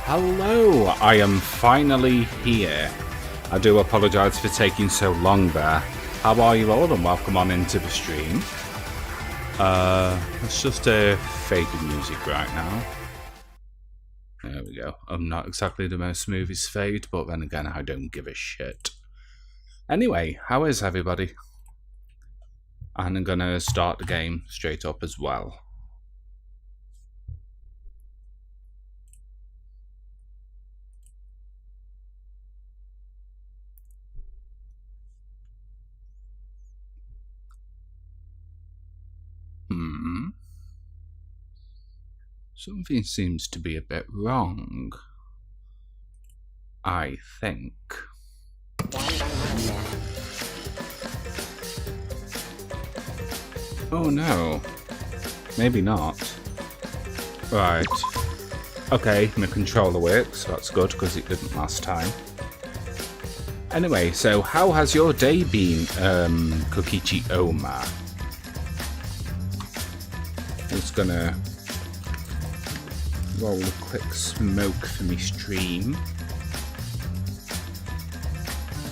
Hello, I am finally here. I do apologise for taking so long there. How are you all and welcome on into the stream. It's just faded music right now. There we go. I'm not exactly the most smoothest fade, but then again I don't give a shit. Anyway, how is everybody? And I'm gonna start the game straight up as well. Something seems to be a bit wrong. I think. Oh no. Maybe not. Right. Okay, my controller works. That's good because it didn't last time. Anyway, so how has your day been, Kokichi Oma? Just gonna roll a quick smoke for me stream.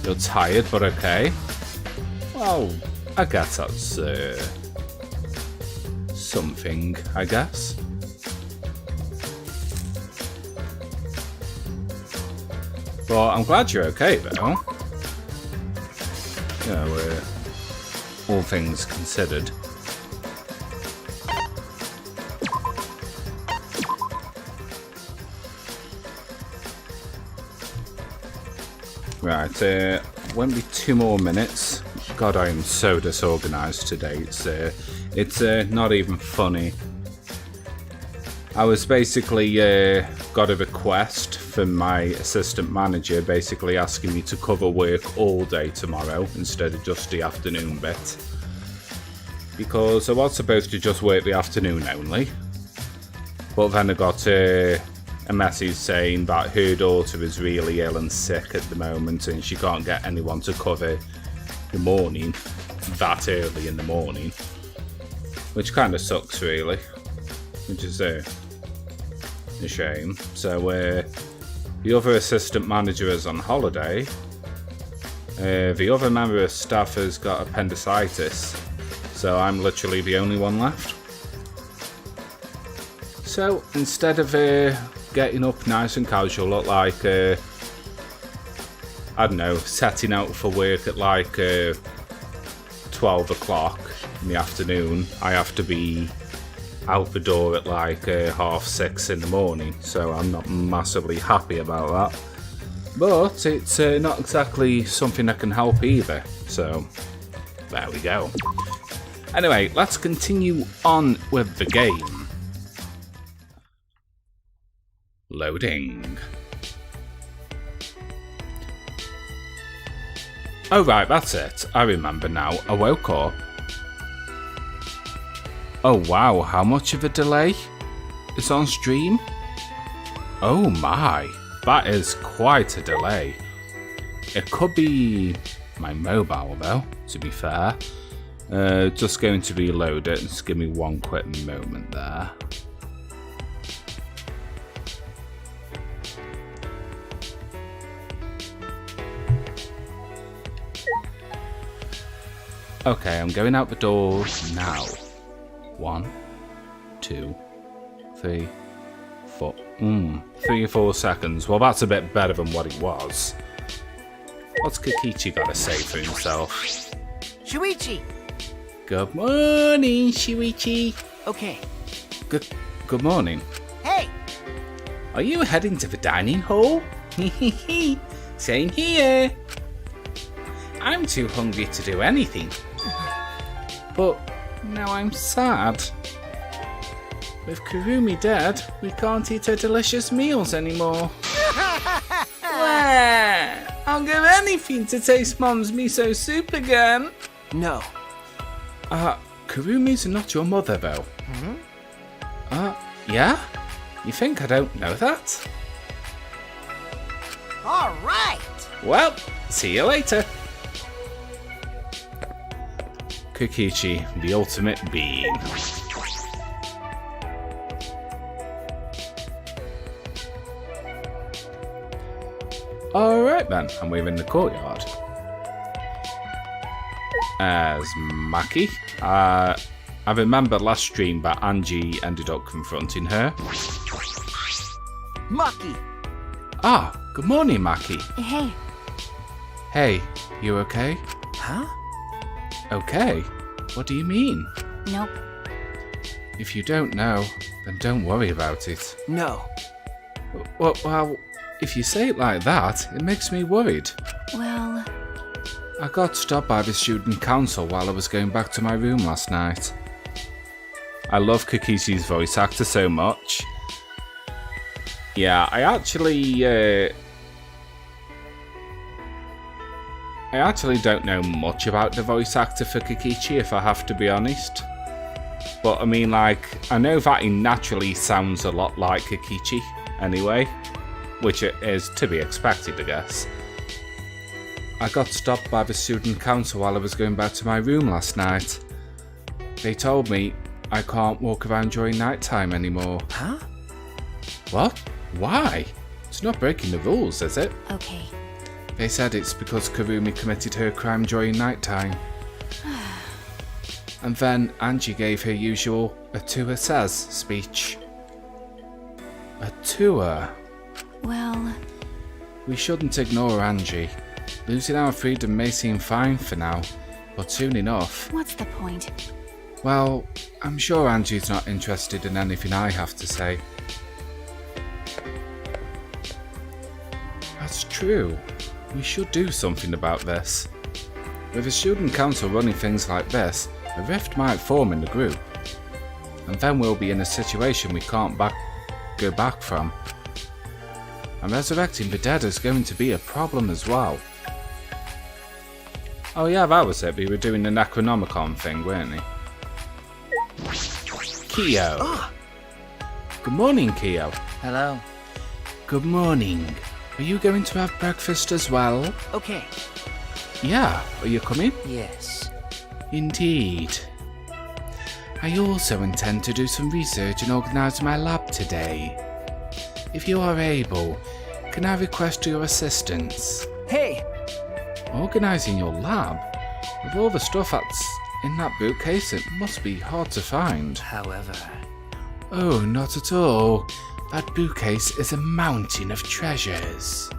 You're tired, but okay. Well, I guess that's something, I guess. Well, I'm glad you're okay, though. You know, all things considered. Right, won't be 2 more minutes. God, I am so disorganised today. It's not even funny. I was basically got a request from my assistant manager, basically asking me to cover work all day tomorrow instead of just the afternoon bit. Because I was supposed to just work the afternoon only. But then I got a message saying that her daughter is really ill and sick at the moment and she can't get anyone to cover the morning that early in the morning, which kind of sucks really, which is a shame. So the other assistant manager is on holiday, the other member of staff has got appendicitis, so I'm literally the only one left. So instead of getting up nice and casual, look like, I don't know, setting out for work at like 12 o'clock in the afternoon, I have to be out the door at like 6:30 in the morning, so I'm not massively happy about that. But it's not exactly something I can help either, so there we go. Anyway, let's continue on with the game. Loading. Oh right, that's it. I remember now. I woke up. Oh wow, how much of a delay? It's on stream? Oh my, that is quite a delay. It could be my mobile though, to be fair. Just going to reload it, just give me one quick moment there. Okay, I'm going out the door now. 1, 2, 3, 4. 3 or 4 seconds. Well, that's a bit better than what it was. What's Kokichi got to say for himself? Shuichi! Good morning, Shuichi. Okay. Good morning. Hey! Are you heading to the dining hall? Same here. I'm too hungry to do anything. But now I'm sad. With Kurumi dead, we can't eat her delicious meals anymore. I'll give anything to taste Mom's miso soup again. No. Kurumi's not your mother, though. Yeah? You think I don't know that? All right. Well, see you later. Kokichi, the ultimate being. Alright then, and we're in the courtyard. As Maki. I remember last stream that Angie ended up confronting her. Maki. Ah, good morning, Maki. Hey. Hey, you okay? Huh? Okay? What do you mean? Nope. If you don't know, then don't worry about it. No. Well, if you say it like that, it makes me worried. Well, I got stopped by the student council while I was going back to my room last night. I love Kakishi's voice actor so much. Yeah, I actually don't know much about the voice actor for Kakichi, if I have to be honest. But I mean, like, I know that he naturally sounds a lot like Kakichi anyway, which is to be expected, I guess. I got stopped by the student council while I was going back to my room last night. They told me I can't walk around during night time anymore. Huh? What? Why? It's not breaking the rules, is it? okay. They said it's because Karumi committed her crime during nighttime. And then Angie gave her usual "a tour says" speech. A tour? Well, We shouldn't ignore Angie. Losing our freedom may seem fine for now, but soon enough. what's the point? Well, I'm sure Angie's not interested in anything I have to say. That's true. We should do something about this. With the student council running things like this, a rift might form in the group. And then we'll be in a situation we can't go back from. And resurrecting the dead is going to be a problem as well. Oh yeah, that was it. We were doing the Necronomicon thing, weren't we? Kyo. Good morning, Kyo. Hello. Good morning. Are you going to have breakfast as well? Okay. Yeah, are you coming? Yes. Indeed. I also intend to do some research and organise my lab today. If you are able, can I request your assistance? Hey. Organising your lab? With all the stuff that's in that bookcase, it must be hard to find. However. Oh, not at all. That bookcase is a mountain of treasures.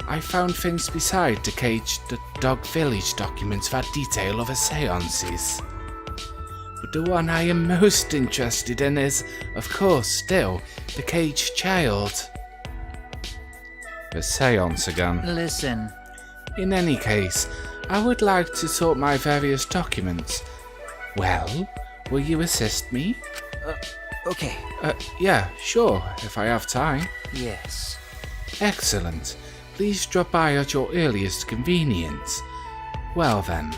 I found things beside the Dog Village documents that detail other seances. But the one I am most interested in is, of course, still, the Caged Child. The seance again. Listen. In any case, I would like to sort my various documents. Well, will you assist me? Okay. Yeah, sure, if I have time. Yes. Excellent. Please drop by at your earliest convenience. Well then.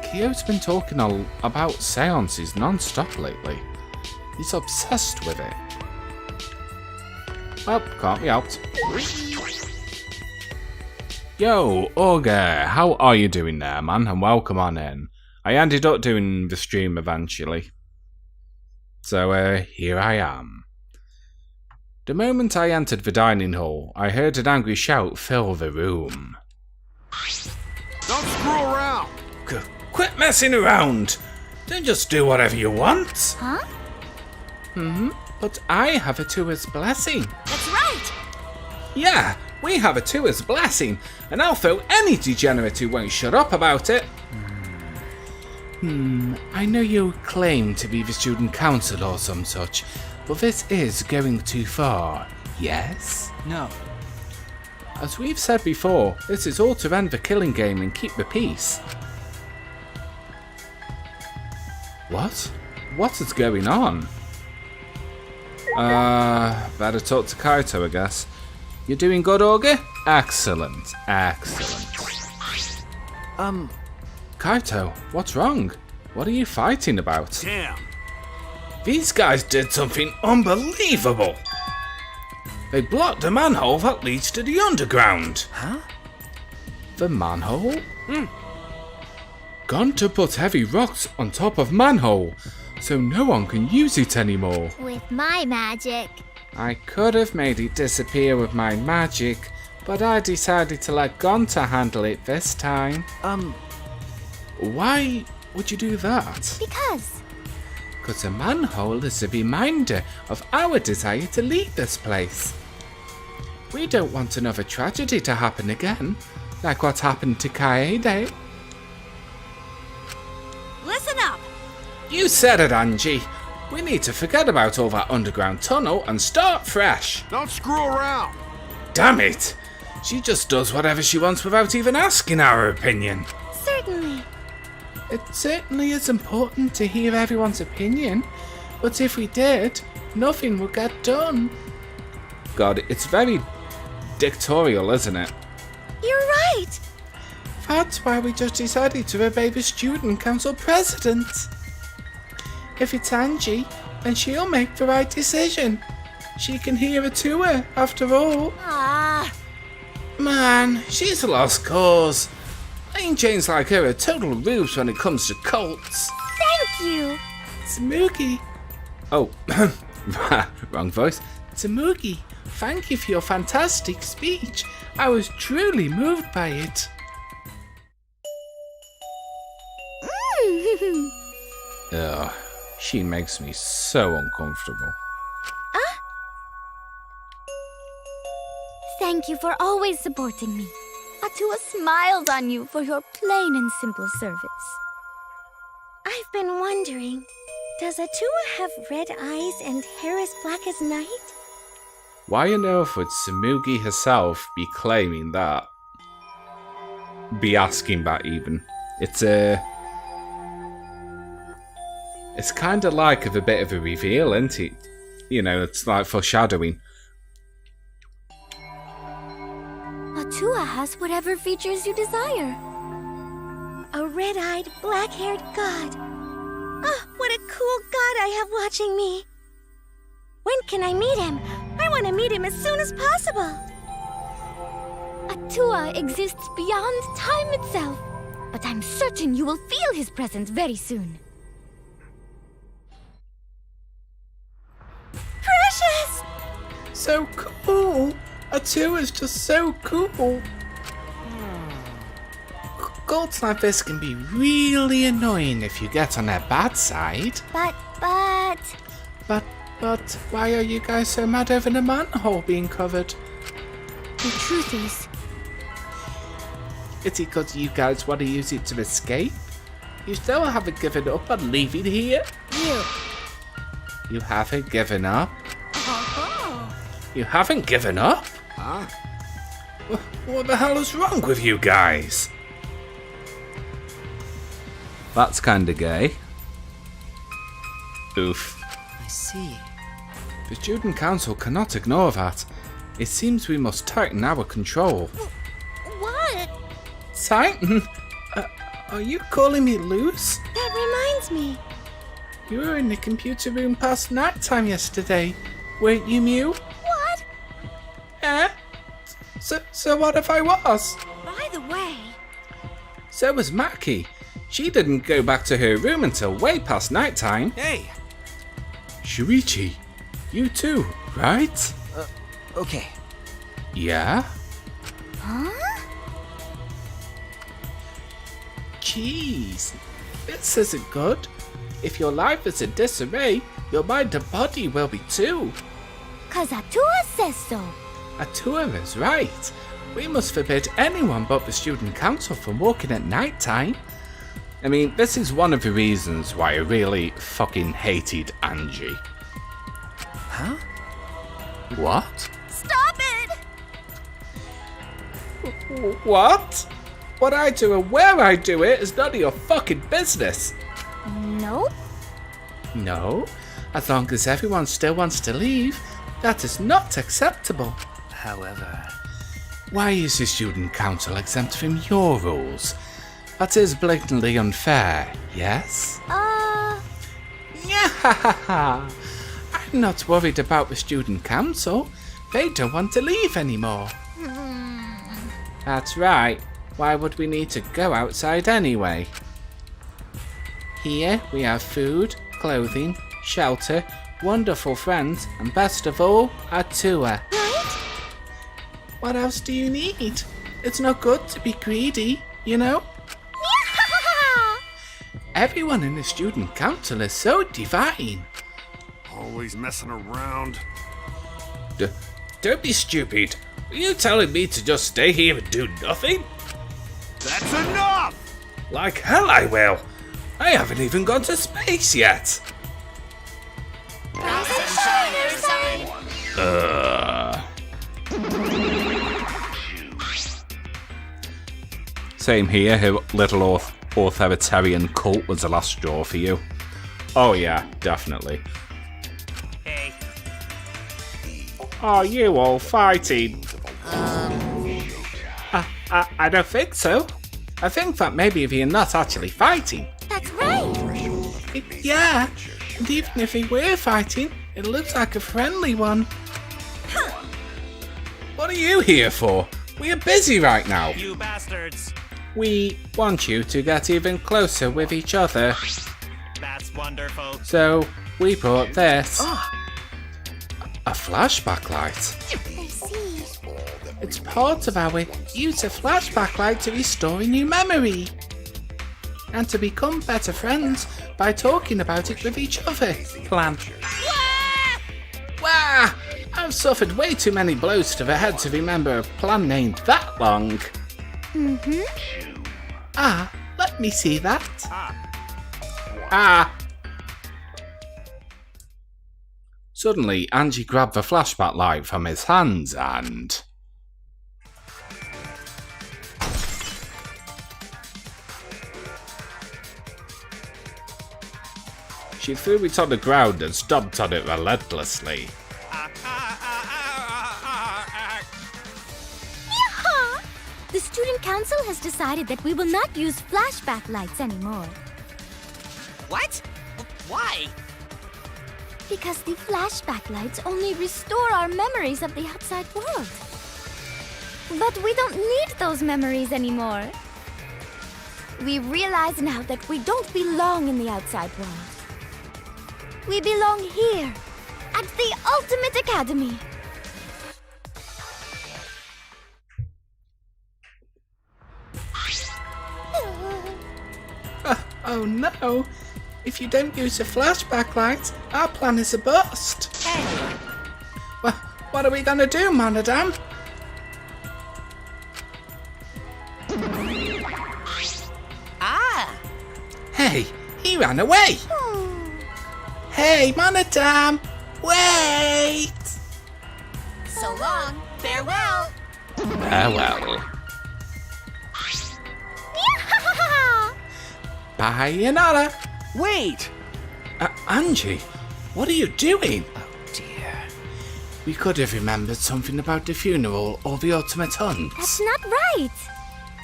Kyo's been talking about seances non-stop lately. He's obsessed with it. Well, can't be helped. Yo, Augur, how are you doing there, man? And welcome on in. I ended up doing the stream eventually. So, here I am. The moment I entered the dining hall, I heard an angry shout fill the room. Don't screw around! Quit messing around! Don't just do whatever you want! Huh? But I have a tour's blessing. That's right! Yeah, we have a tour's blessing, and I'll throw any degenerate who won't shut up about it. I know you claim to be the student council or some such, but this is going too far, yes? No. As we've said before, this is all to end the killing game and keep the peace. What? What is going on? Better talk to Kaito, I guess. You're doing good, Augur? Excellent, excellent. Kaito, what's wrong? What are you fighting about? Damn. These guys did something unbelievable! They blocked a manhole that leads to the underground! Huh? The manhole? Gone to put heavy rocks on top of manhole, so no one can use it anymore. With my magic. I could have made it disappear with my magic, but I decided to let Gonta handle it this time. Why would you do that? Because. Because a manhole is a reminder of our desire to leave this place. We don't want another tragedy to happen again, like what happened to Kaede. Listen up! You said it, Angie. We need to forget about all that underground tunnel and start fresh. Don't screw around. Damn it! She just does whatever she wants without even asking our opinion. Certainly. It certainly is important to hear everyone's opinion, but if we did, nothing would get done. God, it's very dictatorial, isn't it? You're right! That's why we just decided to obey the student council president. If it's Angie, then she'll make the right decision. She can hear a tour, after all. Ah. Man, she's a lost cause. Lane chains like her are total rubes when it comes to cults. Thank you! Tsurugi. Oh, wrong voice. Tsurugi, thank you for your fantastic speech. I was truly moved by it. Ugh, she makes me so uncomfortable. Thank you for always supporting me. Atua smiles on you for your plain and simple service. I've been wondering, does Atua have red eyes and hair as black as night? Why on earth would Tsurugi herself be claiming that? Be asking that even. It's kind of like a bit of a reveal, isn't it? You know, it's like foreshadowing. Atua has whatever features you desire. A red-eyed, black-haired god. Ah, what a cool god I have watching me. When can I meet him? I want to meet him as soon as possible. Atua exists beyond time itself, but I'm certain you will feel his presence very soon. Precious! So cool! Atua is just so cool. Gods like this can be really annoying if you get on their bad side. But... But why are you guys so mad over the manhole being covered? The truth is... Is it because you guys want to use it to escape? You still haven't given up on leaving here? You haven't given up? You haven't given up? Huh? What the hell is wrong with you guys? That's kinda gay. Oof. I see. The student council cannot ignore that. It seems we must tighten our control. What? Tighten? Are you calling me loose? That reminds me. You were in the computer room past night time yesterday, weren't you, Mew? What? Eh? So what if I was? By the way... So was Maki. She didn't go back to her room until way past night time. Hey! Shuichi, you too, right? Okay. Yeah? Huh? Jeez, this isn't good. If your life is in disarray, your mind and body will be too. 'Cause Atua says so. Atua is right. We must forbid anyone but the student council from walking at night time. I mean, this is one of the reasons why I really fucking hated Angie. Huh? What? Stop it! What? What I do and where I do it is none of your fucking business. Nope. No, as long as everyone still wants to leave, that is not acceptable. However... Why is the student council exempt from your rules? That is blatantly unfair, yes? Yeah, I'm not worried about the student council. They don't want to leave anymore. That's right. Why would we need to go outside anyway? Here we have food, clothing, shelter, wonderful friends, and best of all, Atua. Right? What else do you need? It's not good to be greedy, you know? Everyone in the student council is so divine. Always messing around. Don't be stupid. Are you telling me to just stay here and do nothing? That's enough! Like hell I will. I haven't even gone to space yet. Same here, her little authoritarian cult was the last straw for you. Oh yeah, definitely. Hey. Are you all fighting? I don't think so. I think that maybe if you're not actually fighting. That's right. Yeah, and even if we were fighting, it looks like a friendly one. What are you here for? We are busy right now. You bastards. We want you to get even closer with each other. That's wonderful. So, we brought this. A flashback light. I see. It's part of our use a flashback light to restore a new memory. And to become better friends by talking about it with each other. Plan. Wah! I've suffered way too many blows to the head to remember a plan named that long. Ah, let me see that. Ah. Suddenly, Angie grabbed the flashback light from his hands and... she threw it on the ground and stomped on it relentlessly. Yeehaw! The student council has decided that we will not use flashback lights anymore. What? Why? Because the flashback lights only restore our memories of the outside world. But we don't need those memories anymore. We realize now that we don't belong in the outside world. We belong here, at the Ultimate Academy. Oh no! If you don't use the flashback light, our plan is a bust. Hey. What are we gonna do, Monodam? Ah! Hey, he ran away! Hey, Monodam! Wait! So long. Farewell. Farewell. Bye, Yanara. Wait. Angie, what are you doing? Oh dear. We could have remembered something about the funeral or the ultimate hunt. That's not right.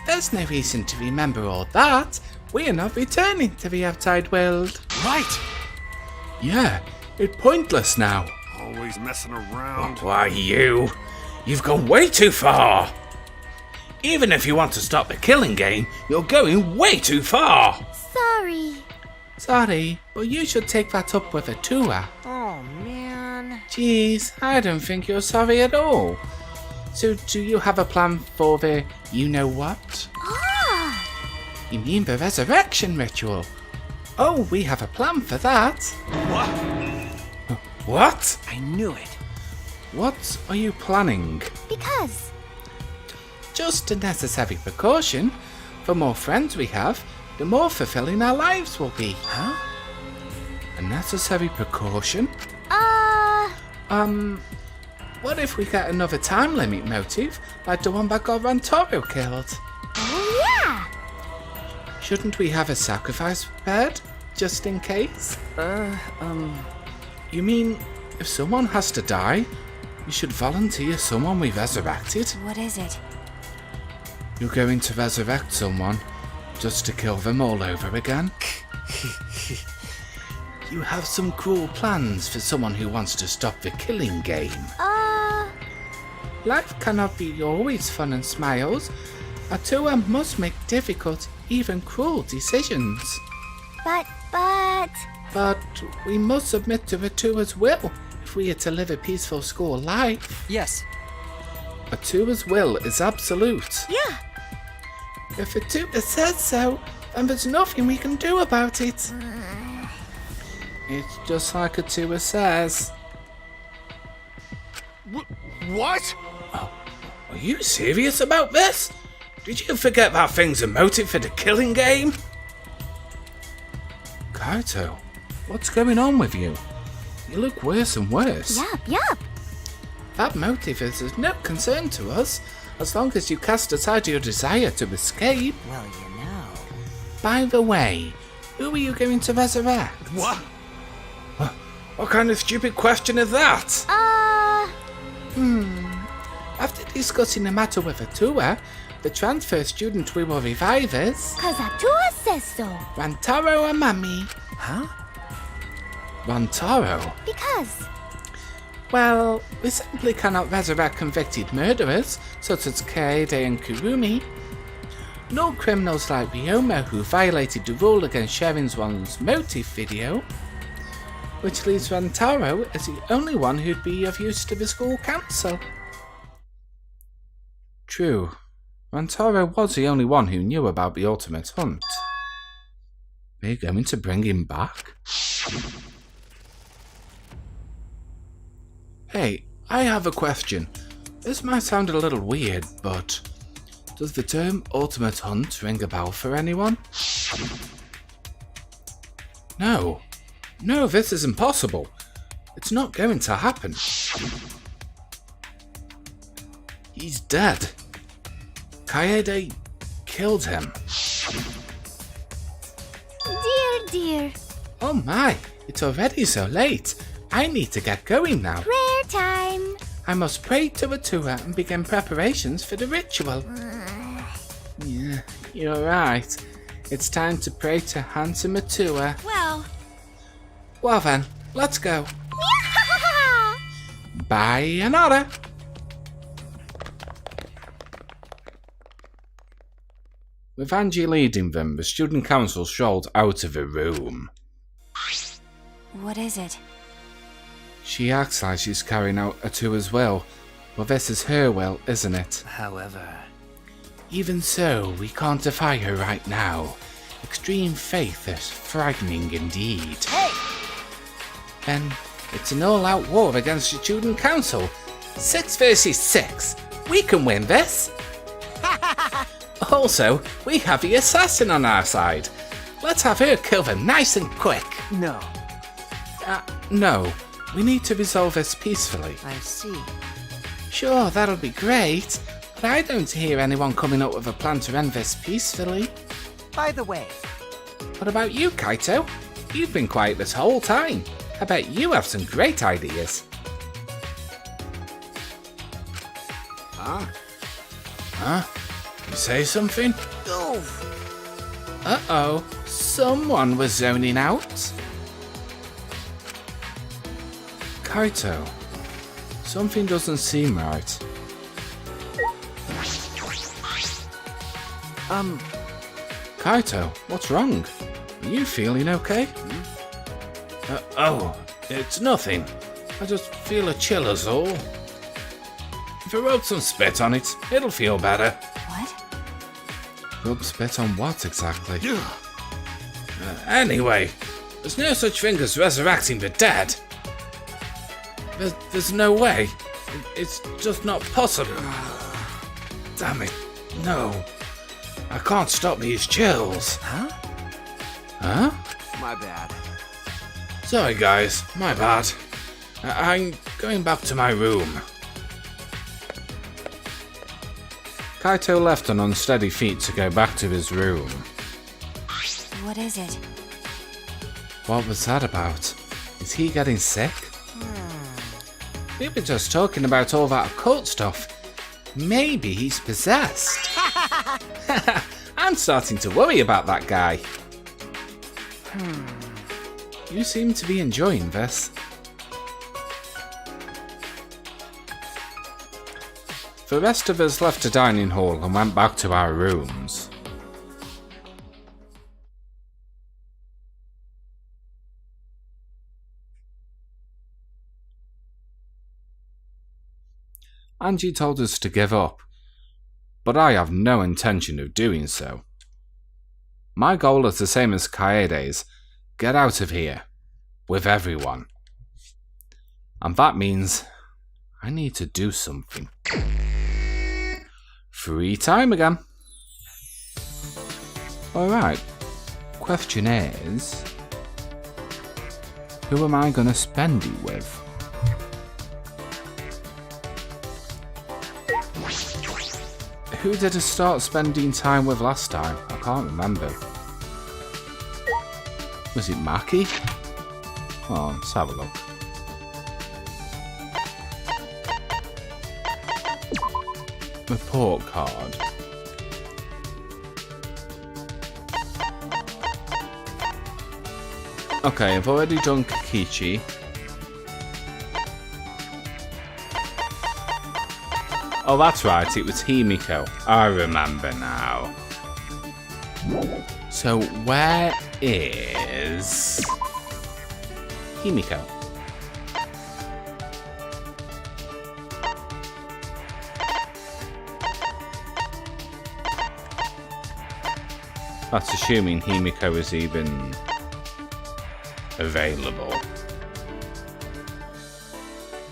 There's no reason to remember all that. We are not returning to the outside world. Right! Yeah, it's pointless now. Always messing around. Why, you've gone way too far. Even if you want to stop the killing game, you're going way too far. Sorry. Sorry, but you should take that up with Atua. Oh man. Jeez, I don't think you're sorry at all. So, do you have a plan for the you-know-what? Ah! You mean the resurrection ritual? Oh, we have a plan for that. What? What? I knew it. What are you planning? Because Just a necessary precaution. The more friends we have, the more fulfilling our lives will be. Huh? A necessary precaution? What if we get another time limit motive, like the one that got Rantoro killed? oh yeah! Shouldn't we have a sacrifice prepared, just in case? You mean, if someone has to die, we should volunteer someone we resurrected? What is it? You're going to resurrect someone, just to kill them all over again? You have some cruel plans for someone who wants to stop the killing game. Life cannot be always fun and smiles. Atua must make difficult, even cruel decisions. But, But we must submit to Atua's will if we are to live a peaceful school life. Yes. Atua's will is absolute. Yeah. If Atua says so, then there's nothing we can do about it. It's just like Atua says. What? Are you serious about this? Did you forget that thing's a motive for the killing game? Kaito, what's going on with you? You look worse and worse. Yup. That motive is of no concern to us, as long as you cast aside your desire to escape. Well, you know. By the way, who are you going to resurrect? What? What kind of stupid question is that? After discussing the matter with Atua, the transfer student we will revive is 'Cause Atua says so. Rantaro Amami. Huh? Rantaro? Because Well, we simply cannot resurrect convicted murderers, such as Kaede and Kurumi. No criminals like Ryoma who violated the rule against sharing one's motive video, which leaves Rantaro as the only one who'd be of use to the school council. True, Rantaro was the only one who knew about the ultimate hunt. Are you going to bring him back? Hey, I have a question. This might sound a little weird, but does the term ultimate hunt ring a bell for anyone? No, this is impossible. It's not going to happen. He's dead. Kaede killed him. Dear. Oh my, it's already so late. I need to get going now. Prayer time. I must pray to Atua and begin preparations for the ritual. Yeah, you're right. It's time to pray to handsome Atua. Well then, let's go. Bye, Anara. With Angie leading them, the student council strolled out of the room. What is it? She acts like she's carrying out Atua's will. Well, this is her will, isn't it? However... Even so, we can't defy her right now. Extreme faith is frightening indeed. Hey! Then it's an all-out war against the student council. 6 versus 6. We can win this. Also, we have the assassin on our side. Let's have her kill them nice and quick. No. No. We need to resolve this peacefully. I see. Sure, that'll be great, but I don't hear anyone coming up with a plan to end this peacefully. By the way... What about you, Kaito? You've been quiet this whole time. I bet you have some great ideas. Huh? You say something? Uh-oh. Someone was zoning out. Kaito, something doesn't seem right. Kaito, what's wrong? Are you feeling okay? Oh, it's nothing. I just feel a chill is all. If I rub some spit on it, it'll feel better. What? Rub spit on what exactly? Anyway, there's no such thing as resurrecting the dead. There's no way. It's just not possible. Damn it. No. I can't stop these chills. Huh? Huh? My bad. Sorry guys, my bad. I'm going back to my room. Kaito left on unsteady feet to go back to his room. What is it? What was that about? Is he getting sick? We were just talking about all that occult stuff. Maybe he's possessed. I'm starting to worry about that guy. You seem to be enjoying this. The rest of us left the dining hall and went back to our rooms. Angie told us to give up, but I have no intention of doing so. My goal is the same as Kaede's. Get out of here. With everyone. And that means I need to do something. Free time again. Alright. Question is, who am I going to spend it with? Who did I start spending time with last time? I can't remember. Was it Maki? Oh, let's have a look. Report card. Okay, I've already done Kikichi. Oh, that's right, it was Himiko. I remember now. So, where is Himiko? That's assuming Himiko is even available.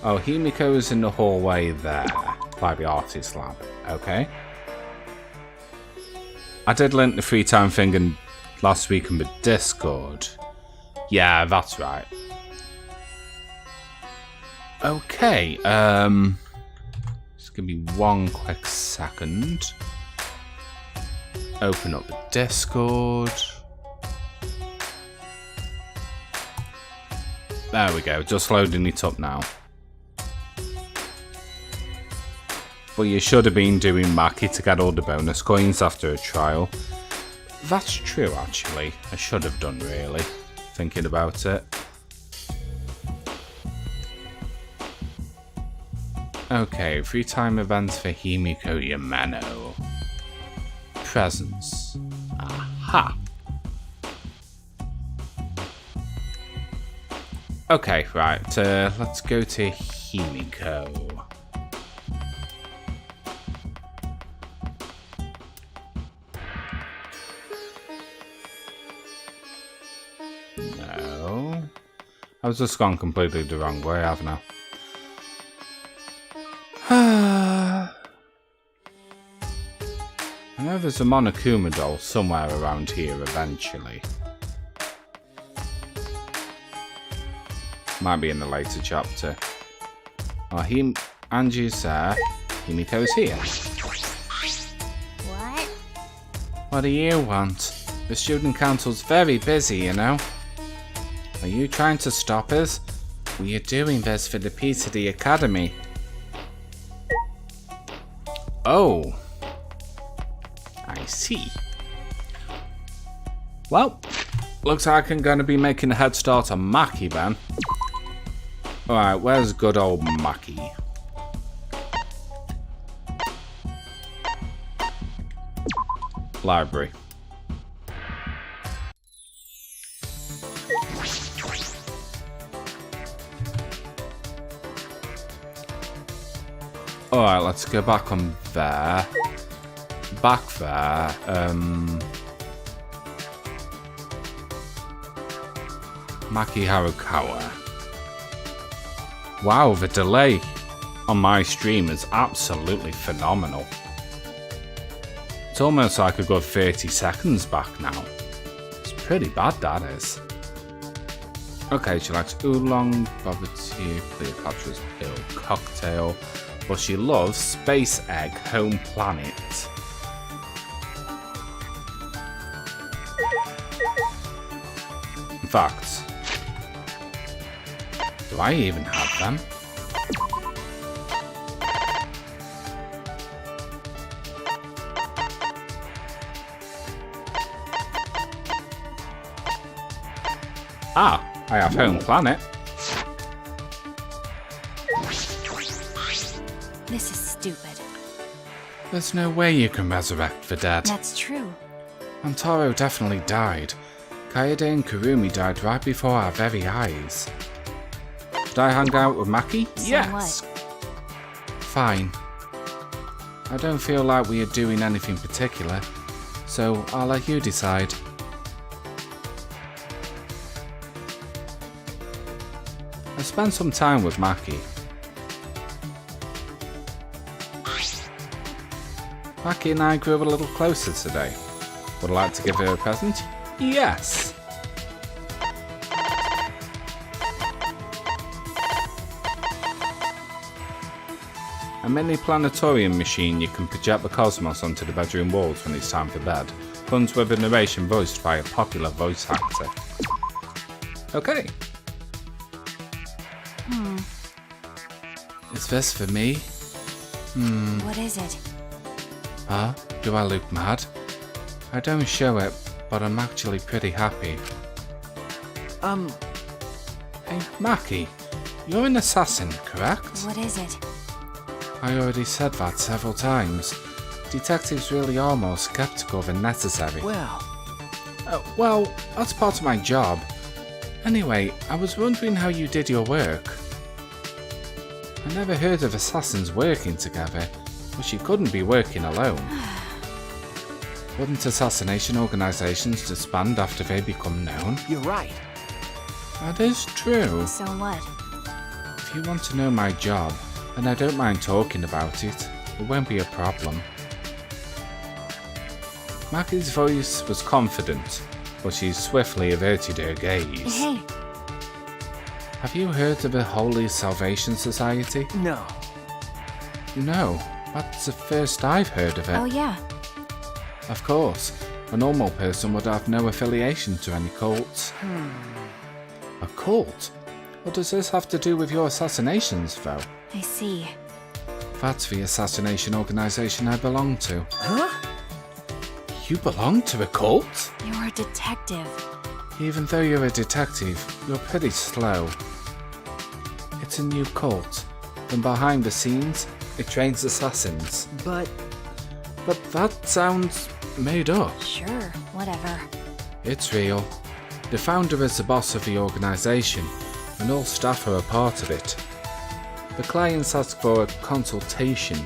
Oh, Himiko is in the hallway there, by the artist lab. Okay. I did link the free time thing in last week in the Discord. Yeah, that's right. Okay, just give me one quick second. Open up the Discord. There we go, just loading it up now. But you should have been doing Maki to get all the bonus coins after a trial. That's true, actually. I should have done, really, thinking about it. Okay, free time events for Himiko Yamano. Presents. Aha! Okay, right, let's go to Himiko. No. I've just gone completely the wrong way, haven't I? I know there's a Monokuma doll somewhere around here eventually. Might be in the later chapter. Oh, Angie's there. Himiko's here. What? What do you want? The student council's very busy, you know. Are you trying to stop us? We are doing this for the peace of the academy. Oh. I see. Well, looks like I'm going to be making a head start on Maki then. Alright, where's good old Maki? Library. Alright, let's go back on there. Back there. Maki Harukawa. Wow, the delay on my stream is absolutely phenomenal. It's almost like a good 30 seconds back now. It's pretty bad, that is. Okay, she likes oolong, barbecue, Cleopatra's pill cocktail, but she loves Space Egg Home Planet. In fact, do I even have them? Ah, I have Home Planet. This is stupid. There's no way you can resurrect the dead. That's true. Antaro definitely died. Kaede and Kurumi died right before our very eyes. Should I hang out with Maki? So Yes! Fine. I don't feel like we are doing anything particular, so I'll let you decide. I spent some time with Maki. Maki and I grew a little closer today. Would I like to give her a present? Yes! A mini planetarium machine you can project the cosmos onto the bedroom walls when it's time for bed. Comes with a narration voiced by a popular voice actor. Okay. Is this for me? What is it? Huh? Do I look mad? I don't show it, but I'm actually pretty happy. Hey, Maki, you're an assassin, correct? What is it? I already said that several times. Detectives really are more skeptical than necessary. Well, that's part of my job. Anyway, I was wondering how you did your work. I never heard of assassins working together, but you couldn't be working alone. Wouldn't assassination organizations disband after they become known? You're right. That is true. So what? If you want to know my job, then I don't mind talking about it. It won't be a problem. Maki's voice was confident, but she swiftly averted her gaze. Hey, Have you heard of the Holy Salvation Society? No. No, that's the first I've heard of it. oh yeah. Of course, a normal person would have no affiliation to any cults. A cult? What does this have to do with your assassinations, though? I see. That's the assassination organization I belong to. Huh? You belong to a cult? You're a detective. Even though you're a detective, you're pretty slow. It's a new cult, and behind the scenes, it trains assassins. But that sounds made up. Sure, whatever. It's real. The founder is the boss of the organization, and all staff are a part of it. The clients ask for a consultation,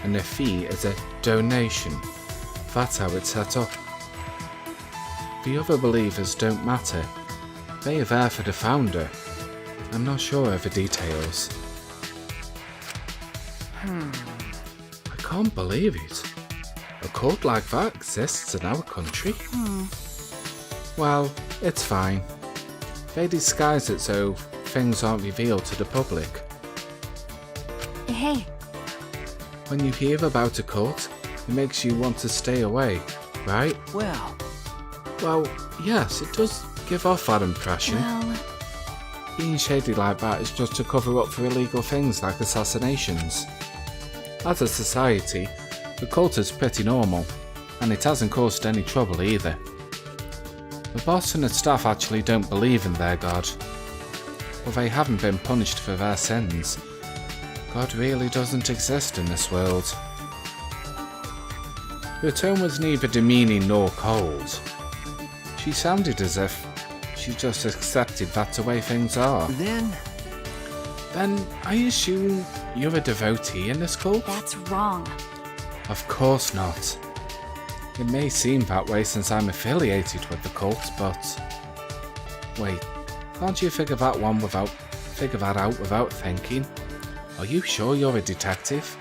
and the fee is a donation. That's how it's set up. The other believers don't matter. They are there for the founder. I'm not sure of the details. I can't believe it. A cult like that exists in our country? Well, it's fine. They disguise it so things aren't revealed to the public. Hey, When you hear about a cult, it makes you want to stay away, right? Well, yes, it does give off that impression. well, Being shady like that is just to cover up for illegal things like assassinations. As a society, the cult is pretty normal, and it hasn't caused any trouble either. The boss and the staff actually don't believe in their god, but they haven't been punished for their sins. God really doesn't exist in this world. Her tone was neither demeaning nor cold. She sounded as if she just accepted that's the way things are. then Then I assume you're a devotee in this cult? that's wrong. Of course not. It may seem that way since I'm affiliated with the cult, but... Wait, can't you figure that out without thinking? Are you sure you're a detective?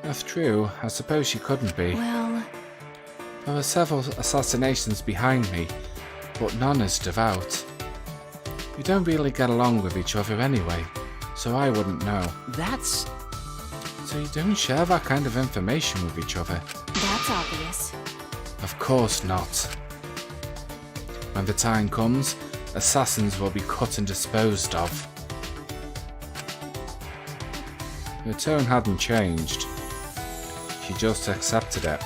That's true, I suppose she couldn't be. Well, There are several assassinations behind me, but none is devout. We don't really get along with each other anyway, so I wouldn't know. that's... So you don't share that kind of information with each other? that's obvious. Of course not. When the time comes, assassins will be cut and disposed of. Her tone hadn't changed. She just accepted it.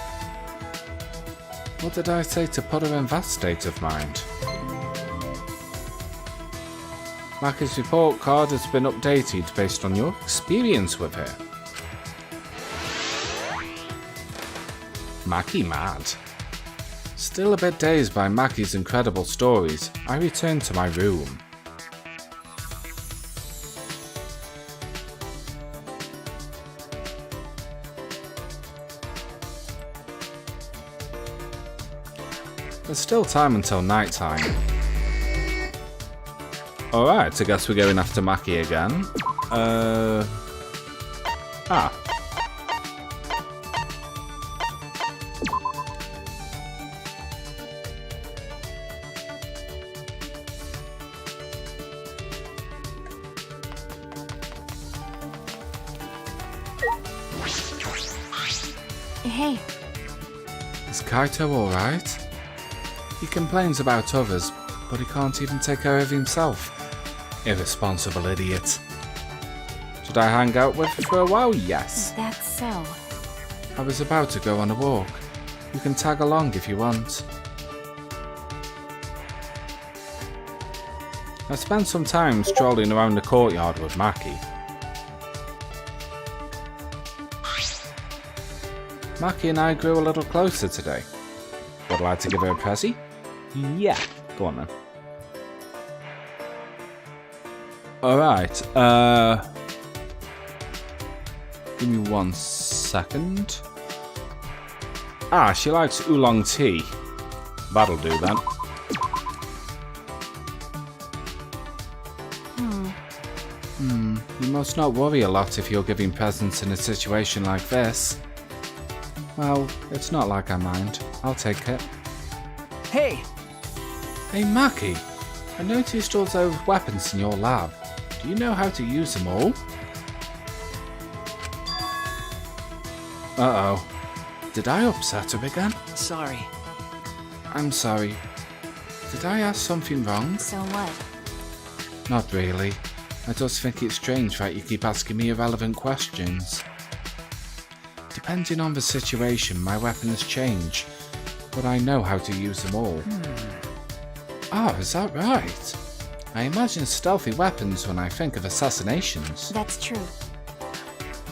What did I say to put her in that state of mind? Maki's report card has been updated based on your experience with her. Maki mad. Still a bit dazed by Maki's incredible stories, I returned to my room. There's still time until night time. Alright, I guess we're going after Maki again. Hey, Is Kaito alright? He complains about others, but he can't even take care of himself. Irresponsible idiot. Should I hang out with you for a while? Yes. is that so? I was about to go on a walk. You can tag along if you want. I spent some time strolling around the courtyard with Maki. Maki and I grew a little closer today. Would I like to give her a pressie? Yeah. Go on then. Alright, give me 1 second. Ah, she likes oolong tea. That'll do then. You must not worry a lot if you're giving presents in a situation like this. Well, it's not like I mind. I'll take it. Hey, Hey Maki, I noticed all those weapons in your lab. Do you know how to use them all? Uh-oh. Did I upset her again? sorry. I'm sorry. Did I ask something wrong? So what? Not really. I just think it's strange that you keep asking me irrelevant questions. Depending on the situation, my weapons change, but I know how to use them all. Ah, is that right? I imagine stealthy weapons when I think of assassinations. That's true.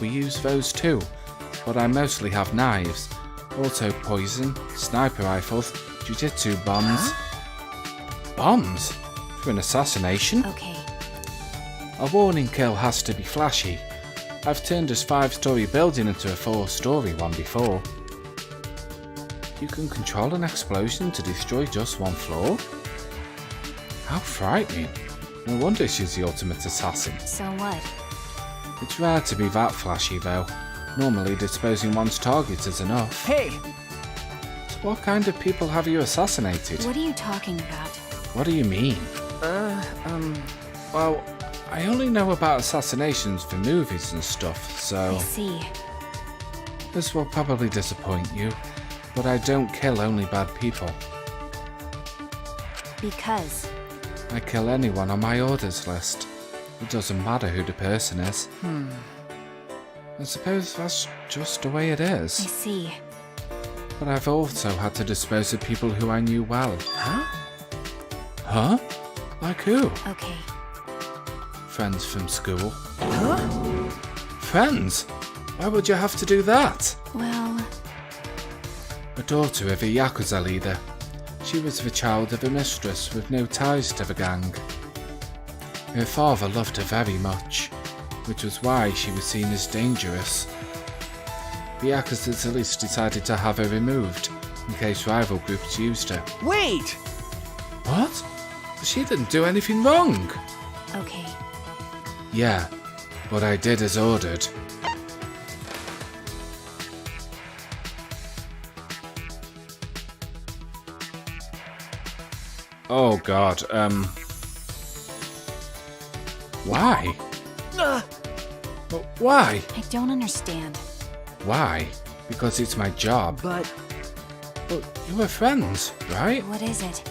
We use those too, but I mostly have knives. Also poison, sniper rifles, jiu-jitsu bombs. Bombs? For an assassination? Okay. A warning kill has to be flashy. I've turned a 5-story building into a 4-story one before. You can control an explosion to destroy just one floor? How frightening. No wonder she's the ultimate assassin. So what? It's rare to be that flashy though. Normally disposing one's target is enough. Hey, So what kind of people have you assassinated? What are you talking about? What do you mean? Well, I only know about assassinations for movies and stuff, so I see. this will probably disappoint you, but I don't kill only bad people. Because. I kill anyone on my orders list. It doesn't matter who the person is. I suppose that's just the way it I is. see. But I've also had to dispose of people who I knew well. Huh? Like who? Okay. Friends from school. Friends? Why would you have to do that? Well, A daughter of a Yakuza leader. She was the child of a mistress with no ties to the gang. Her father loved her very much, which was why she was seen as dangerous. The Yakuzas at least decided to have her removed, in case rival groups used her. wait! What? She didn't do anything wrong! okay. Yeah, but I did as ordered. Oh god, why? But why? I don't understand. Why? Because it's my job. But But you were friends, right? What is it?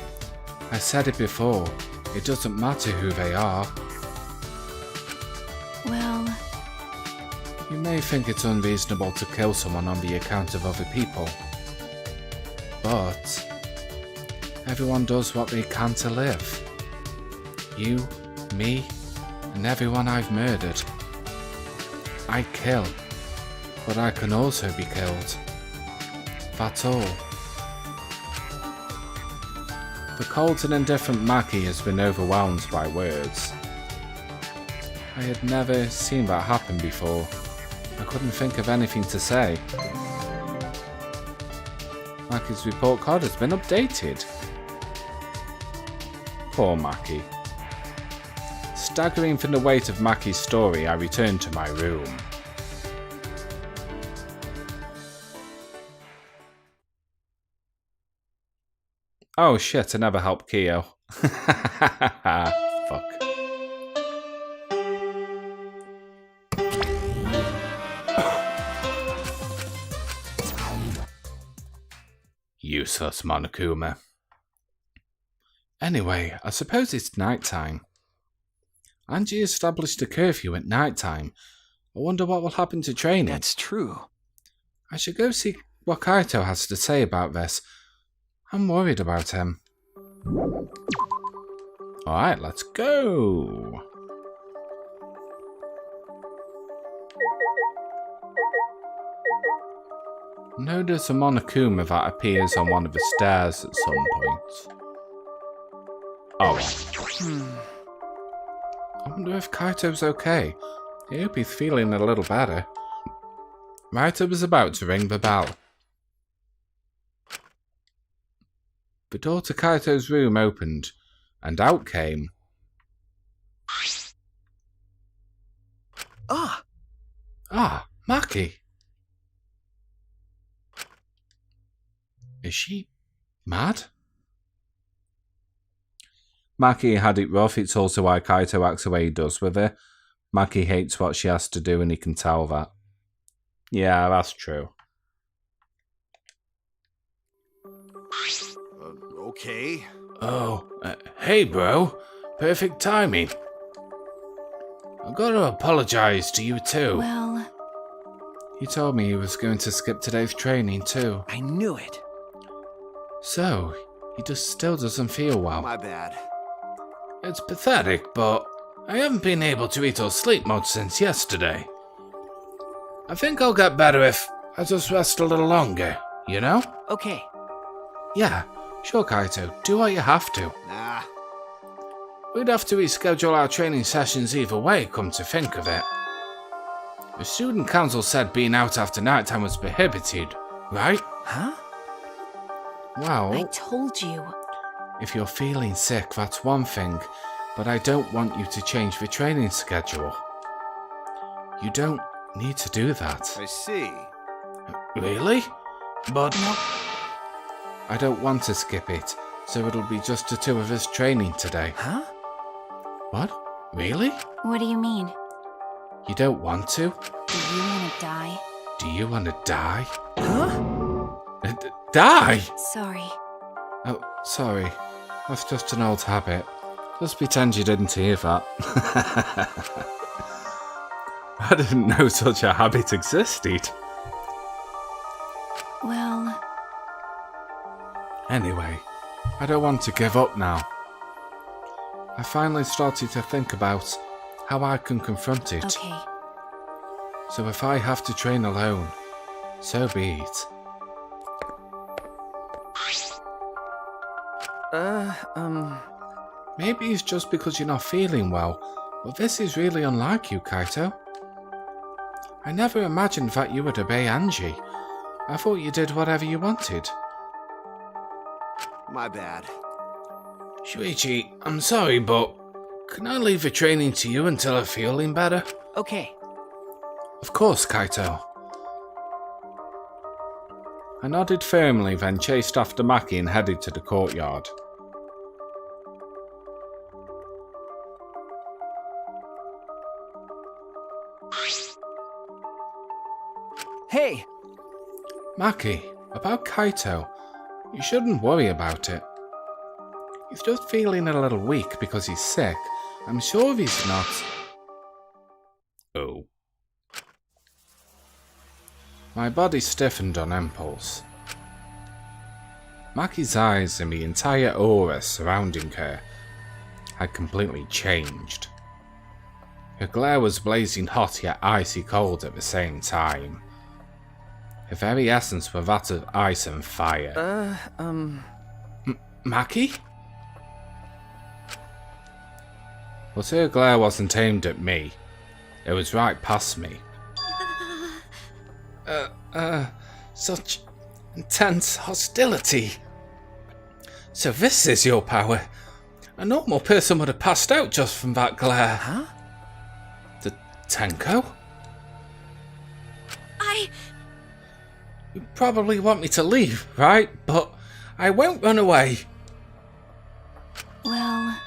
I said it before. It doesn't matter who they are. Well, You may think it's unreasonable to kill someone on the account of other people. But everyone does what they can to live. You, me, and everyone I've murdered. I kill, but I can also be killed. That's all. The cold and indifferent Maki has been overwhelmed by words. I had never seen that happen before. I couldn't think of anything to say. Maki's report card has been updated. Poor Maki. Staggering from the weight of Maki's story, I returned to my room. Oh shit, I never helped Kyo. Fuck. Useless Monokuma. Anyway, I suppose it's night time. Angie established a curfew at night time. I wonder what will happen to training. That's true. I should go see what Kaito has to say about this. I'm worried about him. Alright, let's go! Notice a Monokuma that appears on one of the stairs at some point. Oh. I wonder if Kaito's okay. I hope he's feeling a little better. Raito was about to ring the bell. The door to Kaito's room opened, and out came... Ah! Ah, Maki! Is she mad? Maki had it rough, it's also why Kaito acts the way he does with her. Maki hates what she has to do and he can tell that. Yeah, that's true. Okay. Oh, hey bro. Perfect timing. I've got to apologise to you too. Well, He told me he was going to skip today's training too. I knew it. So, he just still doesn't feel well. My bad. It's pathetic, but I haven't been able to eat or sleep much since yesterday. I think I'll get better if I just rest a little longer, you know? Okay. Yeah, sure Kaito, do what you have to. Nah. We'd have to reschedule our training sessions either way, come to think of it. The student council said being out after nighttime was prohibited, right? Huh? Well, I told you. if you're feeling sick, that's one thing, but I don't want you to change the training schedule. You don't need to do that. I see. Really? But Nope. I don't want to skip it, so it'll be just the two of us training today. Huh? What? Really? What do you mean? You don't want to? Do you want to die? Do you want to die? Huh? Die? Sorry. Oh, sorry. That's just an old habit. Just pretend you didn't hear that. I didn't know such a habit existed. Well, Anyway, I don't want to give up now. I finally started to think about how I can confront it. okay. So if I have to train alone, so be it. Maybe it's just because you're not feeling well, but this is really unlike you, Kaito. I never imagined that you would obey Angie. I thought you did whatever you wanted. My bad. Shuichi, I'm sorry, but can I leave the training to you until I'm feeling better? Okay. Of course, Kaito. I nodded firmly, then chased after Maki and headed to the courtyard. Hey! Maki, about Kaito, you shouldn't worry about it. He's just feeling a little weak because he's sick. I'm sure he's not... Oh. My body stiffened on impulse. Maki's eyes and the entire aura surrounding her had completely changed. Her glare was blazing hot yet icy cold at the same time. Her very essence was that of ice and fire. Maki? But her glare wasn't aimed at me. It was right past me. intense hostility. So this is your power. A normal person would have passed out just from that glare. Huh? The tenko? You probably want me to leave, right? But I won't run away. Well,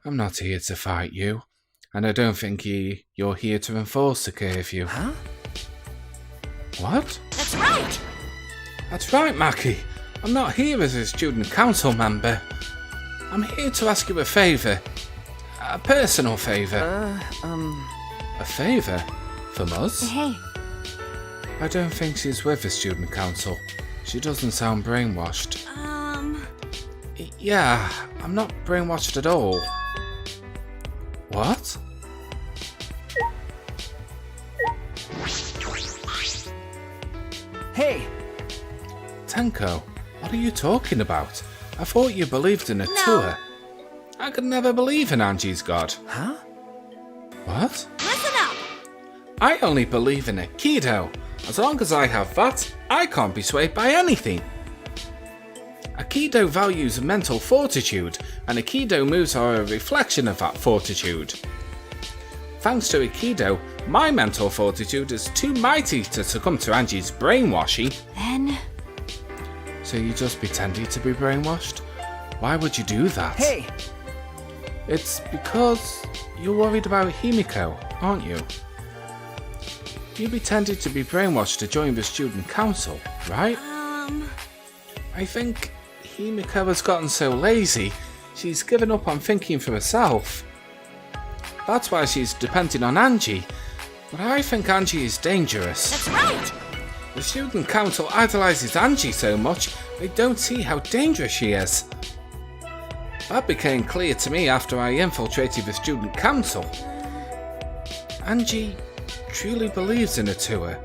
I'm not here to fight you. And I don't think you're here to enforce the curfew. Huh? What? That's right! That's right, Maki. I'm not here as a student council member. I'm here to ask you a favour. A personal favour. A favour? From us? hey, I don't think she's with the student council. She doesn't sound brainwashed. Yeah, I'm not brainwashed at all. What? Hey! Tenko, what are you talking about? I thought you believed in a tour. I could never believe in Angie's god. Huh? What? Listen up! I only believe in Aikido. As long as I have that, I can't be swayed by anything. Aikido values mental fortitude, and Aikido moves are a reflection of that fortitude. Thanks to Aikido, my mental fortitude is too mighty to succumb to Angie's brainwashing. then... So you just pretended to be brainwashed? Why would you do that? Hey! It's because you're worried about Himiko, aren't you? You pretended to be brainwashed to join the student council, right? I think Himiko has gotten so lazy, she's given up on thinking for herself. That's why she's depending on Angie. But I think Angie is dangerous. That's right! The student council idolizes Angie so much, they don't see how dangerous she is. That became clear to me after I infiltrated the student council. Angie truly believes in Atua.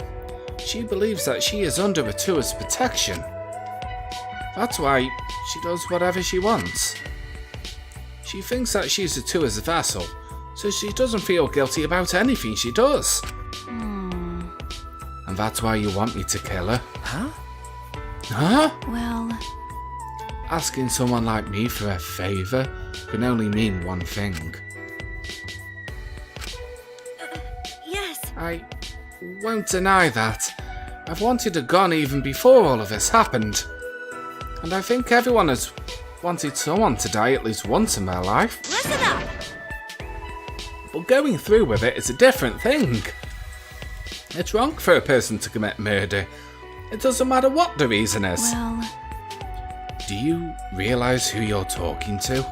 She believes that she is under Atua's protection. That's why she does whatever she wants. She thinks that she's Atua's vassal, so she doesn't feel guilty about anything she does. And that's why you want me to kill her? Huh? Huh? Well, Asking someone like me for a favour can only mean one thing. Yes. I won't deny that. I've wanted her gone even before all of this happened. And I think everyone has wanted someone to die at least once in their life. Listen up! But going through with it is a different thing. It's wrong for a person to commit murder. It doesn't matter what the reason is. well... Do you realise who you're talking to?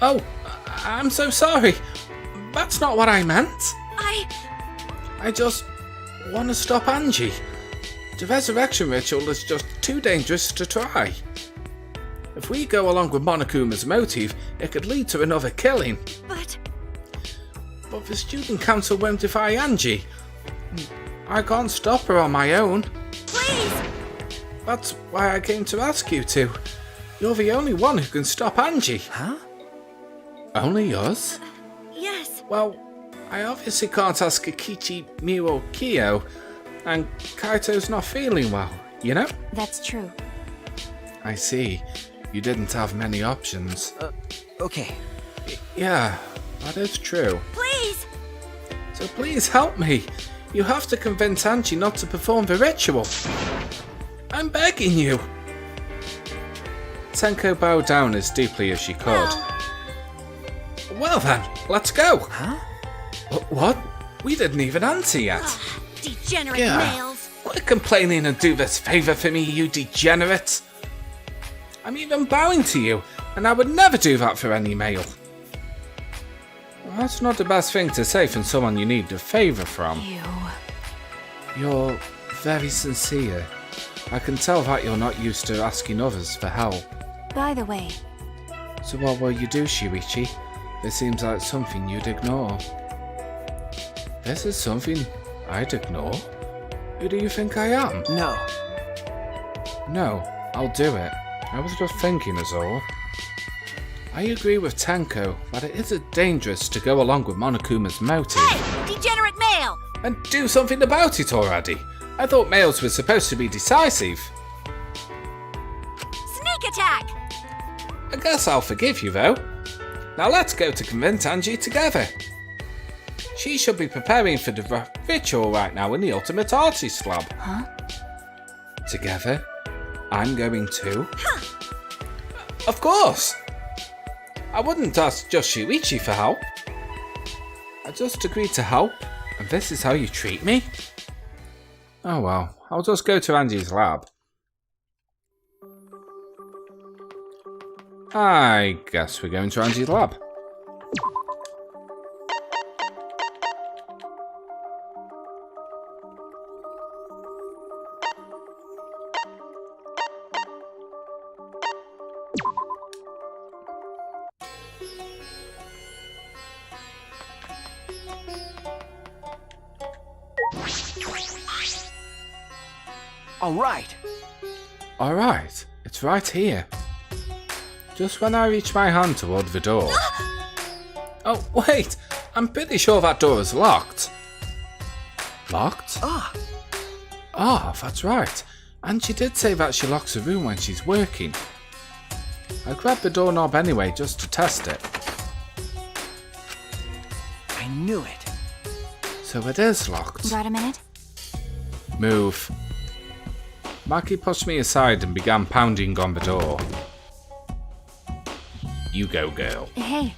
Oh, I'm so sorry. That's not what I meant. I just want to stop Angie. The resurrection ritual is just too dangerous to try. If we go along with Monokuma's motive, it could lead to another killing. But But the student council won't defy Angie. I can't stop her on my own. please! That's why I came to ask you to. You're the only one who can stop Angie. Huh? Only us? Yes. Well, I obviously can't ask Akichi, Miu or Kyo, and Kaito's not feeling well, you know? That's true. I see. You didn't have many options. Okay. Yeah, that is true. Please! So please help me. You have to convince Angie not to perform the ritual. I'm begging you. Tenko bowed down as deeply as she could. Well then, let's go. Huh? What? We didn't even answer yet. Degenerate Yeah. males! Quit complaining and do this favour for me, you degenerate. I'm even bowing to you, and I would never do that for any male. Well, that's not the best thing to say from someone you need a favour from. Ew. You're very sincere. I can tell that you're not used to asking others for help. By the way, So what will you do, Shuichi? This seems like something you'd ignore. This is something I'd ignore? Who do you think I am? No. No, I'll do it. I was just thinking is all. I agree with Tenko that it is dangerous to go along with Monokuma's motive. Hey! Degenerate male! And do something about it already. I thought males were supposed to be decisive. Sneak attack! I guess I'll forgive you, though. Now let's go to convince Angie together. She should be preparing for the ritual right now in the Ultimate Artist Lab. Huh? Together? I'm going too? Of course! I wouldn't ask just Shuichi for help. I just agreed to help, and this is how you treat me? Oh well, I'll just go to Angie's lab. I guess we're going to Angie's lab. All right. Alright, it's right here. Just when I reach my hand toward the door. Oh, wait! I'm pretty sure that door is locked. Locked? Ah, that's right. And she did say that she locks the room when she's working. I grabbed the doorknob anyway just to test it. I knew it. So it is locked. Got a minute? Move. Maki pushed me aside and began pounding on the door. You go, girl. Hey.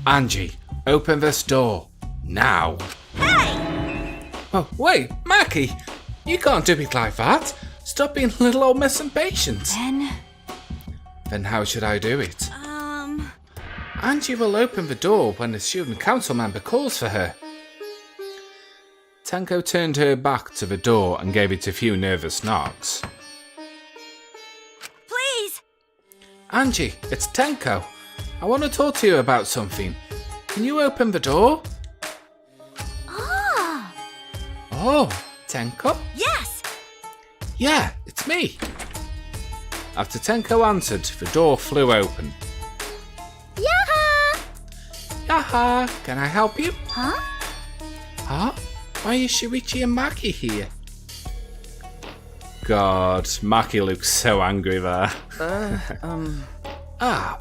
Angie, open this door. Now. Hey! Oh, wait, Maki! You can't do it like that. Stop being a little old Miss Impatient. Then how should I do it? Angie will open the door when the student council member calls for her. Tenko turned her back to the door and gave it a few nervous knocks. Please! Angie, it's Tenko. I want to talk to you about something. Can you open the door? Ah! Oh, Tenko? Yes! Yeah, it's me. After Tenko answered, the door flew open. Yaha! Yaha, can I help you? Huh? Huh? Why is Shuichi and Maki here? God, Maki looks so angry there. Oh,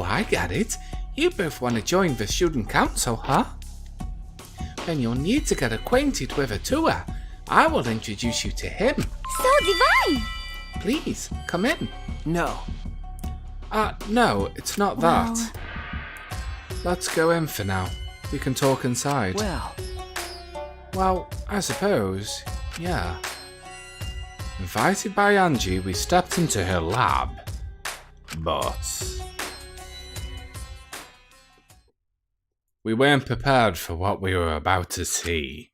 I get it. You both want to join the student council, huh? Then you'll need to get acquainted with Atua. I will introduce you to him. So divine! Please, come in. No. No, it's not that. Let's go in for now. We can talk inside. Well, I suppose, yeah. Invited by Angie, we stepped into her lab. But we weren't prepared for what we were about to see.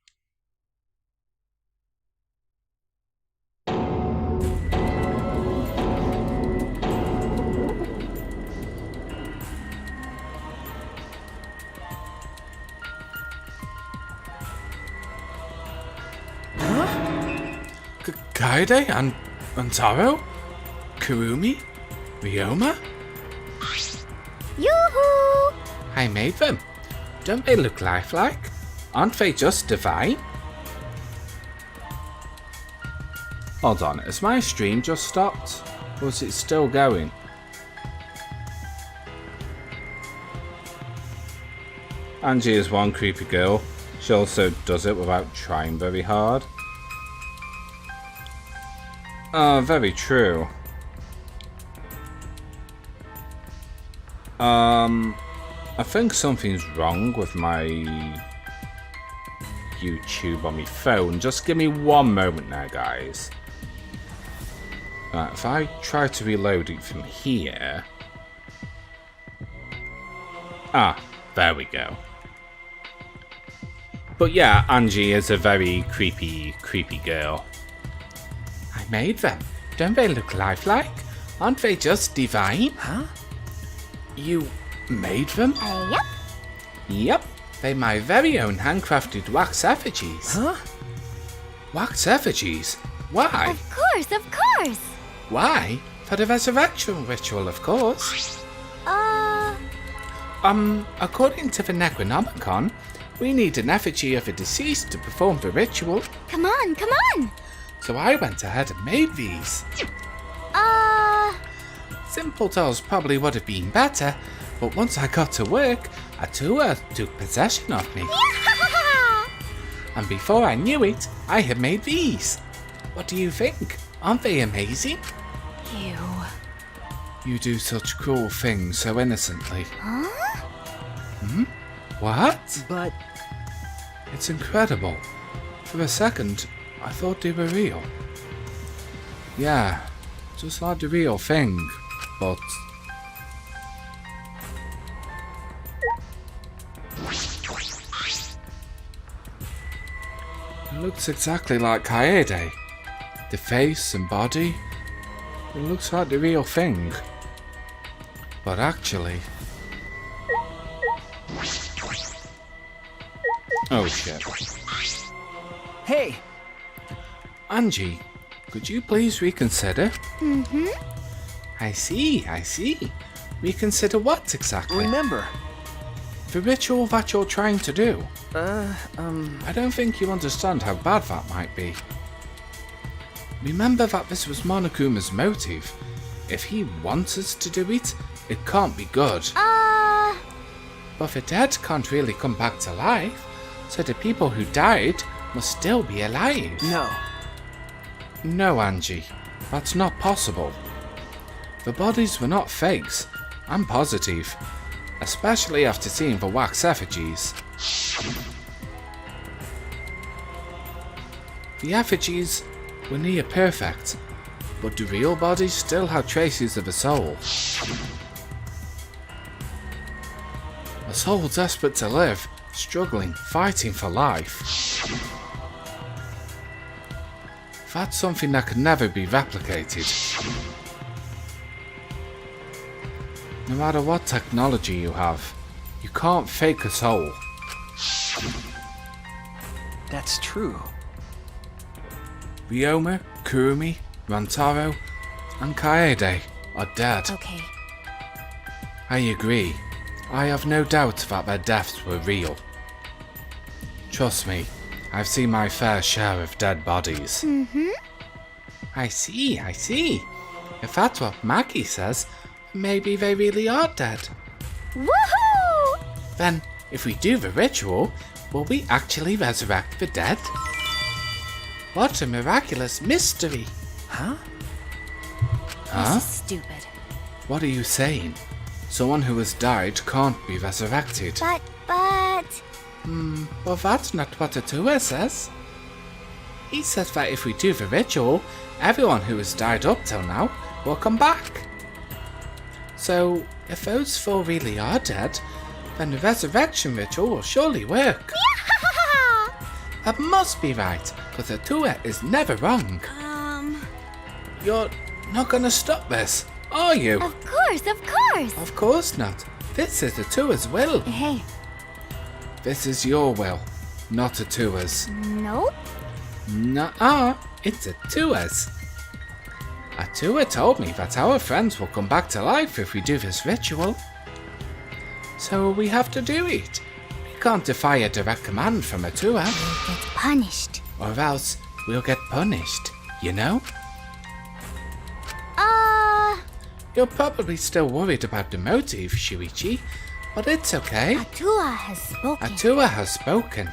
Kaede and Antaro? Kurumi? Ryoma? Yoo-hoo! I made them. Don't they look lifelike? Aren't they just divine? Hold on, has my stream just stopped? Or is it still going? Angie is one creepy girl. She also does it without trying very hard. Very true. I think something's wrong with my YouTube on my phone. Just give me one moment now, guys. If I try to reload it from here... there we go. But yeah, Angie is a very creepy girl. I made them. Don't they look lifelike? Aren't they just divine? Huh? You made them? Yep. Yep. They're my very own handcrafted wax effigies. Huh? Wax effigies? Why? Of course. Why? For the resurrection ritual, of course. According to the Necronomicon, We need an effigy of a deceased to perform the ritual. Come on, come on! So I went ahead and made these. Simple dolls probably would have been better, but once I got to work, a Tua took possession of me. And before I knew it, I had made these. What do you think? Aren't they amazing? Ew. You do such cruel things so innocently. Huh? What? But It's incredible. For a second, I thought they were real. Yeah, just like the real thing, but... It looks exactly like Kaede. The face and body, it looks like the real thing. But actually... Oh shit. hey, Angie, could you please reconsider? Mm-hmm. I see. Reconsider what exactly? remember. The ritual that you're trying to do. I I don't think you understand how bad that might be. Remember that this was Monokuma's motive. If he wants us to do it, it can't be good. But the dead can't really come back to life, so the people who died must still be alive. no. No, Angie, that's not possible. The bodies were not fakes, I'm positive, especially after seeing the wax effigies. The effigies were near perfect, but the real bodies still had traces of a soul. A soul desperate to live, struggling, fighting for life. That's something that can never be replicated. No matter what technology you have, you can't fake a soul. That's true. Ryoma, Kurumi, Rantaro, and Kaede are dead. Okay. I agree. I have no doubt that their deaths were real. Trust me, I've seen my fair share of dead bodies. Mm-hmm. I see. If that's what Maggie says, maybe they really are dead. Woohoo! Then, if we do the ritual, will we actually resurrect the dead? What a miraculous mystery! Huh? Huh? This is stupid. What are you saying? Someone who has died can't be resurrected. But... Well, that's not what Atua says. He says that if we do the ritual, everyone who has died up till now will come back. So, if those four really are dead, then the resurrection ritual will surely work. That must be right, because Atua is never wrong. You're not gonna stop this, are you? Of course, of course! Of course not. This is Atua's will. Hey, This is your will, not Atua's. nope. Nuh-uh, it's Atua's. Atua told me that our friends will come back to life if we do this ritual. So we have to do it. We can't defy a direct command from Atua, Get punished. or else we'll get punished, you know? You're probably still worried about the motive, Shuichi, but it's okay. Atua has spoken. Atua has spoken.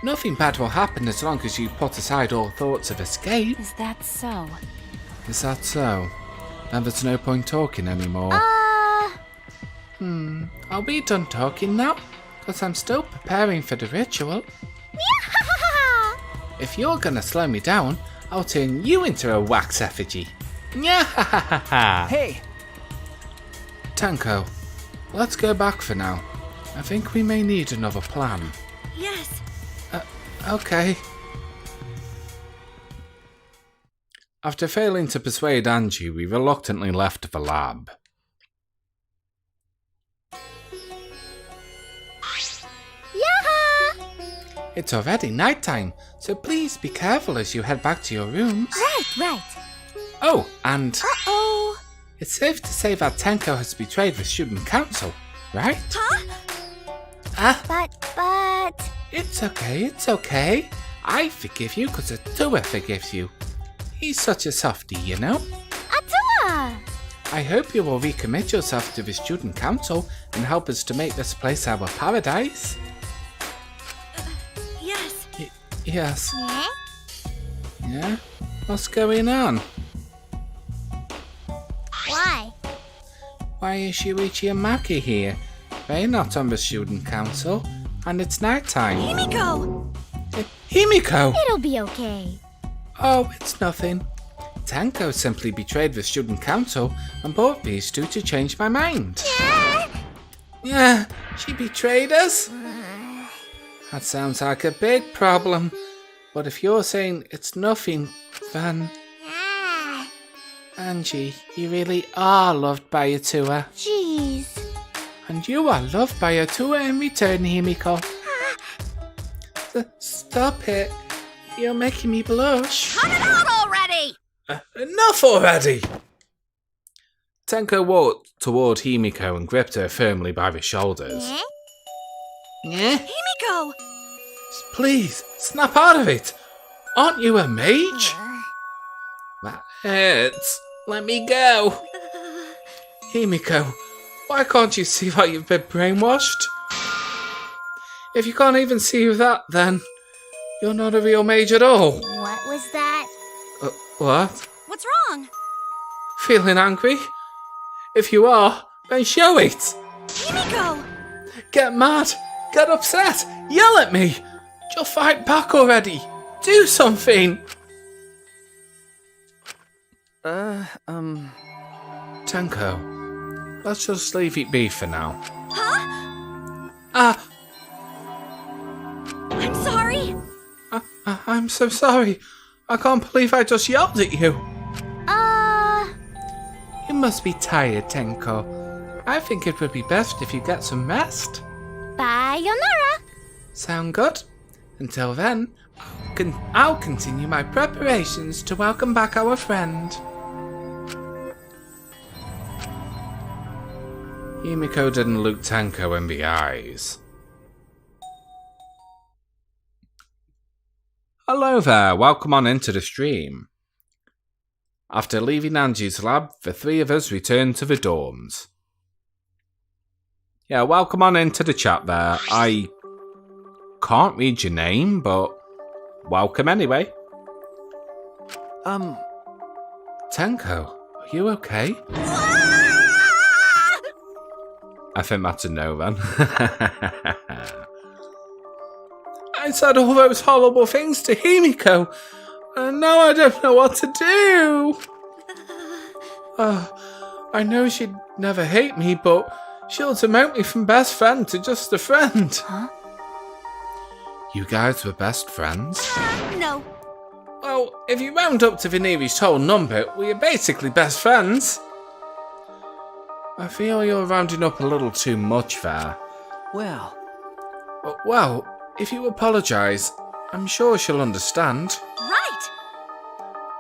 Nothing bad will happen as long as you put aside all thoughts of escape. Is that so? Is that so? Then there's no point talking anymore. Are we done talking now? Because I'm still preparing for the ritual. If you're gonna slow me down, I'll turn you into a wax effigy. Hey, Tenko, let's go back for now. I think we may need another plan. Yes. Okay. After failing to persuade Angie, we reluctantly left the lab. Yaha! It's already nighttime, so please be careful as you head back to your rooms. Right. Oh, and Uh-oh. it's safe to say that Tenko has betrayed the student council, right? Huh? Ah, But... It's okay. I forgive you because Atua forgives you. He's such a softie, you know? Atua! I hope you will recommit yourself to the student council and help us to make this place our paradise. Yes. Yes. Yeah? Yeah? What's going on? Why? Why is Shuichi and Maki here? They're not on the student council, and it's night time. Himiko! Himiko! It'll be okay. Oh, it's nothing. Tenko simply betrayed the student council and brought these two to change my mind. Yeah, she betrayed us? That sounds like a big problem. But if you're saying it's nothing, then... Angie, you really are loved by Atua. Jeez. And you are loved by Atua in return, Himiko. Stop it. You're making me blush. Cut it out already! Enough already! Tenko walked toward Himiko and gripped her firmly by the shoulders. Yeah? Himiko! Please, snap out of it! Aren't you a mage? That hurts. Let me go. Himiko, why can't you see that you've been brainwashed? If you can't even see that, then you're not a real mage at all. What was that? What? What's wrong? Feeling angry? If you are, then show it. Himiko! Get mad. Get upset. Yell at me. Just fight back already. Do something. Tenko, let's just leave it be for now. Huh? I'm sorry. I'm so sorry. I can't believe I just yelled at you. You must be tired, Tenko. I think it would be best if you get some rest. Bye, Yonara. Sound good? Until then, I'll continue my preparations to welcome back our friend. Himiko didn't look Tenko in the eyes. Hello there, welcome on into the stream. After leaving Angie's lab, the three of us returned to the dorms. Yeah, welcome on into the chat there. I can't read your name, but welcome anyway. Tenko, are you okay? I think that's a no then. I said all those horrible things to Himiko, and now I don't know what to do. I know she'd never hate me, but she'll demote me from best friend to just a friend. Huh? You guys were best friends? No. Well, if you round up to the nearest whole number, we're basically best friends. I feel you're rounding up a little too much there. Well, Well, if you apologise, I'm sure she'll understand. Right.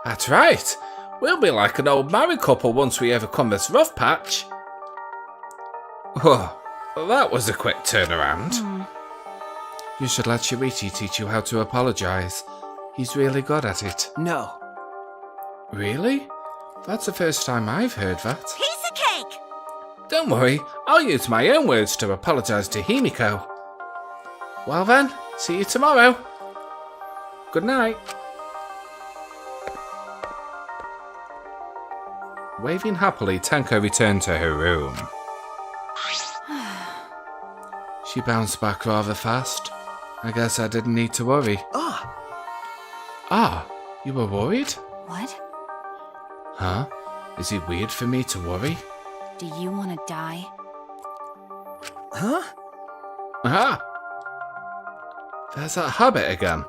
That's right. We'll be like an old married couple once we overcome this rough patch. Oh, that was a quick turnaround. You should let Shuichi teach you how to apologise. He's really good at it. no. Really? That's the first time I've heard that. Piece of cake. Don't worry, I'll use my own words to apologise to Himiko. Well then, see you tomorrow. Good night. Waving happily, Tenko returned to her room. She bounced back rather fast. I guess I didn't need to worry. Ah, you were worried? What? Huh? Is it weird for me to worry? Do you want to die? Huh? Aha! There's that habit again.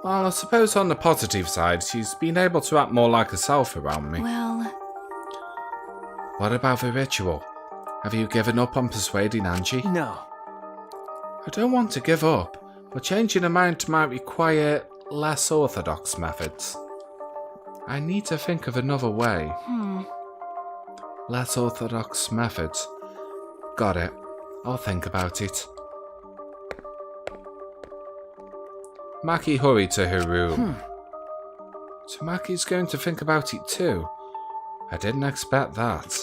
Well, I suppose on the positive side, she's been able to act more like herself around me. Well, What about the ritual? Have you given up on persuading Angie? No. I don't want to give up, but changing her mind might require less orthodox methods. I need to think of another way. Less orthodox methods. Got it. I'll think about it. Maki hurried to her room. Tamaki's going to think about it too. I didn't expect that.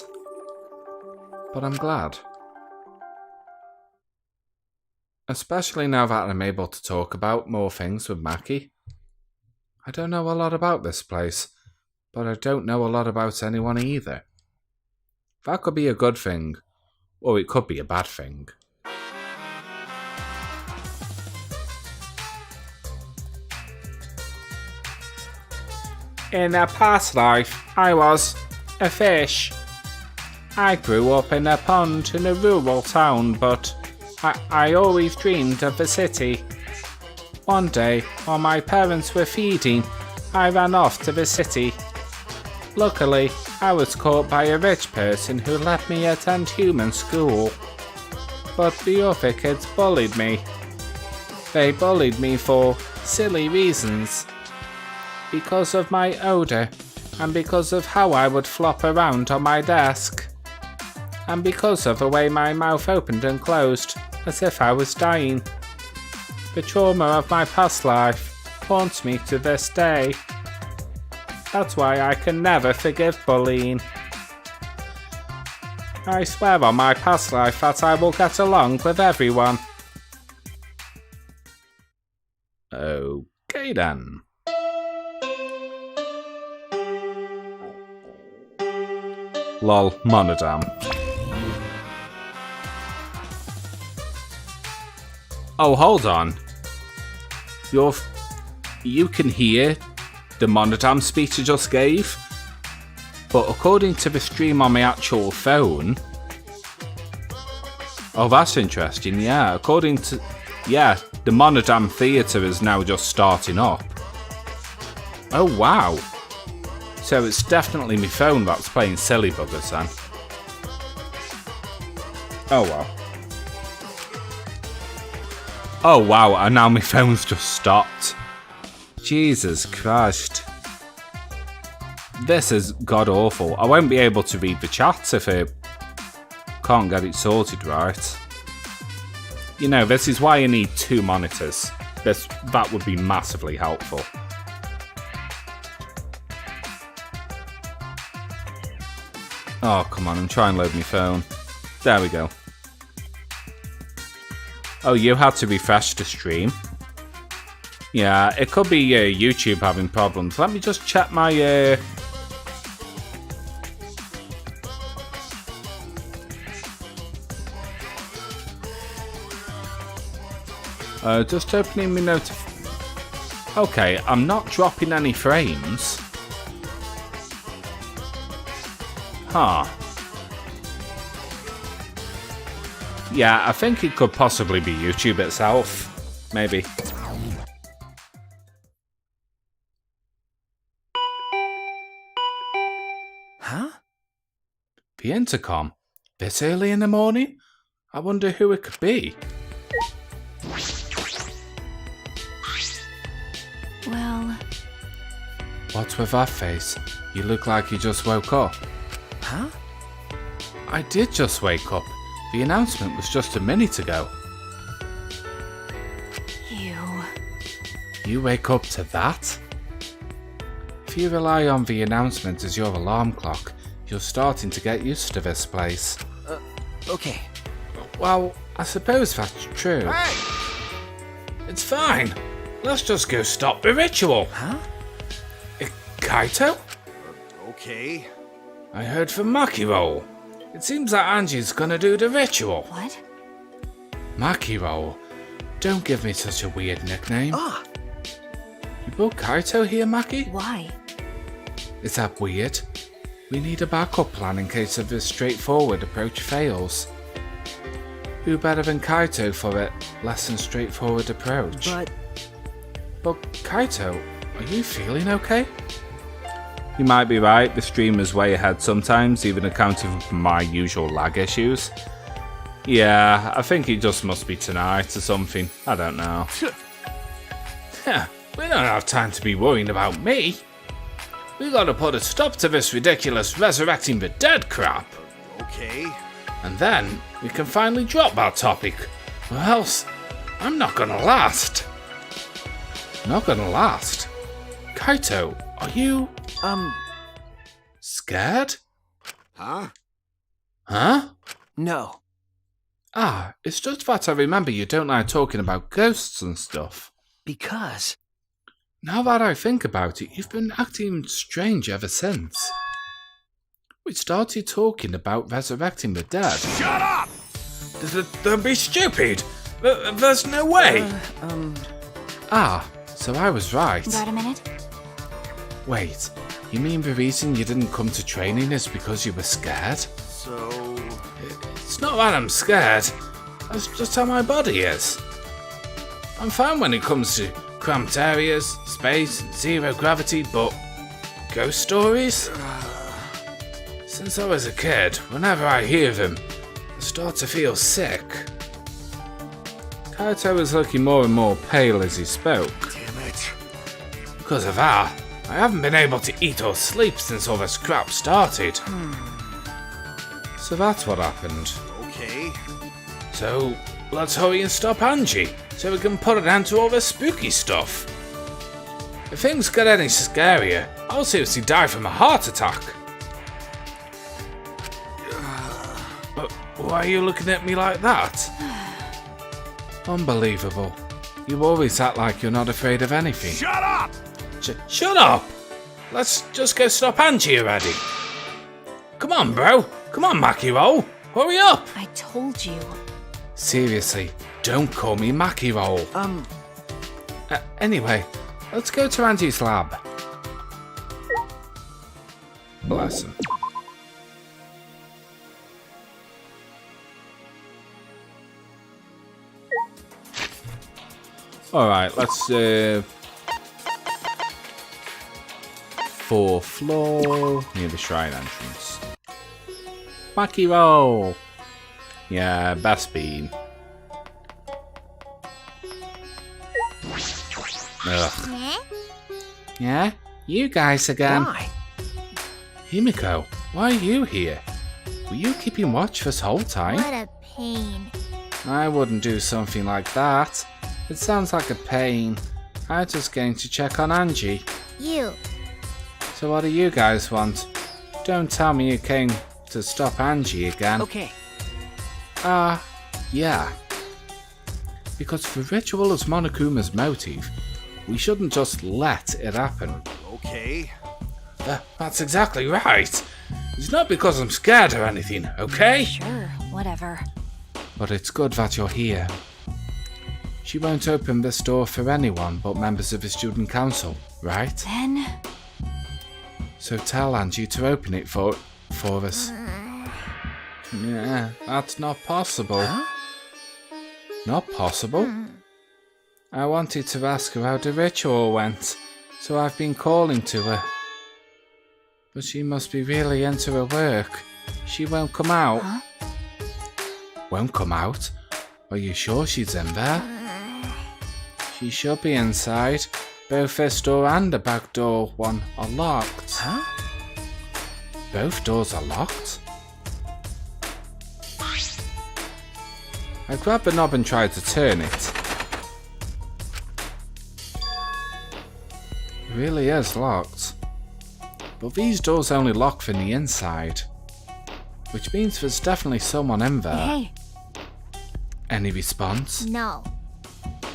But I'm glad. Especially now that I'm able to talk about more things with Maki. I don't know a lot about this place, but I don't know a lot about anyone either. That could be a good thing, or it could be a bad thing. In a past life, I was a fish. I grew up in a pond in a rural town, but I always dreamed of the city. One day, while my parents were feeding, I ran off to the city. Luckily, I was caught by a rich person who let me attend human school. But the other kids bullied me. They bullied me for silly reasons. Because of my odour, and because of how I would flop around on my desk. And because of the way my mouth opened and closed, as if I was dying. The trauma of my past life haunts me to this day. That's why I can never forgive bullying. I swear on my past life that I will get along with everyone. Okay then. Lol, monodam. Oh, hold on. You can hear the monodam speech I just gave, but according to the stream on my actual phone... Oh, that's interesting, yeah. According to... Yeah, the monodam theatre is now just starting up. Oh, wow. So it's definitely my phone that's playing silly buggers then. Oh well. Oh wow, and now my phone's just stopped. Jesus Christ. This is god awful. I won't be able to read the chat if I can't get it sorted right. You know, this is why I need 2 monitors. That would be massively helpful. Oh, come on, I'm trying to load my phone. There we go. Oh, you had to refresh the stream? Yeah, it could be YouTube having problems. Let me just check my... just opening my Okay, I'm not dropping any frames. Huh. Yeah, I think it could possibly be YouTube itself. Maybe. Huh? The intercom? This early in the morning? I wonder who it could be. Well... What's with that face? You look like you just woke up. Huh? I did just wake up. The announcement was just a minute ago. You wake up to that? If you rely on the announcement as your alarm clock, you're starting to get used to this place. Okay. Well, I suppose that's true. Hey! It's fine. Let's just go stop the ritual. Huh? Kaito? Okay. I heard from Makiro. It seems that Angie's gonna do the ritual. What? Makiro. Don't give me such a weird nickname. Ah! You brought Kaito here, Maki? Why? Is that weird? We need a backup plan in case of this straightforward approach fails. Who better than Kaito for a less than straightforward approach? But Kaito, are you feeling okay? You might be right, the stream is way ahead sometimes, even accounting for my usual lag issues. Yeah, I think it just must be tonight or something, I don't know. We don't have time to be worrying about me. We gotta put a stop to this ridiculous resurrecting the dead crap. Okay. And then we can finally drop that topic, or else I'm not gonna last. not gonna last. Kaito, are you scared? Huh? Huh? No. Ah, it's just that I remember you don't like talking about ghosts and stuff. Because. Now that I think about it, you've been acting strange ever since. We started talking about resurrecting the dead. Shut up! Don't be stupid! There's no way! Ah, so I was right. Got a minute? Wait, you mean the reason you didn't come to training is because you were scared? So... It's not that I'm scared. That's just how my body is. I'm fine when it comes to cramped areas, space, zero gravity, but ghost stories? Since I was a kid, whenever I hear them, I start to feel sick. Kaito was looking more and more pale as he spoke. Damn it. Because of that, I haven't been able to eat or sleep since all this crap started. So that's what happened. Okay. So, let's hurry and stop Angie, so we can put an end to all this spooky stuff. If things get any scarier, I'll seriously die from a heart attack. Why are you looking at me like that? Unbelievable. You always act like you're not afraid of anything. Shut up! Shut up! Let's just go stop Angie already. Come on, bro. Come on, Maki-Roll. Hurry up. I told you. Seriously, don't call me Maki-Roll. Anyway, let's go to Angie's lab. Bless him. Alright, let's 4th floor near the shrine entrance. Maki-Roll! Yeah, best beam. Ugh. Yeah? You guys again? Why? Himiko, why are you here? Were you keeping watch this whole time? What a pain. I wouldn't do something like that. It sounds like a pain. I was just going to check on Angie. You. So what do you guys want? Don't tell me you came to stop Angie again. Okay. Yeah. Because the ritual is Monokuma's motive. We shouldn't just let it happen. Okay. That's exactly right. It's not because I'm scared or anything, okay? Sure, whatever. But it's good that you're here. She won't open this door for anyone but members of the student council, right? Then... So tell Angie to open it for us. Yeah, that's not possible. Huh? Not possible? I wanted to ask her how the ritual went, so I've been calling to her. But she must be really into her work. She won't come out. Huh? Won't come out? Are you sure she's in there? She should be inside. Both this door and the back door one are locked. Huh? Both doors are locked? I grabbed the knob and tried to turn it. It really is locked. But these doors only lock from the inside. Which means there's definitely someone in there. Hey, Any response? No.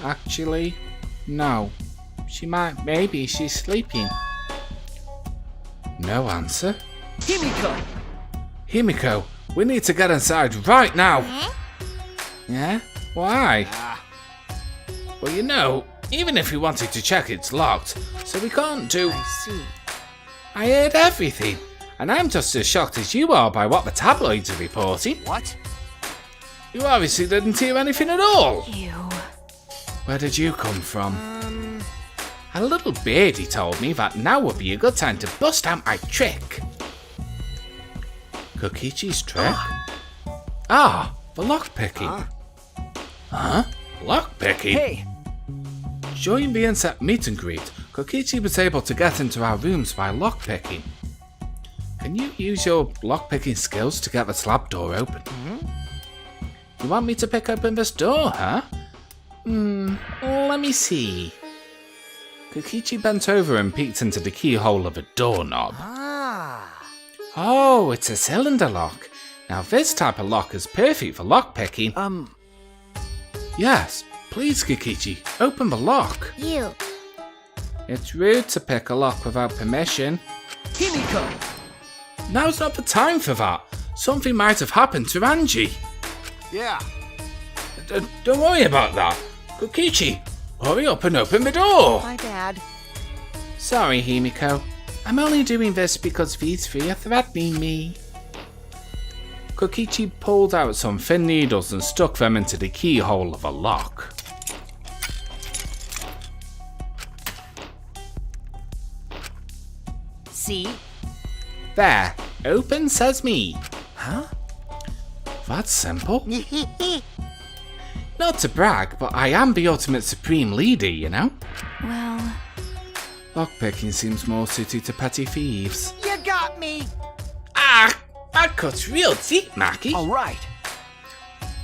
Actually, no. Maybe she's sleeping. No answer? Himiko! Himiko, we need to get inside right now! Eh? Yeah? Why? Ah, Well, you know, even if we wanted to check, it's locked, so we can't do... I see. I heard everything, and I'm just as shocked as you are by what the tabloids are reporting. What? You obviously didn't hear anything at all. you. Where did you come from? A little birdie told me that now would be a good time to bust out my trick. Kokichi's trick? Ah, the lockpicking. Huh? Lockpicking? Hey! During the insect meet and greet, Kokichi was able to get into our rooms by lockpicking. Can you use your lockpicking skills to get the slab door open? You want me to pick open this door, huh? Let me see. Kokichi bent over and peeked into the keyhole of a doorknob. Ah. Oh, it's a cylinder lock. Now this type of lock is perfect for lockpicking. Yes, please Kokichi, open the lock. You. It's rude to pick a lock without permission. Himiko! Now's not the time for that. Something might have happened to Angie. Yeah. Don't worry about that. Kokichi, hurry up and open the door. My bad. Sorry, Himiko. I'm only doing this because these three are threatening me. Kokichi pulled out some thin needles and stuck them into the keyhole of a lock. See? There, open sesame. Huh? That's simple. Not to brag, but I am the ultimate supreme leader, you know? Well, Lockpicking seems more suited to petty thieves. You got me! Ah! That cuts real deep, Mackie. All right.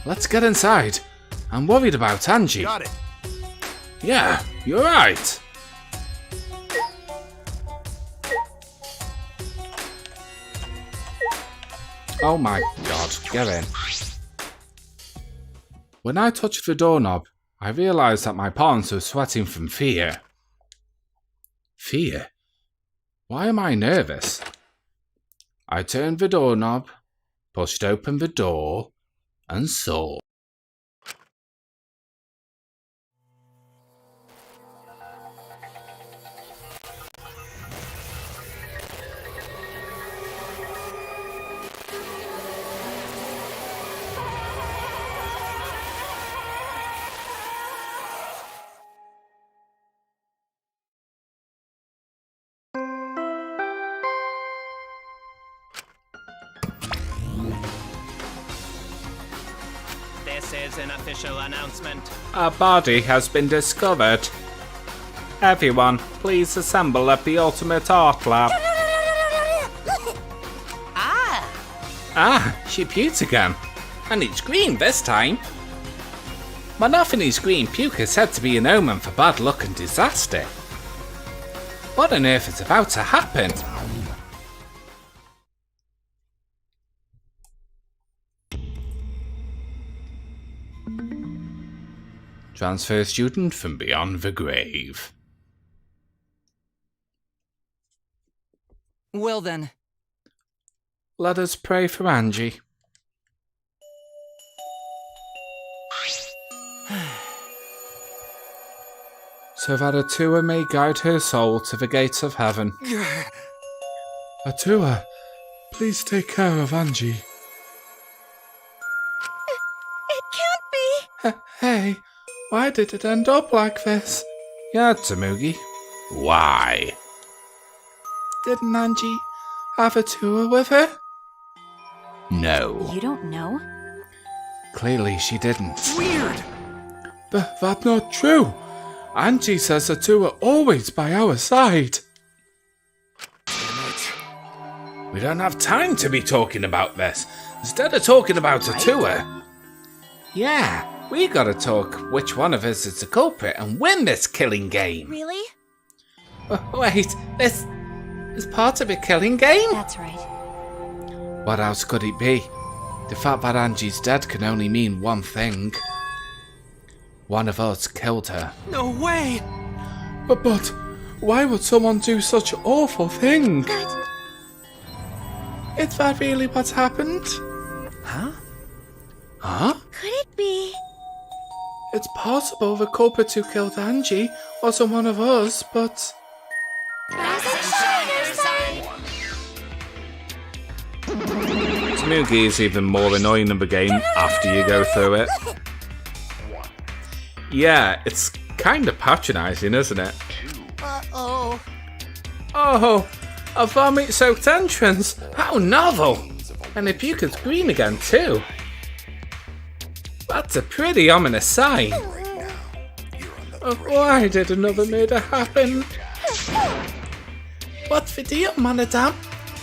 Let's get inside. I'm worried about Angie. Got it. Yeah, you're right. Oh my god, get in. When I touched the doorknob, I realised that my palms were sweating from fear. Fear? Why am I nervous? I turned the doorknob, pushed open the door, and saw. This is an official announcement. A body has been discovered. Everyone, please assemble at the Ultimate Art Lab. Ah, she puked again. And it's green this time. Monophanie's green puke is said to be an omen for bad luck and disaster. What on earth is about to happen? Transfer student from beyond the grave. Well then. Let us pray for Angie. So that Atua may guide her soul to the gates of heaven. Atua, please take care of Angie. It can't be! Hey, why did it end up like this? Yeah, Tamugi. Why? Didn't Angie have Atua with her? No. You don't know? Clearly she didn't. Weird! That's not true. Angie says Atua always by our side. Damn it. We don't have time to be talking about this. Instead of talking about Atua. Yeah, we gotta talk which one of us is the culprit and win this killing game. Really? Wait, this is part of a killing game? That's right. What else could it be? The fact that Angie's dead can only mean one thing. One of us killed her. No way! But why would someone do such an awful thing? But Is that really what happened? Huh? Huh? could it be? It's possible the culprit who killed Angie wasn't one of us, but... Tamugi is even more annoying in the game after you go through it. Yeah, it's kind of patronising, isn't it? Uh-oh. Oh, a vomit-soaked entrance! How novel! And the puke is green again too. That's a pretty ominous sign. Why did another murder happen? What's the deal, Monodam?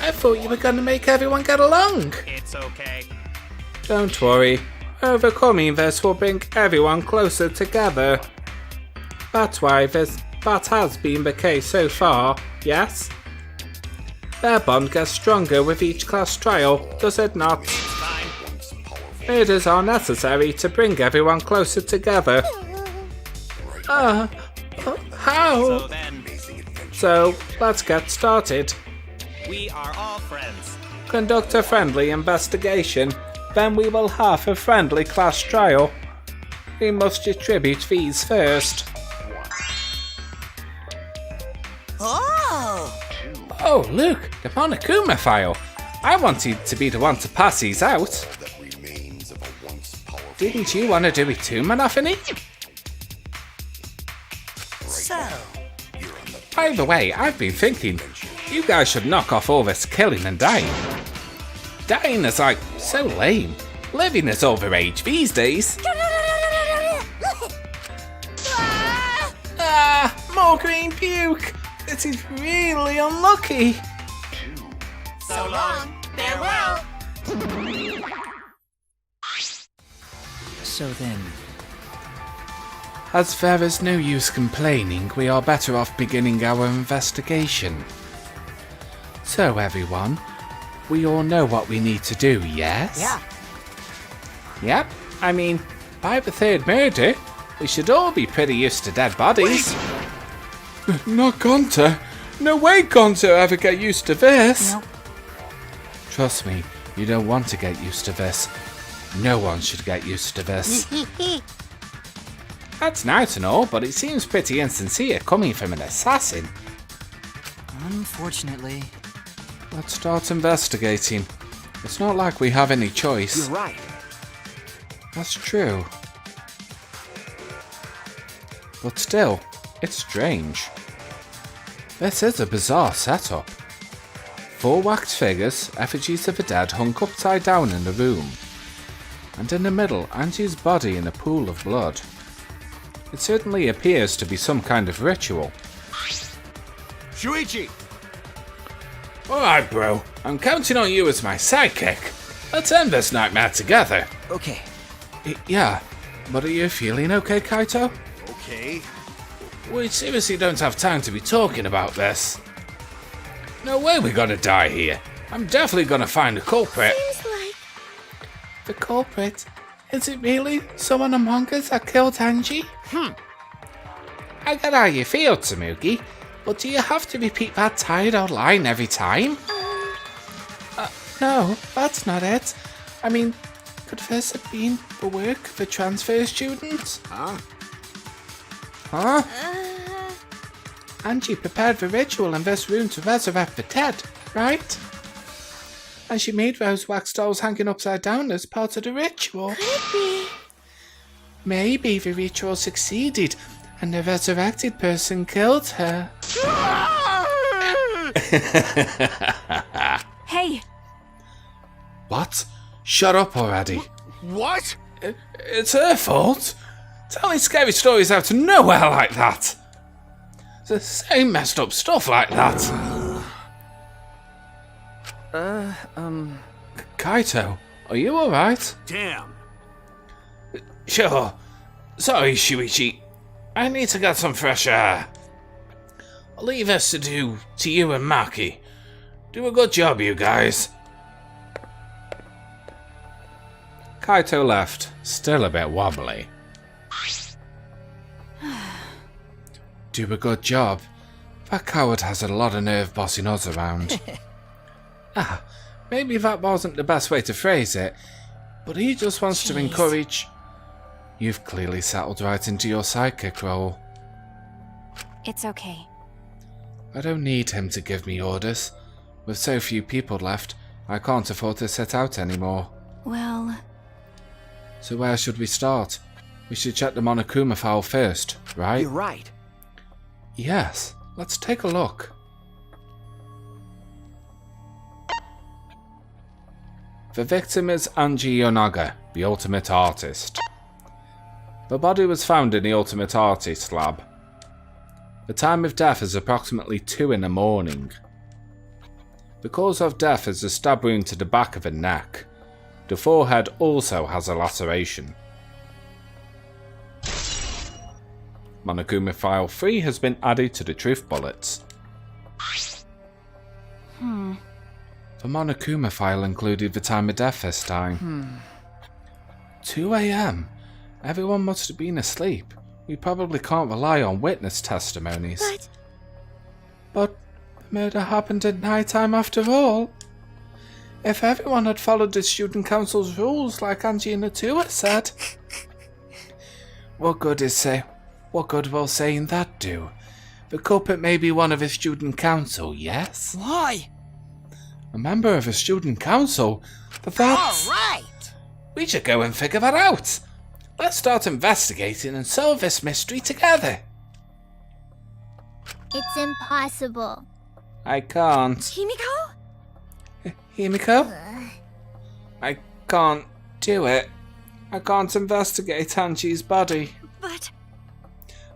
I thought you were going to make everyone get along. It's okay. Don't worry. Overcoming this will bring everyone closer together. That's why there's that has been the case so far, yes? Their bond gets stronger with each class trial, does it not? Fine. Murders are necessary to bring everyone closer together. How? So then, So, let's get started. we are all friends. Conduct a friendly investigation, then we will have a friendly class trial. We must distribute fees first. Oh! Oh, look, the Monokuma file. I wanted to be the one to pass these out. Didn't you want to do it too, Monophony? So, By the way, I've been thinking, you guys should knock off all this killing and dying. Dying is like so lame. Living is all the rage these days. More green puke. This is really unlucky. so long. Farewell. So then, As there is no use complaining, we are better off beginning our investigation. So everyone, we all know what we need to do, yes? yeah. Yep, I mean, by the third murder, we should all be pretty used to dead bodies. Not Gonta. No way Gonta ever get used to this. Nope. Trust me, you don't want to get used to this. No one should get used to this. That's nice and all, but it seems pretty insincere coming from an assassin. Unfortunately. Let's start investigating. It's not like we have any choice. You're right. That's true. But still, it's strange. This is a bizarre setup. 4 waxed figures, effigies of the dead hung upside down in the room. And in the middle, Angie's body in a pool of blood. It certainly appears to be some kind of ritual. Shuichi! Alright, bro. I'm counting on you as my sidekick. Let's end this nightmare together. Okay. Yeah, but are you feeling okay, Kaito? Okay. We seriously don't have time to be talking about this. No way we're gonna die here. I'm definitely gonna find the culprit. Seems like The culprit? Is it really someone among us that killed Angie? I get how you feel, Tamuki, but do you have to repeat that tired old line every time? No, that's not it. I mean, could this have been the work of a transfer student? Huh? Huh? Angie prepared the ritual in this room to resurrect the dead, right? And she made those wax dolls hanging upside down as part of the ritual. could it be? Maybe the ritual succeeded and the resurrected person killed her. Hey, What? Shut up already. What? It's her fault. Telling scary stories out of nowhere like that. The same messed up stuff like that. Kaito, are you alright? Damn. Sure. Sorry, Shuichi. I need to get some fresh air. I'll leave this to do to you and Maki. Do a good job, you guys. Kaito left, still a bit wobbly. Do a good job. That coward has a lot of nerve bossing us around. Maybe that wasn't the best way to phrase it, but he just wants to encourage... You've clearly settled right into your sidekick role. it's okay. I don't need him to give me orders. With so few people left, I can't afford to set out anymore. Well, So where should we start? We should check the Monokuma file first, right? You're right. Yes, let's take a look. The victim is Angie Yonaga, the ultimate artist. The body was found in the ultimate artist lab. The time of death is approximately 2 in the morning. The cause of death is a stab wound to the back of the neck. The forehead also has a laceration. Monokuma File 3 has been added to the truth bullets. The Monokuma file included the time of death this time. 2 a.m. Everyone must have been asleep. We probably can't rely on witness testimonies. But the murder happened at night time after all. If everyone had followed the student council's rules like Angie and Natua said. What good will saying that do? The culprit may be one of the student council, yes? Why? A member of a student council? That's... All right. We should go and figure that out. Let's start investigating and solve this mystery together. It's impossible. I can't. Himiko? Himiko? I can't do it. I can't investigate Angie's body.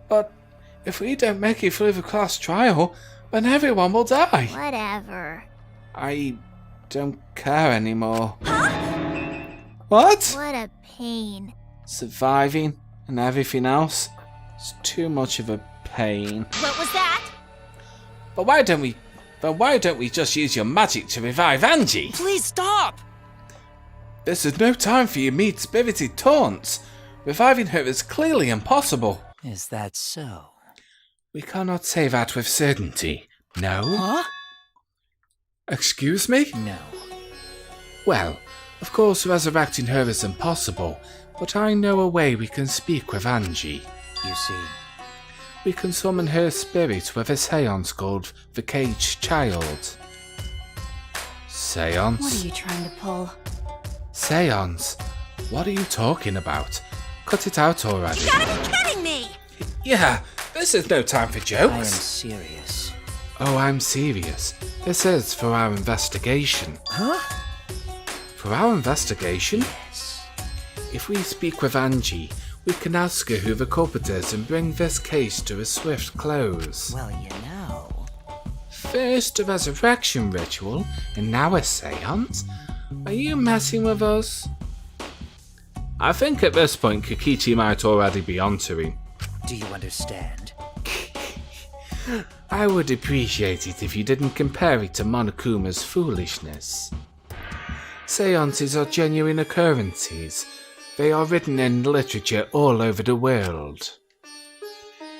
But if we don't make it through the class trial, then everyone will die. Whatever. I don't care anymore. What? What a pain. Surviving and everything else is too much of a pain. What was that? But why don't we just use your magic to revive Angie? Please stop. This is no time for your mean-spirited taunts. Reviving her is clearly impossible. Is that so? We cannot say that with certainty. No? Huh? Excuse me? No. Well, of course resurrecting her is impossible, but I know a way we can speak with Angie. You see. We can summon her spirit with a seance called the Caged Child. Seance? What are you trying to pull? Seance? What are you talking about? Cut it out already. You gotta be kidding me! Yeah, this is no time for I am jokes. serious. Oh, I'm serious. This is for our investigation. Huh? For our investigation? Yes. If we speak with Angie, we can ask her who the culprit is and bring this case to a swift close. Well, you know. First a resurrection ritual, and now a seance? Are you messing with us? I think at this point Kokichi might already be onto him. Do you understand? I would appreciate it if you didn't compare it to Monokuma's foolishness. Seances are genuine occurrences. They are written in literature all over the world.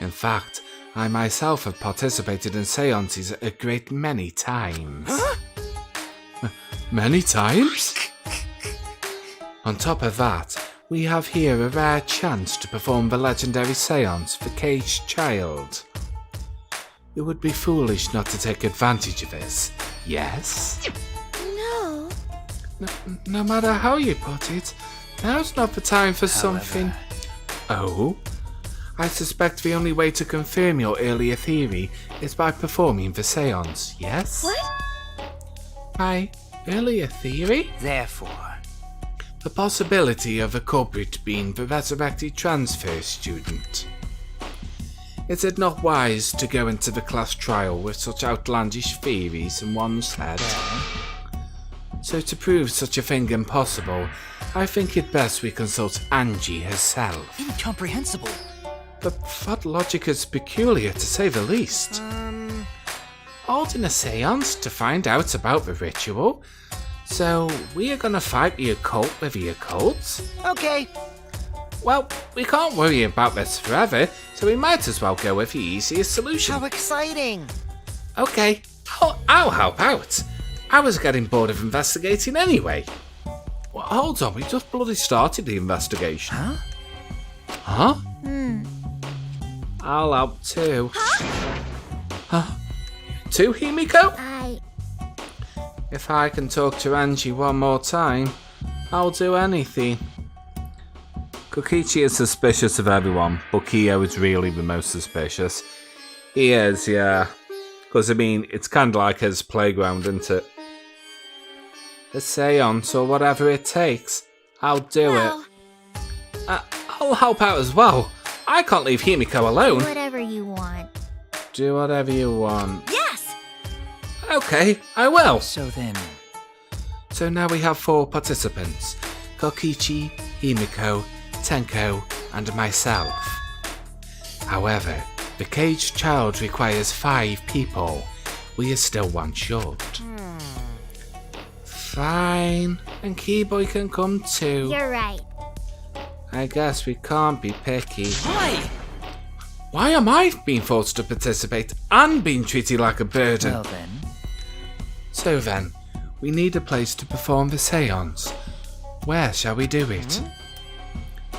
In fact, I myself have participated in seances a great many times. Huh? Many times? On top of that, we have here a rare chance to perform the legendary seance for Caged Child. It would be foolish not to take advantage of this, yes? No. No matter how you put it, now's not the time for something... Oh? I suspect the only way to confirm your earlier theory is by performing the seance, yes? What? My earlier theory? Therefore, The possibility of a culprit being the resurrected transfer student. Is it not wise to go into the class trial with such outlandish theories in one's head? So to prove such a thing impossible, I think it best we consult Angie herself. incomprehensible. But that logic is peculiar to say the least. Holding a seance to find out about the ritual. So we are gonna fight the occult with the occult? Okay. Well, we can't worry about this forever, so we might as well go with the easiest solution. How exciting. Okay, I'll help out. I was getting bored of investigating anyway. Well, hold on, we just bloody started the investigation. Huh? Huh? I'll help too. Huh? Too, Himiko? If I can talk to Angie one more time, I'll do anything. Kokichi is suspicious of everyone, but Kyo is really the most suspicious. He is, yeah. Because, I mean, it's kind of like his playground, isn't it? A seance or whatever it takes. I'll do it. I'll help out as well. I can't leave Himiko alone. Whatever you want. Do whatever you want. Yes! Okay, I will. So then, So now we have 4 participants. Kokichi, Himiko, Tenko, and myself. However, the caged child requires 5 people. We are still one short. Fine, and Keyboy can come too. You're right. I guess we can't be picky. Why? Why am I being forced to participate and being treated like a burden? Well then. So then, we need a place to perform the seance. Where shall we do it?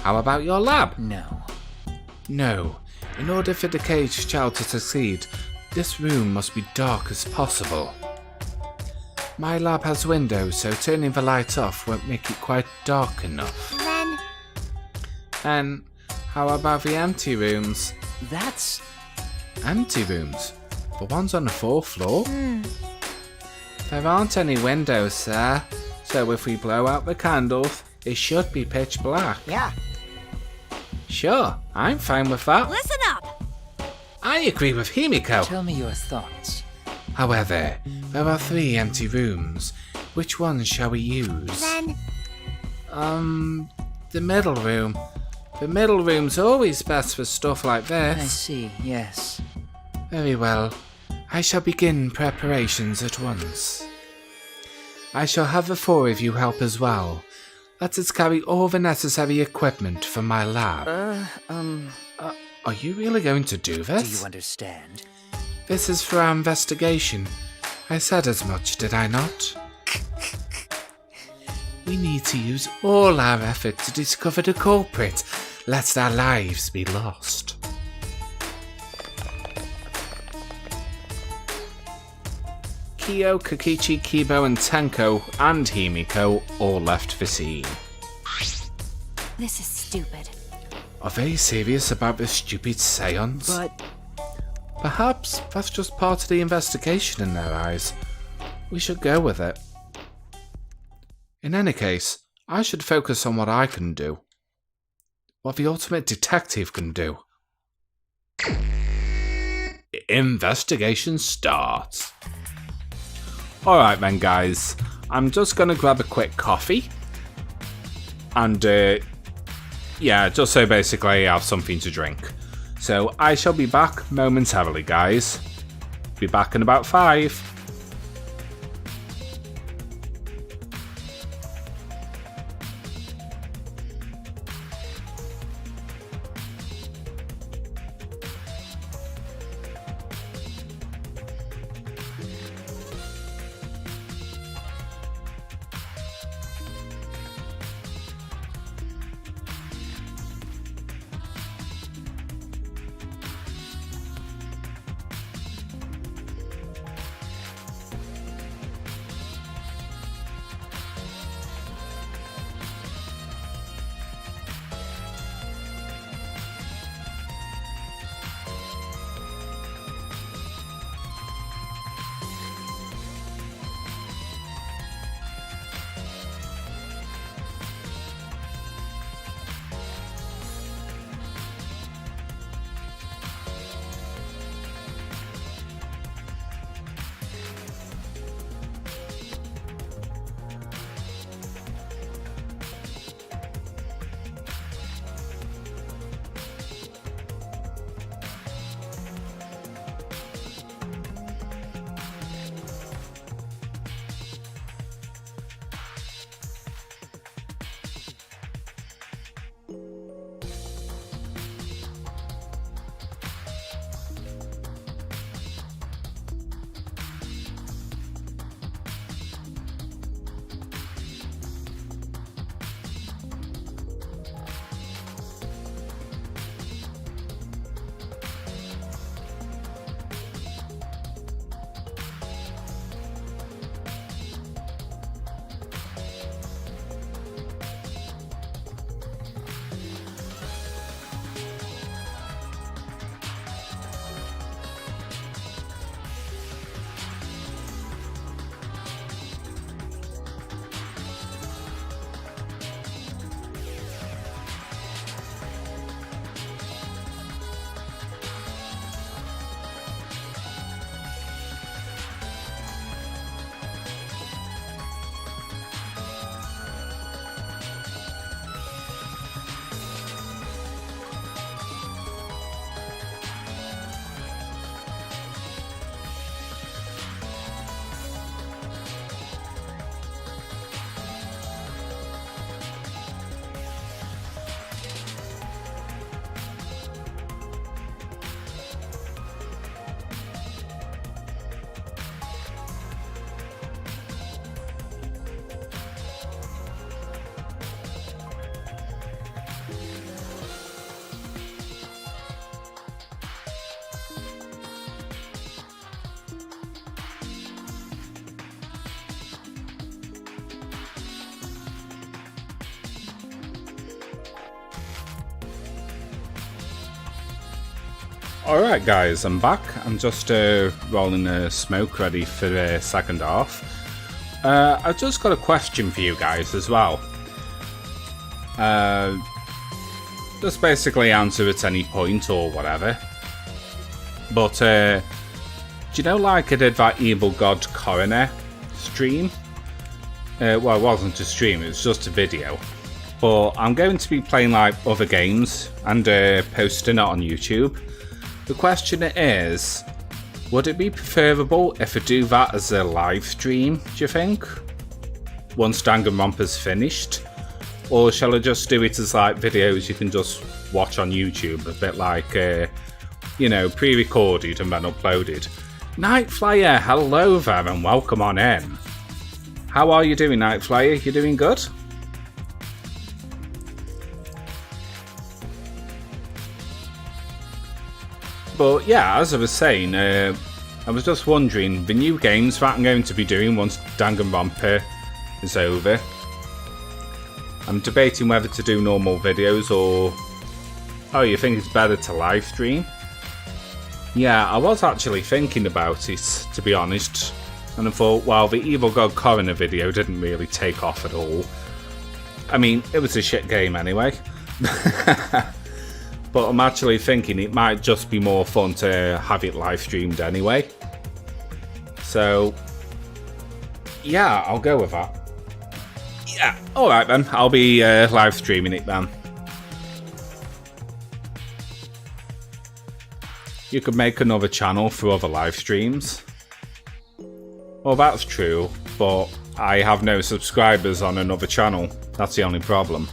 How about your lab? No. No. In order for the caged child to succeed, this room must be dark as possible. My lab has windows, so turning the light off won't make it quite dark enough. And how about the empty rooms? That's... Empty rooms? The ones on the 4th floor? There aren't any windows, sir. So if we blow out the candles, it should be pitch black. Yeah. Sure, I'm fine with that. Listen up! I agree with Himiko. Tell me your thoughts. However, there are 3 empty rooms. Which ones shall we use? Then, The middle room. The middle room's always best for stuff like I this. see, yes. Very well. I shall begin preparations at once. I shall have the 4 of you help as well. Let us carry all the necessary equipment for my lab. Are you really going to do Do this? you understand? This is for our investigation. I said as much, did I not? We need to use all our effort to discover the culprit, lest our lives be lost. Kyo, Kokichi, Kibo and Tenko and Himiko all left the scene. This is stupid. Are they serious about this stupid seance? But... Perhaps that's just part of the investigation in their eyes. We should go with it. In any case, I should focus on what I can do. What the ultimate detective can do. Investigation starts. Alright then guys, I'm just gonna grab a quick coffee. And yeah, just so basically I have something to drink. So I shall be back momentarily guys. Be back in about 5. Alright guys, I'm back. I'm just rolling a smoke ready for the second half. I've just got a question for you guys as well. Just basically answer at any point or whatever. But, do you know, like I did that Evil God Coroner stream? Well, it wasn't a stream, it was just a video. But I'm going to be playing like other games and posting it on YouTube. The question is, would it be preferable if I do that as a live stream, do you think? Once Danganronpa's finished? Or shall I just do it as like videos you can just watch on YouTube, a bit like, you know, pre-recorded and then uploaded? Nightflyer, hello there and welcome on in. How are you doing, Nightflyer? You doing good? But yeah, as I was saying, I was just wondering, the new games that I'm going to be doing once Danganronpa is over, I'm debating whether to do normal videos or... Oh, you think it's better to live stream? Yeah, I was actually thinking about it, to be honest. And I thought, well, the Evil God Coroner video didn't really take off at all. I mean, it was a shit game anyway. But I'm actually thinking it might just be more fun to have it live streamed anyway. So, yeah, I'll go with that. Yeah, alright then, I'll be live streaming it then. You could make another channel for other live streams. Well, that's true, but I have no subscribers on another channel. That's the only problem.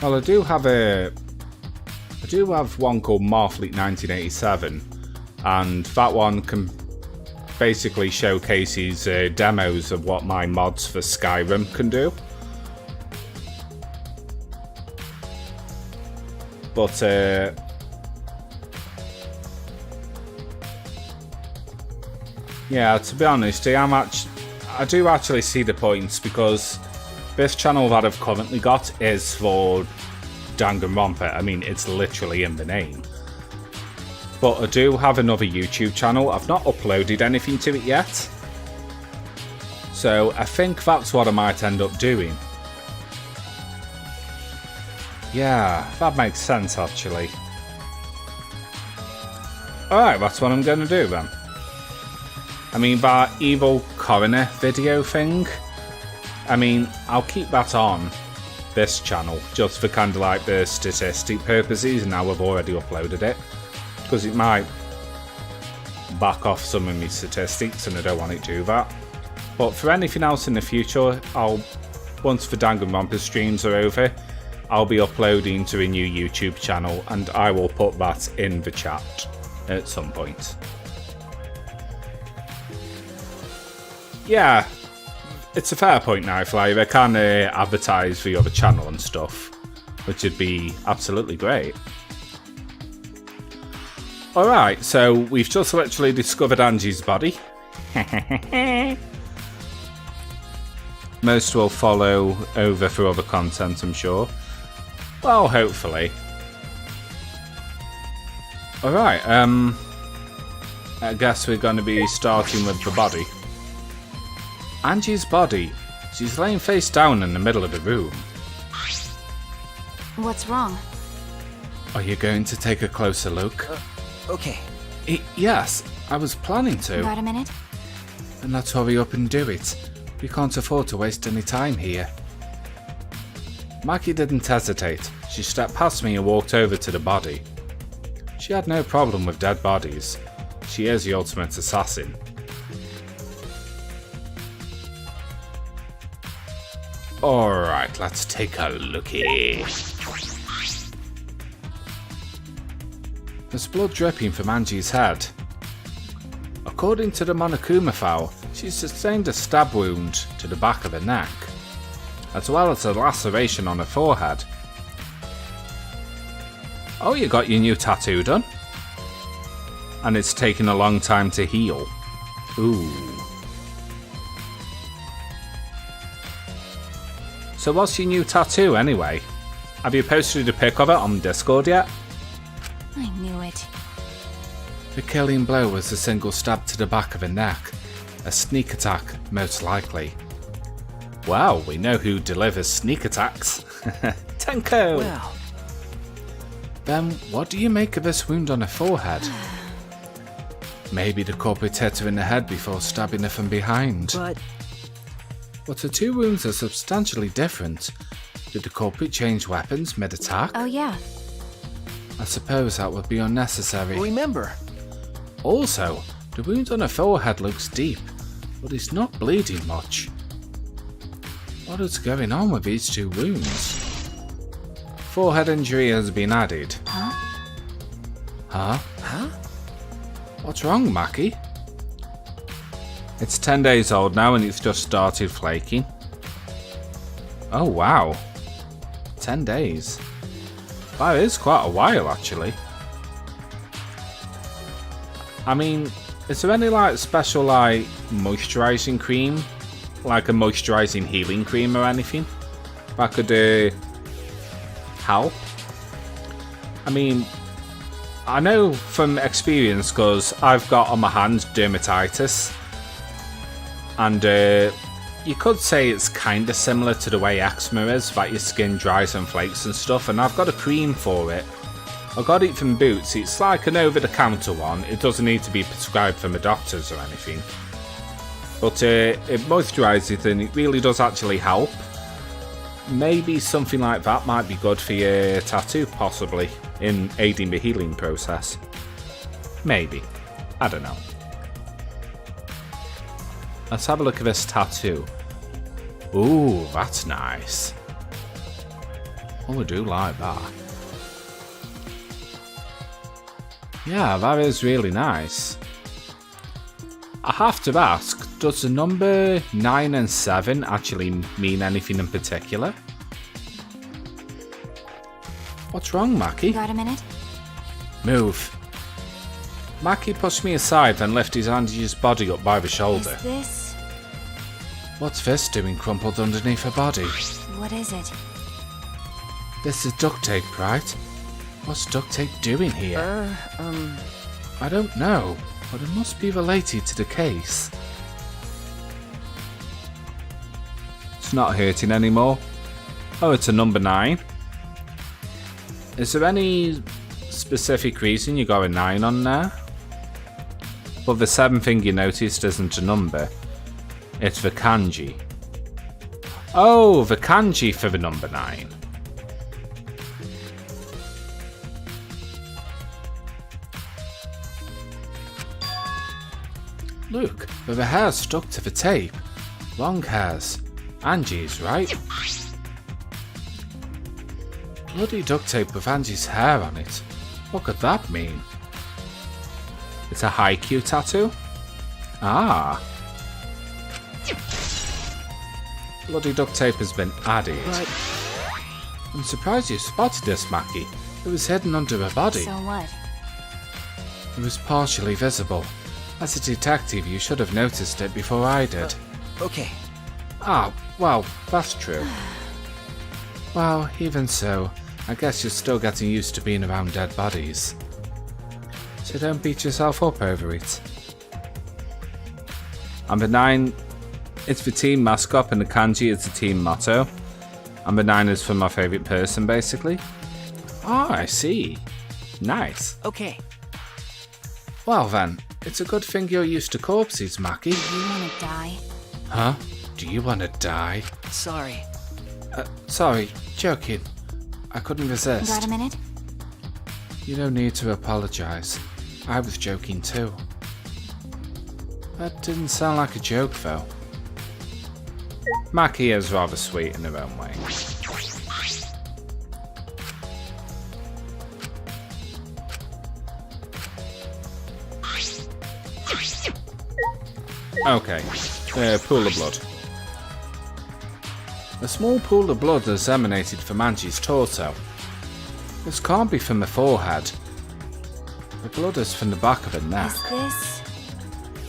Well, I do have one called Marfleet 1987, and that one can basically showcases demos of what my mods for Skyrim can do. But yeah, to be honest, I do actually see the points, because this channel that I've currently got is for Danganronpa. I mean, it's literally in the name. But I do have another YouTube channel. I've not uploaded anything to it yet. So I think that's what I might end up doing. Yeah, that makes sense actually. Alright, that's what I'm going to do then. I mean, that Evil Coroner video thing, I mean, I'll keep that on this channel just for kind of like the statistic purposes, and now I've already uploaded it, because it might back off some of my statistics and I don't want it to do that. But for anything else in the future, once the Danganronpa streams are over, I'll be uploading to a new YouTube channel, and I will put that in the chat at some point. Yeah, it's a fair point now, Fly. They can advertise for the other channel and stuff, which would be absolutely great. Alright, so we've just literally discovered Angie's body. Most will follow over for other content, I'm sure. Well, hopefully. Alright, I guess we're going to be starting with the body. Angie's body. She's laying face down in the middle of the room. What's wrong? Are you going to take a closer look? Okay. Yes, I was planning to. Got a minute? Then let's hurry up and do it. We can't afford to waste any time here. Maki didn't hesitate. She stepped past me and walked over to the body. She had no problem with dead bodies. She is the ultimate assassin. Alright, let's take a looky. There's blood dripping from Angie's head. According to the Monokuma file, she sustained a stab wound to the back of the neck, as well as a laceration on her forehead. Oh, you got your new tattoo done? And it's taken a long time to heal. Ooh. So what's your new tattoo anyway? Have you posted a pic of it on Discord yet? I knew it. The killing blow was a single stab to the back of the neck. A sneak attack, most likely. Well, we know who delivers sneak attacks. Tenko! Well, Then, what do you make of this wound on her forehead? Maybe the culprit hit her in the head before stabbing her from behind. But the two wounds are substantially different. Did the culprit change weapons mid-attack? Oh yeah. I suppose that would be unnecessary. remember. Also, the wound on her forehead looks deep, but it's not bleeding much. What is going on with these two wounds? Forehead injury has been added. Huh? What's wrong, Maki? It's 10 days old now and it's just started flaking. Oh wow. 10 days. That is quite a while actually. I mean, is there any like special like moisturising cream? Like a moisturising healing cream or anything? That could help? I mean, I know from experience because I've got on my hands dermatitis. And you could say it's kind of similar to the way eczema is, that your skin dries and flakes and stuff, and I've got a cream for it. I got it from Boots. It's like an over-the-counter one. It doesn't need to be prescribed from a doctor's or anything. But it moisturises and it really does actually help. Maybe something like that might be good for your tattoo, possibly, in aiding the healing process. Maybe. I don't know. Let's have a look at this tattoo. Ooh, that's nice. Oh, I do like that. Yeah, that is really nice. I have to ask, does the number 9 and 7 actually mean anything in particular? What's wrong, Maki? Got a minute? Move. Maki pushed me aside and lifted Angie's body up by the shoulder. Is this... What's this doing crumpled underneath her body? What is it? This is duct tape, right? What's duct tape doing here? I don't know, but it must be related to the case. It's not hurting anymore. Oh, it's a number 9. Is there any specific reason you got a 9 on there? Well, the 7 thing you noticed isn't a number. It's the kanji. Oh, the kanji for the number 9. Look, with the hair stuck to the tape. Long hairs. Angie's, right? Bloody duct tape with Angie's hair on it. What could that mean? It's a haiku tattoo? Ah. Bloody duct tape has been added. But I'm surprised you spotted this, Maki. It was hidden under her body. So what? It was partially visible. As a detective, you should have noticed it before I did. okay. Ah, well, that's true. Well, even so, I guess you're still getting used to being around dead bodies. So don't beat yourself up over it. Number 9, it's the team mascot and the kanji is the team motto. Number 9 is for my favourite person, basically. Ah, I see. Nice. Okay. Well then, it's a good thing you're used to corpses, Maki. You wanna die? Huh? Do you want to die? Sorry. Sorry, joking. I couldn't resist. Got a minute? You don't need to apologise. I was joking too. That didn't sound like a joke though. Maki is rather sweet in her own way. Okay, pool of blood. A small pool of blood has emanated from Angie's torso. This can't be from the forehead. The blood is from the back of her neck. Is this...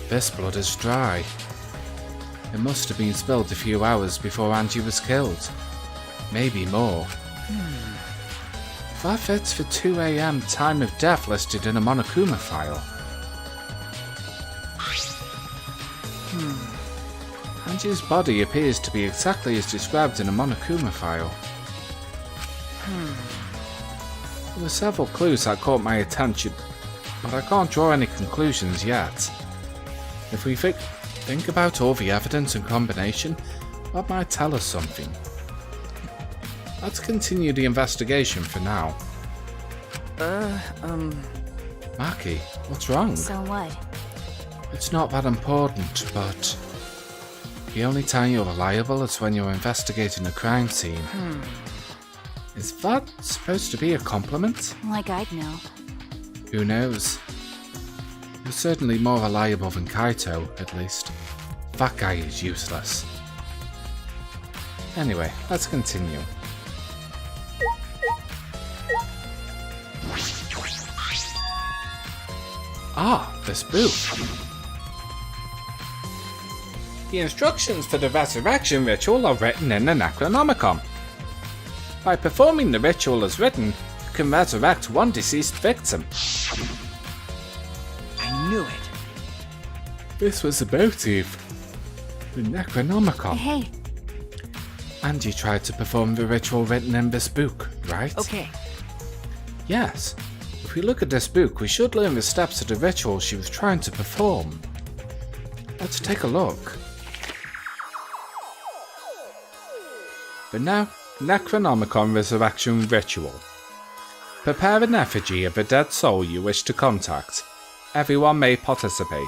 This blood is dry. It must have been spilled a few hours before Angie was killed. Maybe more. That fits for 2 AM time of death listed in a Monokuma file. Angie's body appears to be exactly as described in a Monokuma file. There were several clues that caught my attention, but I can't draw any conclusions yet. If we think about all the evidence and combination, that might tell us something. Let's continue the investigation for now. Maki, what's wrong? So what? It's not that important, but the only time you're reliable is when you're investigating a crime scene. Is that supposed to be a compliment? Like I'd know. Who knows? You're certainly more reliable than Kaito, at least. That guy is useless. Anyway, let's continue. Ah, this book. The instructions for the resurrection ritual are written in the Necronomicon. By performing the ritual as written, you can resurrect one deceased victim. I knew it. This was about Eve. The Necronomicon. Hey, Angie tried to perform the ritual written in this book, right? Okay. Yes. If we look at this book, we should learn the steps of the ritual she was trying to perform. Let's take a look. The Necronomicon Resurrection Ritual. Prepare an effigy of a dead soul you wish to contact. Everyone may participate.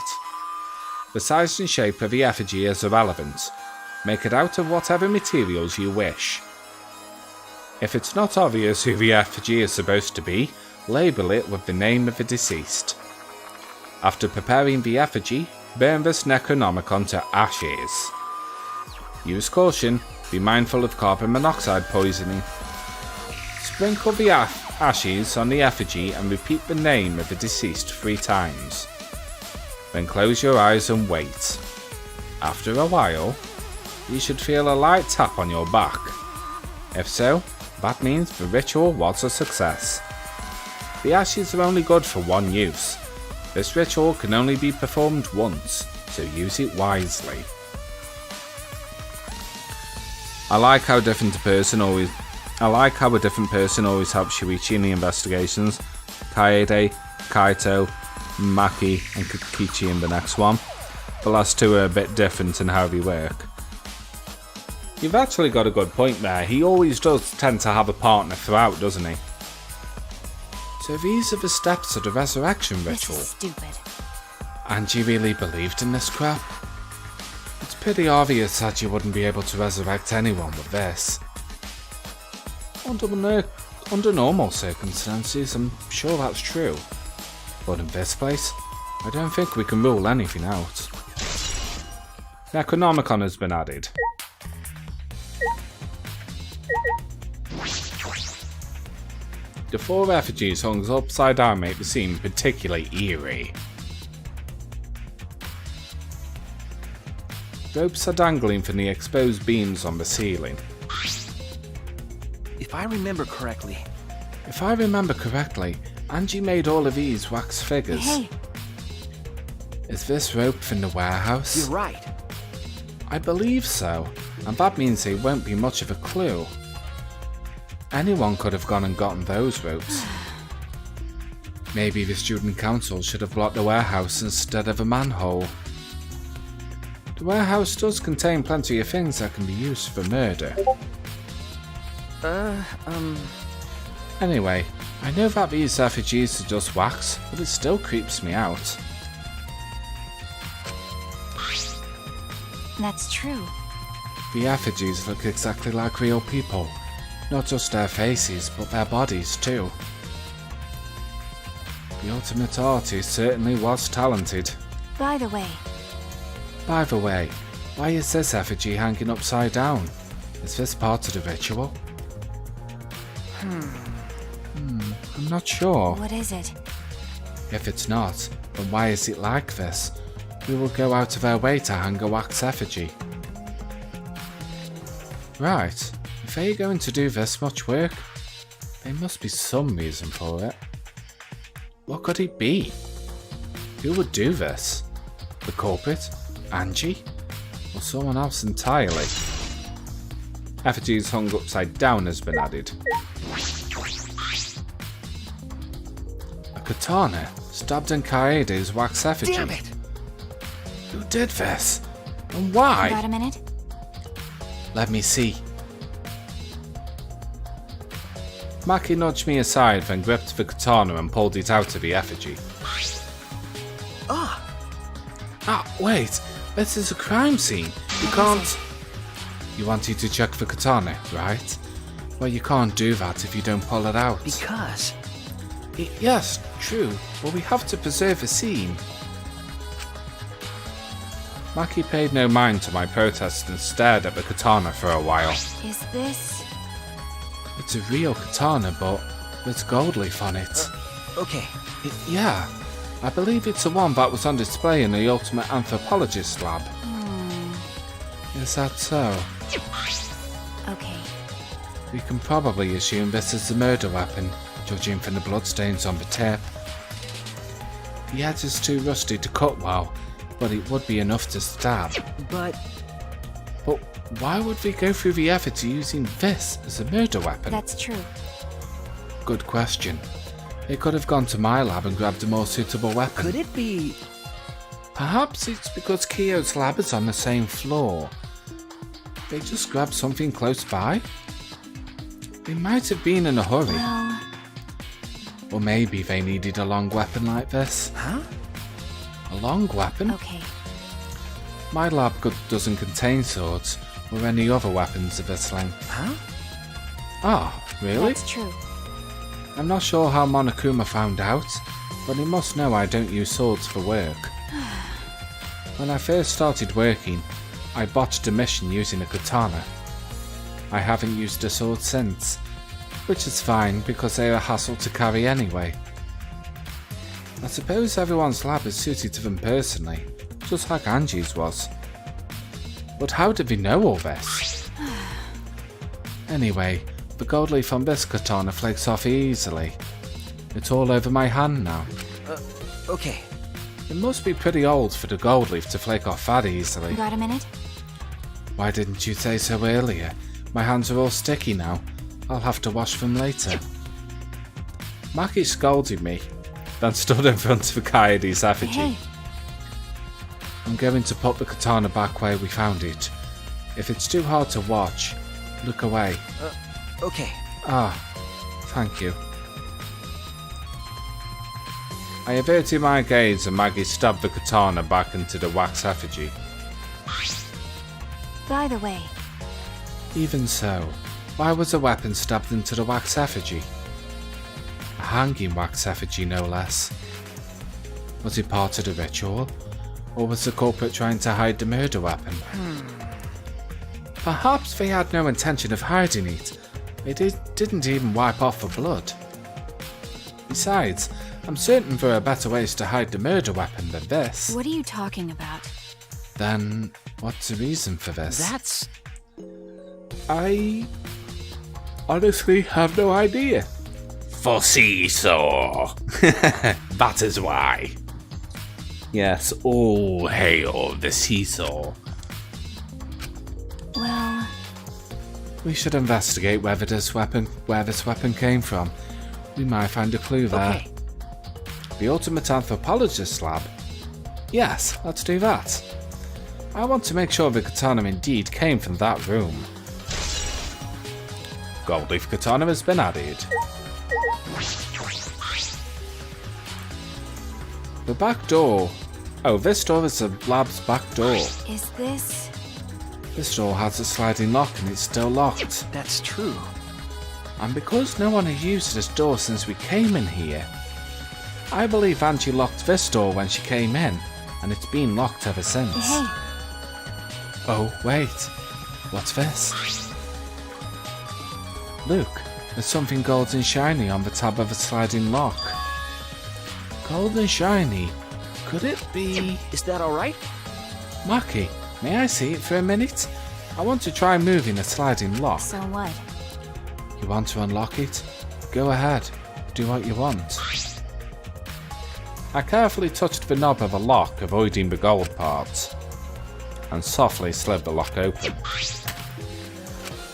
The size and shape of the effigy is irrelevant. Make it out of whatever materials you wish. If it's not obvious who the effigy is supposed to be, label it with the name of the deceased. After preparing the effigy, burn this Necronomicon to ashes. Use caution, be mindful of carbon monoxide poisoning. Sprinkle the ashes on the effigy and repeat the name of the deceased 3 times. Then close your eyes and wait. After a while, you should feel a light tap on your back. If so, that means the ritual was a success. The ashes are only good for one use. This ritual can only be performed once, so use it wisely. I like how a different person always helps Shuichi in the investigations. Kaede, Kaito, Maki, and Kichi in the next one. The last 2 are a bit different in how they work. You've actually got a good point there. He always does tend to have a partner throughout, doesn't he? So these are the steps of the resurrection ritual. this is stupid. Angie really believed in this crap? It's pretty obvious that you wouldn't be able to resurrect anyone with this. Under normal circumstances, I'm sure that's true. But in this place, I don't think we can rule anything out. Necronomicon has been added. The 4 effigies hung upside down make the scene particularly eerie. Ropes are dangling from the exposed beams on the ceiling. If I remember correctly. Angie made all of these wax figures. Hey, Is this rope from the warehouse? You're right. I believe so, and that means they won't be much of a clue. Anyone could have gone and gotten those ropes. Maybe the student council should have blocked the warehouse instead of a manhole. The warehouse does contain plenty of things that can be used for murder. Anyway, I know that these effigies are just wax, but it still creeps me out. that's true. The effigies look exactly like real people. Not just their faces, but their bodies too. The ultimate artist certainly was talented. By the way, why is this effigy hanging upside down? Is this part of the ritual? I'm not sure. what is it? If it's not, then why is it like this? Who will go out of their way to hang a wax effigy? Right, if they're going to do this much work, there must be some reason for it. What could it be? Who would do this? The culprit? Angie? Or someone else entirely? Effigies hung upside down has been added. A katana stabbed in Kaede's wax effigy. Damn it! Who did this? And why? Got a minute? Let me see. Maki nudged me aside, then gripped the katana and pulled it out of the effigy. Ah! Ah, wait. This is a crime scene. You can't... You wanted to check the katana, right? Well, you can't do that if you don't pull it out. Because... Yes, true, but we have to preserve the scene. Maki paid no mind to my protest and stared at the katana for a while. Is this... It's a real katana, but there's gold leaf on it. Okay. Yeah, I believe it's the one that was on display in the Ultimate Anthropologist lab. Is that so? Okay. We can probably assume this is the murder weapon, judging from the bloodstains on the tip. The edge is too rusty to cut well, but it would be enough to stab. But Why would we go through the effort to using this as a murder weapon? That's true. Good question. They could have gone to my lab and grabbed a more suitable weapon. could it be... Perhaps it's because Kyo's lab is on the same floor. They just grabbed something close by? They might have been in a hurry. Well... Or maybe they needed a long weapon like this. Huh? A long weapon? Okay. My lab doesn't contain swords or any other weapons of this length. Huh? Ah, really? That's true. I'm not sure how Monokuma found out, but he must know I don't use swords for work. When I first started working, I botched a mission using a katana. I haven't used a sword since, which is fine because they're a hassle to carry anyway. I suppose everyone's lab is suited to them personally, just like Angie's was. But how did we know all this? Anyway, the gold leaf on this katana flakes off easily. It's all over my hand now. Okay. It must be pretty old for the gold leaf to flake off that easily. Got a minute? Why didn't you say so earlier? My hands are all sticky now. I'll have to wash them later. Maki scolded me, then stood in front of Kaede's effigy. Hey, I'm going to put the katana back where we found it. If it's too hard to watch, look away. Okay. Ah, thank you. I averted my gaze and Maggie stabbed the katana back into the wax effigy. by the way, Even so, why was a weapon stabbed into the wax effigy? A hanging wax effigy, no less. Was it part of the ritual? Or was the culprit trying to hide the murder weapon? Perhaps they had no intention of hiding it. They didn't even wipe off the blood. Besides, I'm certain there are better ways to hide the murder weapon than this. what are you talking about? Then, what's the reason for this? That's... I honestly have no idea. For seesaw. That is why. Yes, all hail the seesaw. Well, We should investigate where this weapon came from. We might find a clue there. Okay. The Ultimate Anthropologist lab? Yes, let's do that. I want to make sure the katana indeed came from that room. Gold leaf katana has been added. The back door. Oh, this door is the lab's back door. is this... This door has a sliding lock and it's still locked. That's true. And because no one has used this door since we came in here, I believe Angie locked this door when she came in, and it's been locked ever since. Hey, Oh, wait. What's this? Look, there's something gold and shiny on the tab of a sliding lock. Gold and shiny? Could it be... Is that alright? Maki, may I see it for a minute? I want to try moving a sliding lock. so what? You want to unlock it? Go ahead. Do what you want. I carefully touched the knob of a lock, avoiding the gold parts. and softly slid the lock open.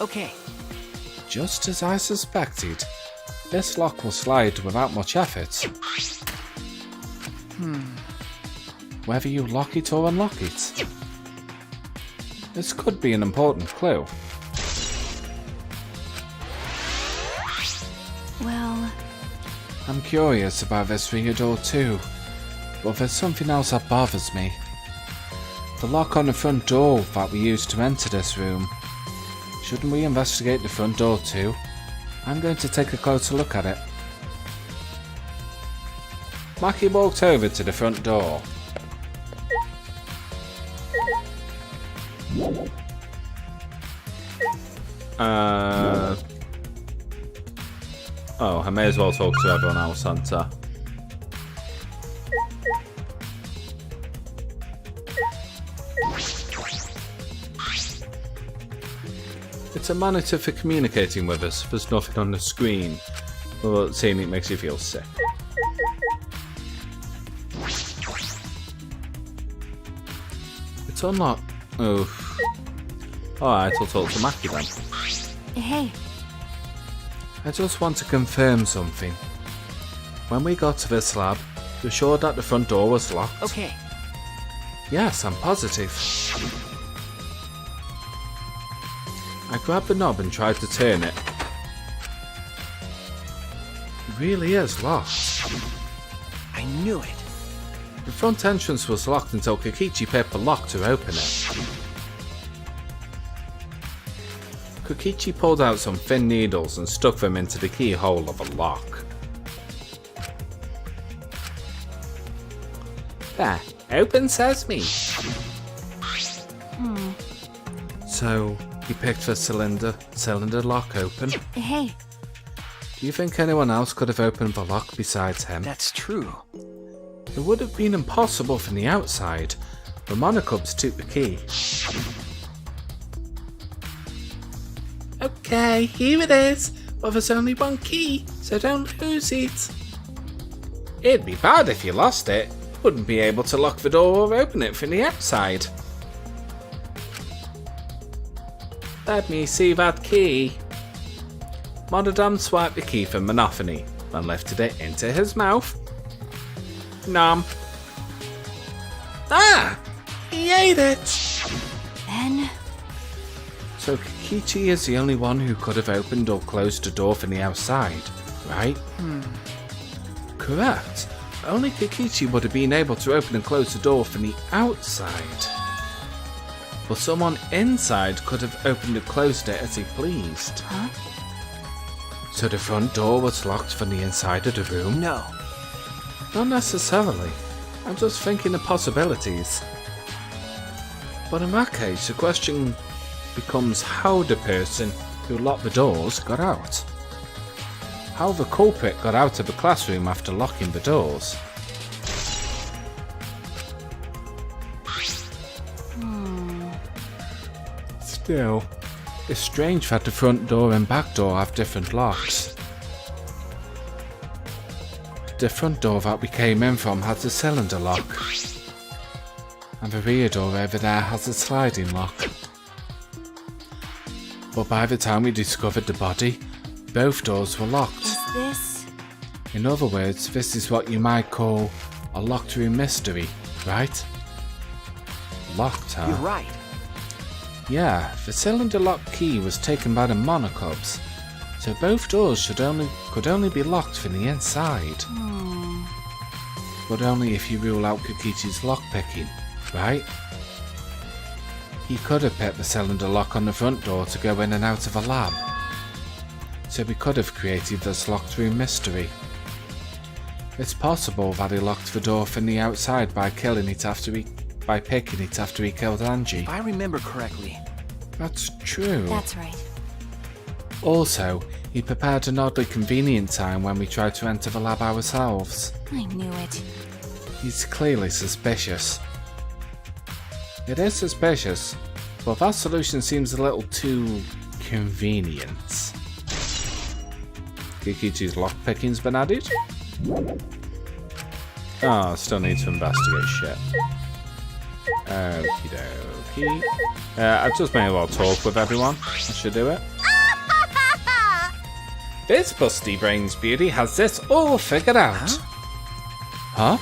Okay. Just as I suspected, this lock will slide without much effort. Whether you lock it or unlock it. This could be an important clue. Well, I'm curious about this for your door too, but there's something else that bothers me. The lock on the front door that we used to enter this room. Shouldn't we investigate the front door too? I'm going to take a closer look at it. Maki walked over to the front door. Oh, I may as well talk to everyone else, Hunter. It's a monitor for communicating with us. There's nothing on the screen, but seeing it makes you feel sick. It's unlocked. Oh. Alright, I'll talk to Maki then. hey, I just want to confirm something. When we got to this lab, you're sure that the front door was locked? Okay. Yes, I'm positive. I grabbed the knob and tried to turn it. It really is locked. I knew it. The front entrance was locked until Kokichi picked the lock to open it. Kokichi pulled out some thin needles and stuck them into the keyhole of a lock. There, open sesame. So, he picked the cylinder lock open. hey, Do you think anyone else could have opened the lock besides him? That's true. It would have been impossible from the outside. The Monocubs took the key. Okay, here it is. But there's only one key, so don't lose it. It'd be bad if you lost it. Wouldn't be able to lock the door or open it from the outside. Let me see that key. Monodam swiped the key from Monophony and lifted it into his mouth. Nom. Ah! He ate it! then, So Kokichi is the only one who could have opened or closed the door from the outside, right? Correct. Only Kokichi would have been able to open and close the door from the outside. But someone inside could have opened and closed it as he pleased. huh? So the front door was locked from the inside of the room? No. Not necessarily. I'm just thinking of possibilities. But in that case, the question becomes how the person who locked the doors got out. How the culprit got out of the classroom after locking the doors. Still, it's strange that the front door and back door have different locks. The front door that we came in from has a cylinder lock. And the rear door over there has a sliding lock. But by the time we discovered the body, both doors were locked. Is this? In other words, this is what you might call a locked room mystery, right? Locked, huh? You're right. Yeah, the cylinder lock key was taken by the Monocubs, so both doors could only be locked from the inside. But only if you rule out Kokichi's lockpicking, right? He could have picked the cylinder lock on the front door to go in and out of a lab. So we could have created this locked room mystery. It's possible that he locked the door from the outside by picking it after he killed Angie. If I remember correctly. That's true. That's right. Also, he prepared an oddly convenient time when we tried to enter the lab ourselves. I knew it. He's clearly suspicious. It is suspicious, but that solution seems a little too convenient. Kokichi's lockpicking's been added? Oh, still need to investigate shit. Okie doke. Maki. I just may as well talk with everyone. I should do it. This busty brains beauty has this all figured out. Huh?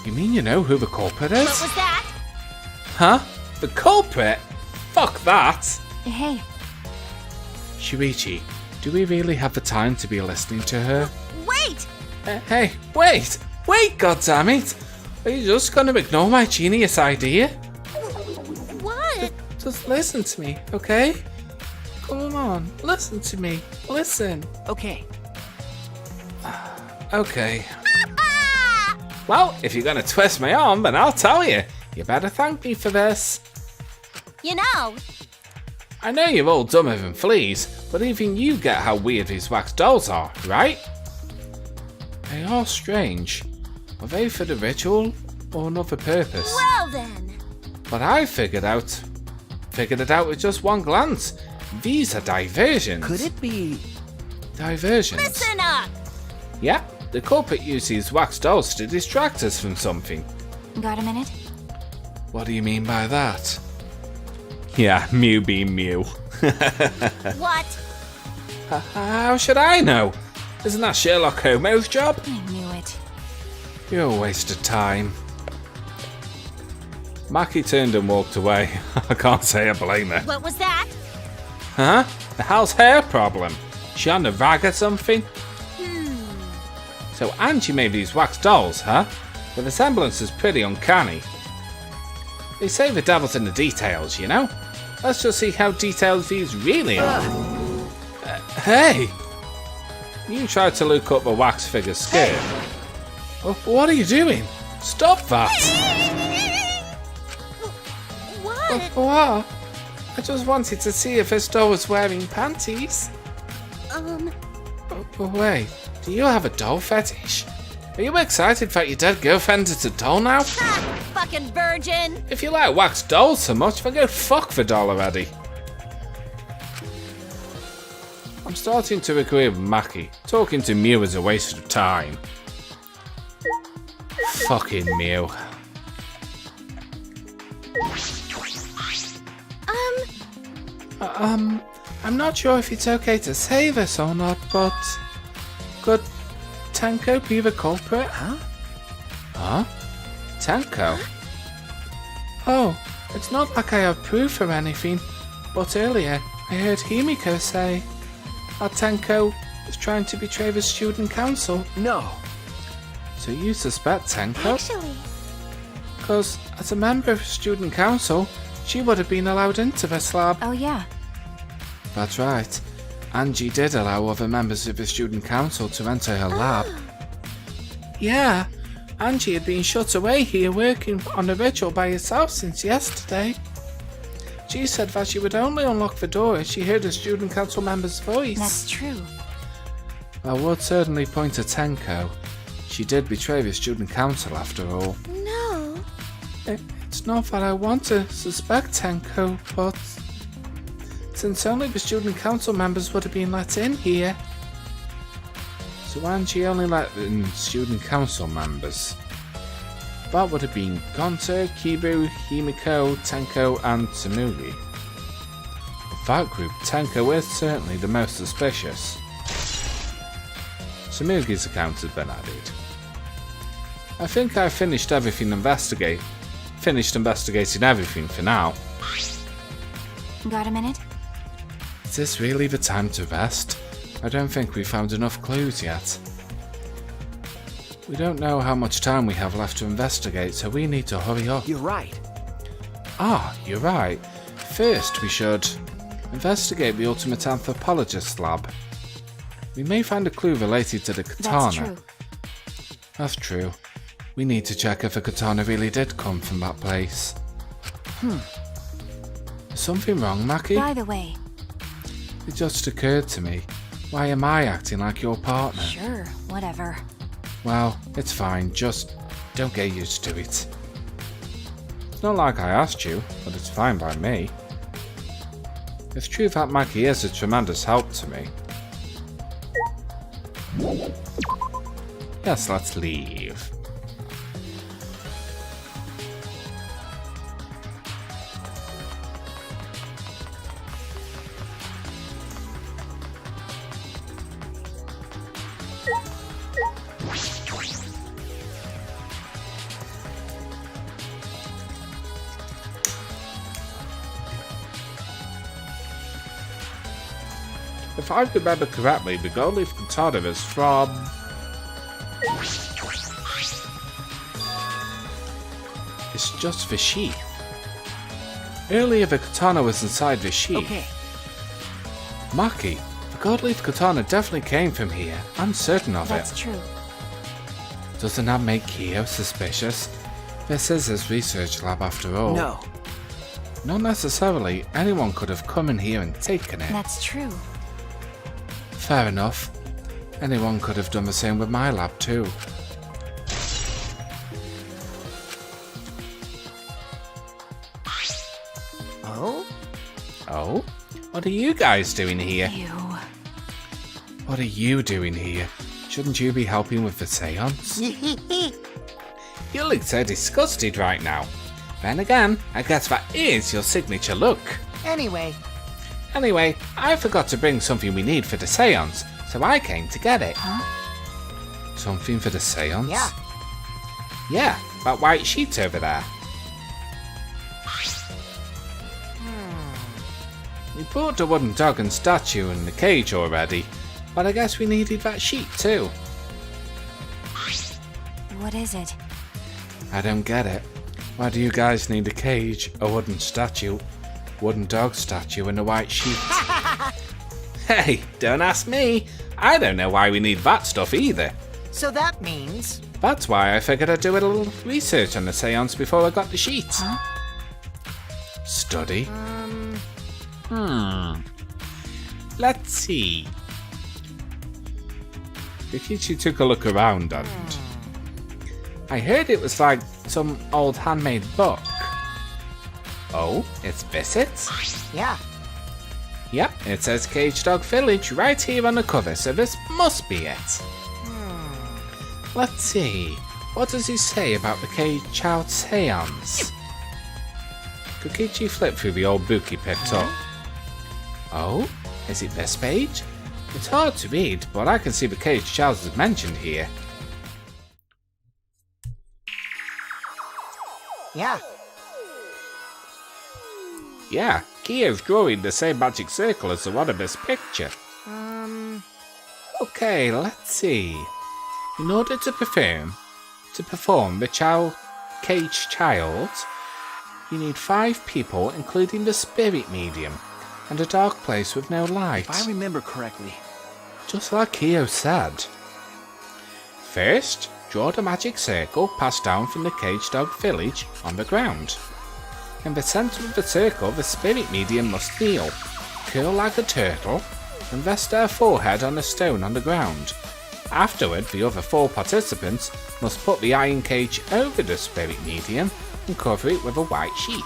You mean you know who the culprit is? What was that? Huh? The culprit? Fuck that! Hey, Shuichi, do we really have the time to be listening to her? Wait! Hey, wait! Wait, goddammit! Are you just gonna ignore my genius idea? What? Just listen to me, okay? Come on, listen to me. Listen. Okay. Okay. Well, if you're gonna twist my arm, then I'll tell you. You better thank me for this. You know, I know you're all dumber than fleas, but even you get how weird these wax dolls are, right? They are strange. Are they for the ritual or another purpose? well then. But I figured it out with just one glance. These are diversions. Could it be? Diversions. Listen up! Yeah, the culprit uses wax dolls to distract us from something. got a minute? What do you mean by that? Yeah, Mew being Mew. What? How should I know? Isn't that Sherlock Holmes' job? I knew it. You're a waste of time. Maki turned and walked away. I can't say I blame her. What was that? Huh? The hell's her problem? She on the rag or something? So Angie made these wax dolls, huh? The resemblance is pretty uncanny. They say the devil's in the details, you know? Let's just see how detailed these really are. Hey! You tried to look up the wax figure's skirt. What are you doing? Stop that! What? What? I just wanted to see if this doll was wearing panties. But wait, do you have a doll fetish? Are you excited that your dead girlfriend is a doll now? Ha! Fucking virgin! If you like wax dolls so much, then go fuck the doll already. I'm starting to agree with Maki. Talking to Mew is a waste of time. Fucking Mew. I'm not sure if it's okay to say this or not, but could Tenko be the culprit? Huh? Tenko? Oh, it's not like I have proof or anything, but earlier I heard Himiko say that Tenko is trying to betray the student council. No. So you suspect Tenko? Actually, Because as a member of the student council, she would have been allowed into this lab. Oh yeah. That's right. Angie did allow other members of the student council to enter her lab. Yeah, Angie had been shut away here working on the ritual by herself since yesterday. She said that she would only unlock the door if she heard a student council member's voice. That's true. I would certainly point to Tenko. She did betray the student council after all. no. It's not that I want to suspect Tenko, but since only the student council members would have been let in here. So Angie only let in student council members. That would have been Gonta, Kibu, Himiko, Tenko and Tsurugi. Of that group, Tenko is certainly the most suspicious. Tsurugi's account has been added. I think I've finished investigating everything for now. Got a minute? Is this really the time to rest? I don't think we found enough clues yet. We don't know how much time we have left to investigate, so we need to hurry up. You're right. Ah, you're right. First, we should investigate the Ultimate Anthropologist lab. We may find a clue related to the katana. That's true. That's true. We need to check if the katana really did come from that place. Is something wrong, Maki? By the way, It just occurred to me. Why am I acting like your partner? sure, whatever. Well, it's fine, just don't get used to it. It's not like I asked you, but it's fine by me. It's true that Maki is a tremendous help to me. Yes, let's leave. If I remember correctly, the gold leaf katana is from... It's just the sheath. Earlier the katana was inside the sheath. Okay. Maki, the gold leaf katana definitely came from here. I'm certain of That's it. true. Doesn't that make Kyo suspicious? This is his research lab after all. No. Not necessarily. Anyone could have come in here and taken it. That's true. Fair enough. Anyone could have done the same with my lab too. Oh? Oh? What are you guys doing here? Ew. What are you doing here? Shouldn't you be helping with the seance? You look so disgusted right now. Then again, I guess that is your signature look. Anyway, I forgot to bring something we need for the seance, so I came to get it. Huh? Something for the seance? yeah. Yeah, that white sheet over there. We brought the wooden dog and statue in the cage already, but I guess we needed that sheet too. What is it? I don't get it. Why do you guys need a cage, a wooden statue, wooden dog statue and a white sheet? Hey, don't ask me. I don't know why we need that stuff either. So that means... That's why I figured I'd do a little research on the seance before I got the sheet. Huh? Study? Let's see. Rikichi took a look around and... I heard it was like some old handmade book. Oh, it's visits? Yeah. Yep, it says Cage Dog Village right here on the cover, so this must be it. Let's see, what does he say about the Cage Child Seance? Kokichi flipped through the old book he picked up. Oh, is it this page? It's hard to read, but I can see the Cage Child is mentioned here. Yeah. Yeah, Kyo's drawing the same magic circle as the one in this picture. Okay, let's see. In order to perform the Cage Child, you need 5 people, including the spirit medium, and a dark place with no light. If I remember correctly. Just like Kyo said. First, draw the magic circle passed down from the Cage Dog Village on the ground. In the centre of the circle, the spirit medium must kneel, curl like a turtle, and rest their forehead on a stone on the ground. Afterward, the other 4 participants must put the iron cage over the spirit medium and cover it with a white sheet.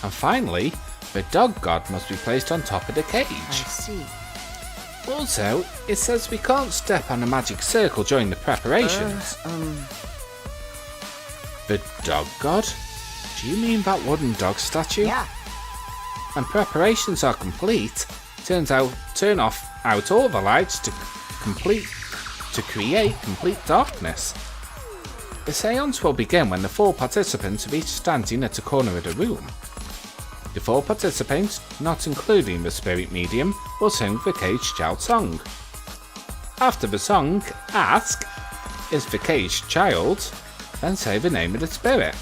And finally, the dog god must be placed on top of the cage. I see. Also, it says we can't step on the magic circle during the preparations. The dog god? Do you mean that wooden dog statue? Yeah. When preparations are complete, turn out all the lights to create complete darkness. The seance will begin when the 4 participants are each standing at a corner of the room. The 4 participants, not including the spirit medium, will sing the Cage Child song. After the song, ask, "Is the cage child?" Then say the name of the spirit.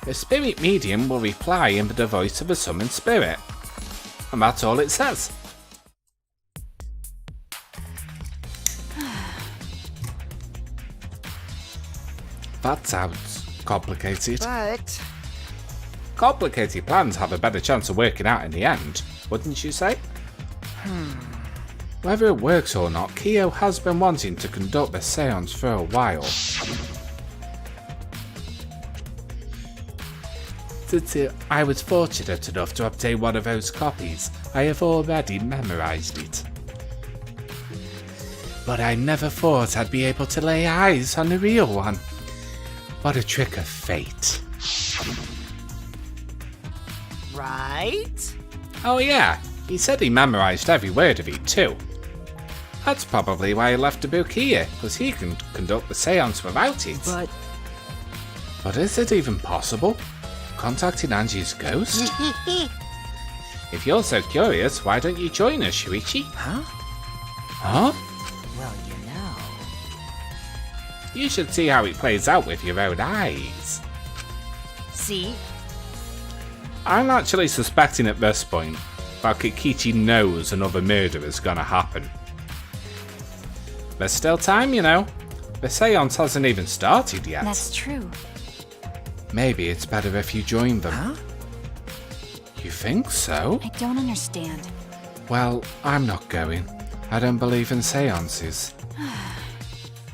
The spirit medium will reply in the voice of a summoned spirit. And that's all it says. That sounds complicated. But... Complicated plans have a better chance of working out in the end, wouldn't you say? Whether it works or not, Kyo has been wanting to conduct the seance for a while. I was fortunate enough to obtain one of those copies. I have already memorized it. But I never thought I'd be able to lay eyes on the real one. What a trick of fate. Right? Oh yeah, he said he memorized every word of it too. That's probably why he left the book here, because he can conduct the seance without it. But is it even possible? Contacting Angie's ghost? If you're so curious, why don't you join us, Shuichi? Huh? Huh? Well, you know. You should see how it plays out with your own eyes. See? I'm actually suspecting at this point that Kikichi knows another murder is gonna happen. There's still time, you know. The seance hasn't even started yet. That's true. Maybe it's better if you join them. Huh? You think so? I don't understand. Well, I'm not going. I don't believe in seances.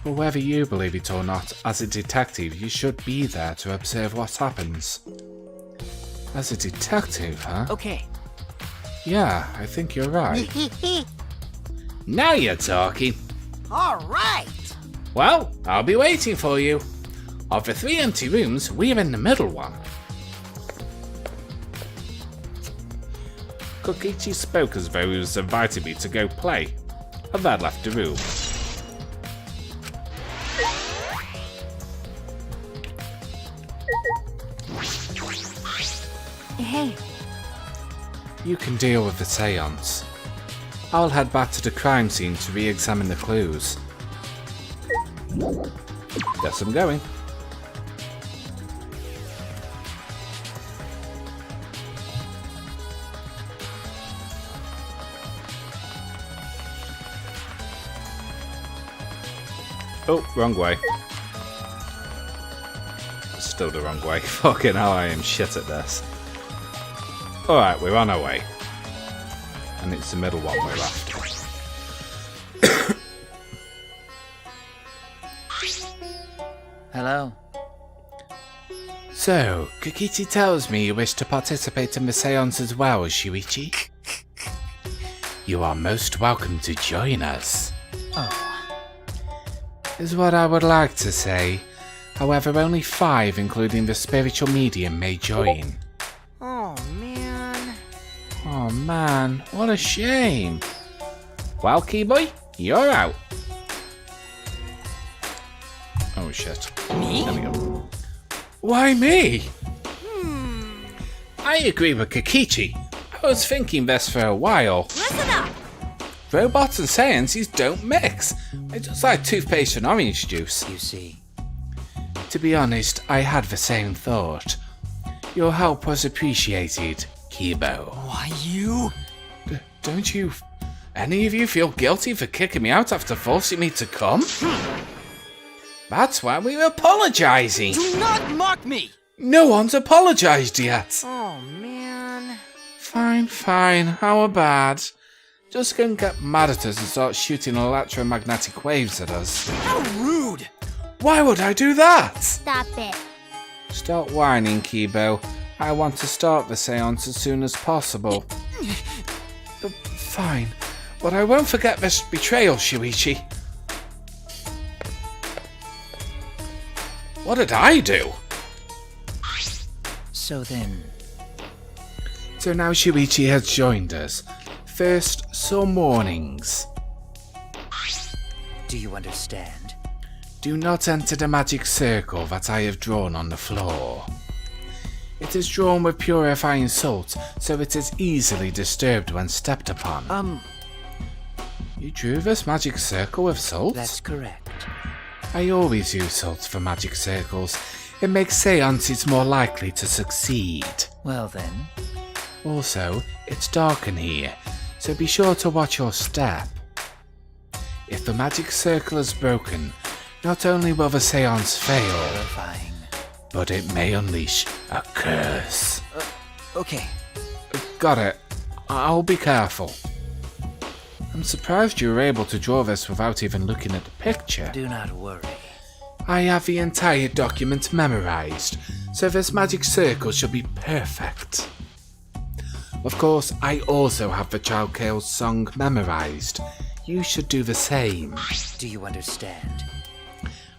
But whether you believe it or not, as a detective, you should be there to observe what happens. As a detective, huh? Okay. Yeah, I think you're right. Now you're talking. All right. Well, I'll be waiting for you. Of the 3 empty rooms, we're in the middle one. Kokichi spoke as though he was inviting me to go play, and then left the room. Hey, You can deal with the seance. I'll head back to the crime scene to re-examine the clues. Guess I'm going. Oh, wrong way. Still the wrong way. Fucking hell, I am shit at this. Alright, we're on our way. And it's the middle one we're after. Hello. So, Kokichi tells me you wish to participate in the seance as well, Shuichi. You are most welcome to join us. Oh. Is what I would like to say. However, only 5, including the spiritual medium, may join. Oh, man. Oh man, what a shame. Well, Keyboy, you're out. Oh shit. Me? There we go. Why me? I agree with Kokichi. I was thinking this for a while. Listen up! Robots and sciences don't mix. It's just like toothpaste and orange juice. You see. To be honest, I had the same thought. Your help was appreciated, Kibo. Why, you? Don't you... any of you feel guilty for kicking me out after forcing me to come? That's why we're apologising. Do not mock me! No one's apologised yet. Oh, man. Fine, how bad? Just go and get mad at us and start shooting electromagnetic waves at us. How rude! Why would I do that? Stop it. Stop whining, Kibo. I want to start the seance as soon as possible. Fine, but I won't forget this betrayal, Shuichi. What did I do? So then... So now Shuichi has joined us. First, some warnings. Do you understand? Do not enter the magic circle that I have drawn on the floor. It is drawn with purifying salt, so it is easily disturbed when stepped upon. You drew this magic circle with salt? That's correct. I always use salt for magic circles. It makes seances more likely to succeed. Well then... Also, it's dark in here, so be sure to watch your step. If the magic circle is broken, not only will the seance fail, Terrifying. but it may unleash a curse. Okay. Got it. I'll be careful. I'm surprised you were able to draw this without even looking at the picture. Do not worry. I have the entire document memorized, so this magic circle should be perfect. Of course, I also have the Child Tales song memorized. You should do the same. Do you understand?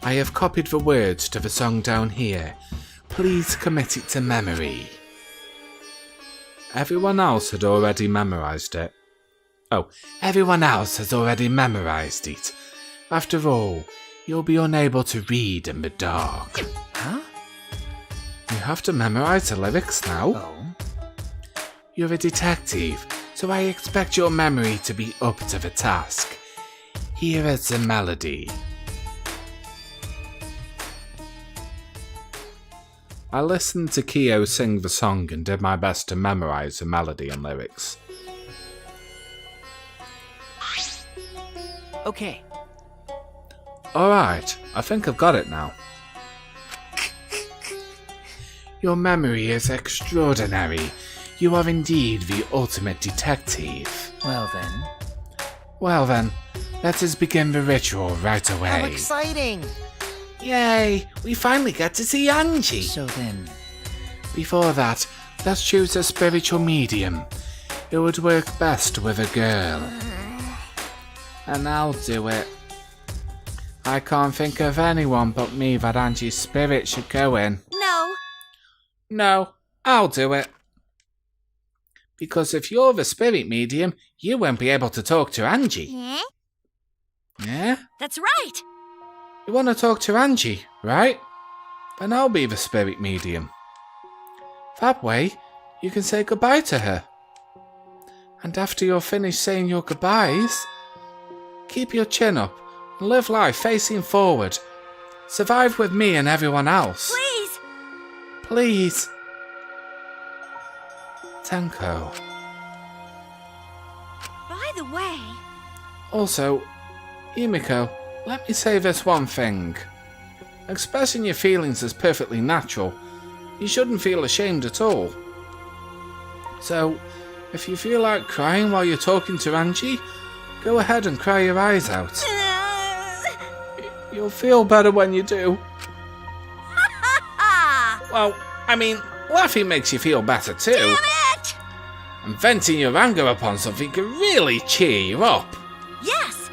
I have copied the words to the song down here. Please commit it to memory. Everyone else had already memorized it. Oh, everyone else has already memorized it. After all, you'll be unable to read in the dark. Huh? You have to memorize the lyrics now. Oh? You're a detective, so I expect your memory to be up to the task. Here is the melody. I listened to Kyo sing the song and did my best to memorize the melody and lyrics. Okay. Alright, I think I've got it now. Your memory is extraordinary. You are indeed the ultimate detective. Well then, Let us begin the ritual right away. how exciting! Yay! We finally get to see Angie! So then, Before that, let's choose a spiritual medium. It would work best with a girl. And I'll do it. I can't think of anyone but me that Angie's spirit should go in. No. No, I'll do it. Because if you're the spirit medium, you won't be able to talk to Angie. Yeah? Yeah? That's right. You want to talk to Angie, right? Then I'll be the spirit medium. That way, you can say goodbye to her. And after you're finished saying your goodbyes, keep your chin up and live life facing forward. Survive with me and everyone else. Please. Please. Tenko. By the way, Also, Himiko, let me say this one thing. Expressing your feelings is perfectly natural. You shouldn't feel ashamed at all. So, if you feel like crying while you're talking to Angie, go ahead and cry your eyes out. You'll feel better when you do. Well, I mean, laughing makes you feel better too. damn it! And venting your anger upon something can really cheer you up. Yes.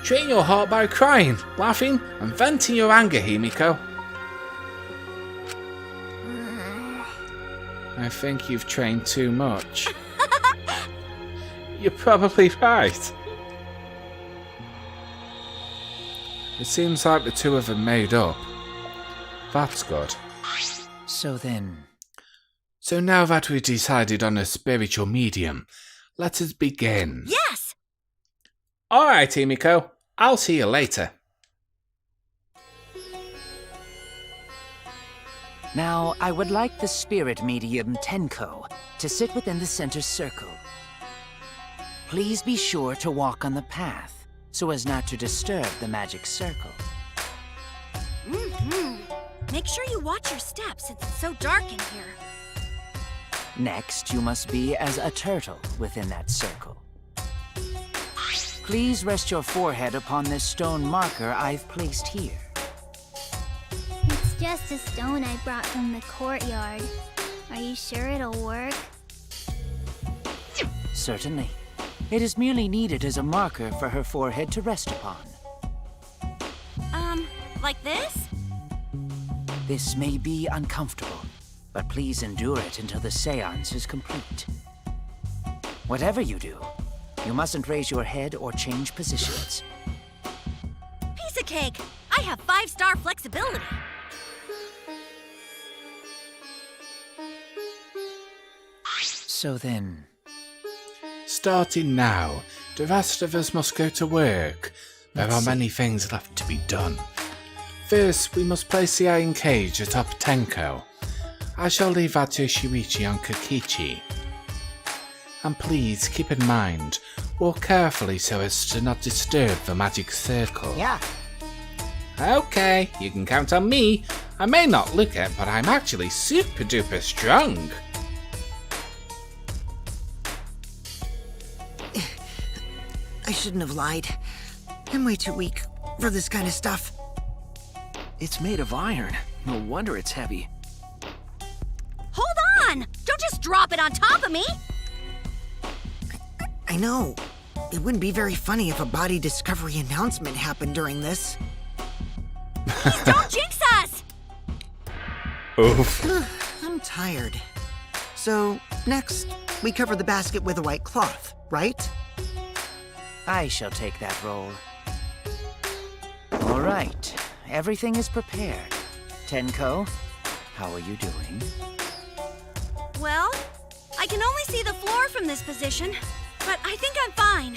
Train your heart by crying, laughing, and venting your anger, Himiko. I think you've trained too much. You're probably right. It seems like the two of them made up. That's good. so then, So now that we've decided on a spiritual medium, let us begin. Yes. Alright, Himiko. I'll see you later. now I would like the spirit medium Tenko to sit within the center circle. Please be sure to walk on the path so as not to disturb the magic circle. Make sure you watch your steps since it's so dark in here. Next, you must be as a turtle within that circle. Please rest your forehead upon this stone marker I've placed here. It's just a stone I brought from the courtyard. Are you sure it'll work? Certainly. It is merely needed as a marker for her forehead to rest upon. Like this? This may be uncomfortable, but please endure it until the seance is complete. Whatever you do, you mustn't raise your head or change positions. Piece of cake. I have 5-star flexibility. So then, Starting now, the rest of us must go to work. There are many things left to be done. First, we must place the iron cage atop Tenko. I shall leave that to Shuichi and Kokichi. And please keep in mind, walk carefully so as to not disturb the magic circle. yeah, Okay, you can count on me. I may not look it, but I'm actually super duper strong. I shouldn't have lied. I'm way too weak for this kind of stuff. It's made of iron. No wonder it's heavy. Hold on! Don't just drop it on top of me! I know. It wouldn't be very funny if a body discovery announcement happened during this. Don't jinx us! Oof. I'm tired. So, next, we cover the basket with a white cloth, right? I shall take that role. All right, everything is prepared. Tenko, how are you doing? Well, I can only see the floor from this position, but I think I'm fine.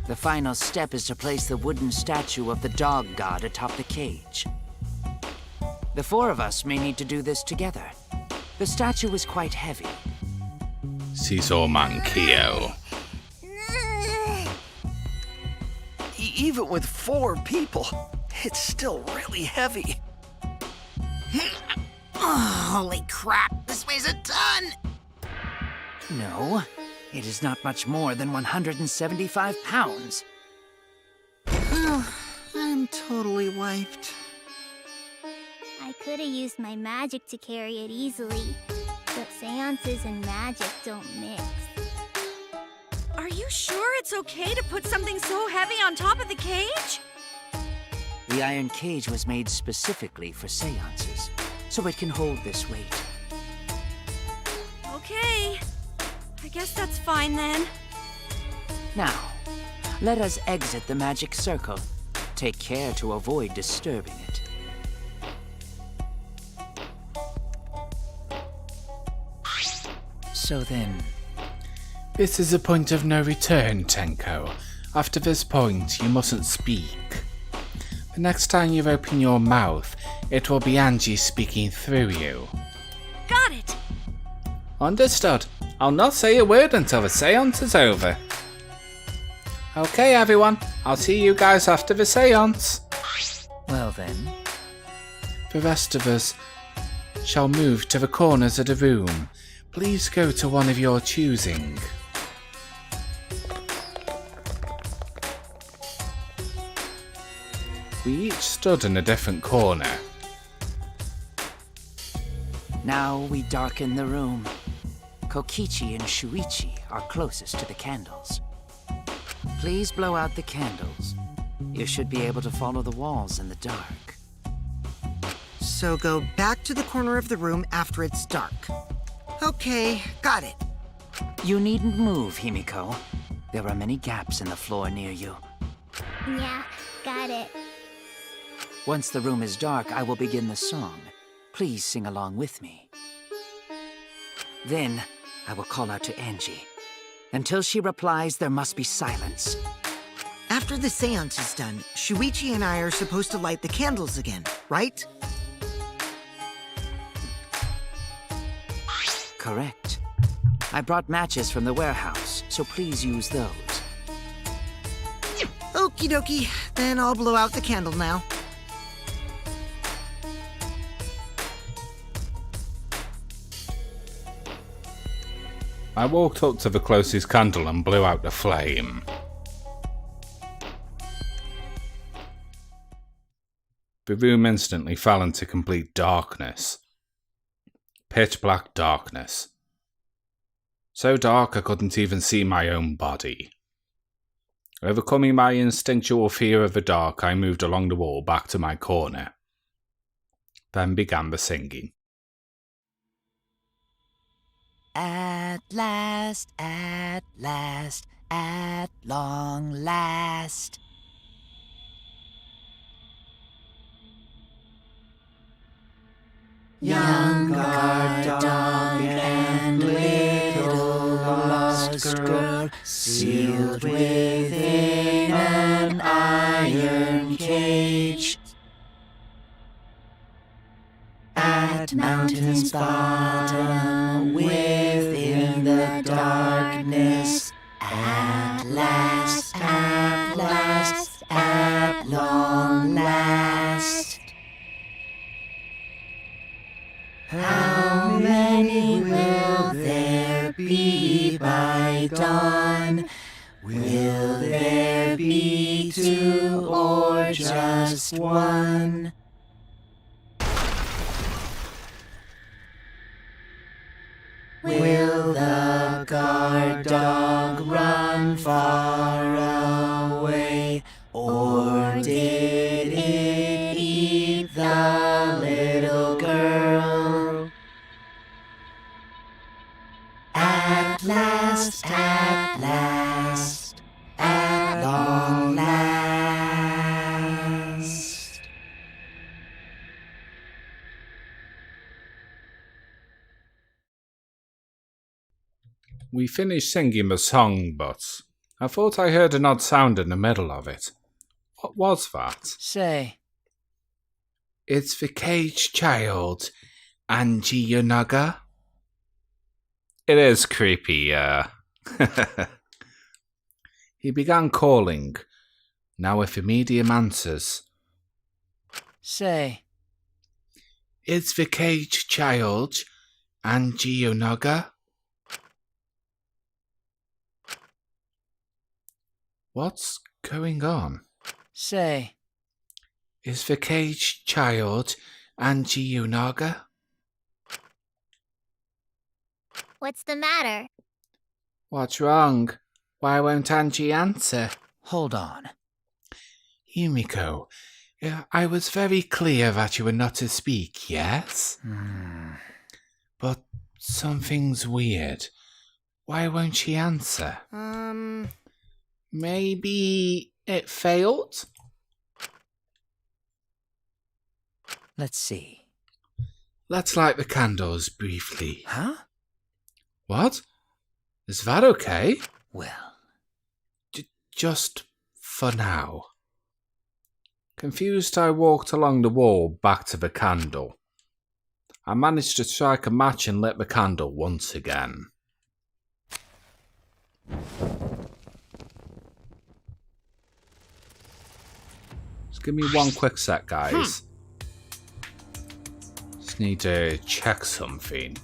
The final step is to place the wooden statue of the dog god atop the cage. The four of us may need to do this together. The statue is quite heavy. Seesaw Man Kyo. Even with 4 people, it's still really heavy. Oh, holy crap, this weighs a ton! No, it is not much more than 175 pounds. I'm totally wiped. I could have used my magic to carry it easily, but seances and magic don't mix. Are you sure it's okay to put something so heavy on top of the cage? The iron cage was made specifically for seances, so it can hold this weight. Okay. I guess that's fine then. Now, let us exit the magic circle. Take care to avoid disturbing it. So then, This is a point of no return, Tenko. After this point, you mustn't speak. The next time you open your mouth, it will be Angie speaking through you. Got it! Understood. I'll not say a word until the seance is over. Okay, everyone. I'll see you guys after the seance. well then, The rest of us shall move to the corners of the room. Please go to one of your choosing. We each stood in a different corner. now we darken the room. Kokichi and Shuichi are closest to the candles. Please blow out the candles. You should be able to follow the walls in the dark. So go back to the corner of the room after it's dark. Okay, got it. You needn't move, Himiko. There are many gaps in the floor near you. Yeah, got it. Once the room is dark, I will begin the song. Please sing along with me. Then, I will call out to Angie. Until she replies, there must be silence. After the seance is done, Shuichi and I are supposed to light the candles again, right? Correct. I brought matches from the warehouse, so please use those. Okie dokie, then I'll blow out the candle now. I walked up to the closest candle and blew out the flame. The room instantly fell into complete darkness. Pitch black darkness. So dark I couldn't even see my own body. Overcoming my instinctual fear of the dark, I moved along the wall back to my corner. Then began the singing. At last, at long last. Young guard dog and little lost girl, sealed within an iron cage. At mountain's bottom, within the darkness, at last, at long last. How many will there be by dawn? Will there be 2 or just 1? Will the guard dog run far away, or did it eat the little girl? At last, at long last. We finished singing the song, but I thought I heard an odd sound in the middle of it. What was that? Say, It's the caged child, Angie Yonaga. It is creepy, He began calling. Now if the medium answers. say, It's the caged child, Angie Yonaga. What's going on? say, Is the caged child Angie Yonaga? What's the matter? What's wrong? Why won't Angie answer? hold on. Yumiko, I was very clear that you were not to speak, yes? But something's weird. Why won't she answer? Maybe it failed? Let's see. Let's light the candles briefly. Huh? What? Is that okay? Well, Just for now. Confused, I walked along the wall back to the candle. I managed to strike a match and lit the candle once again. Just give me one quick sec, guys. Just need to check something.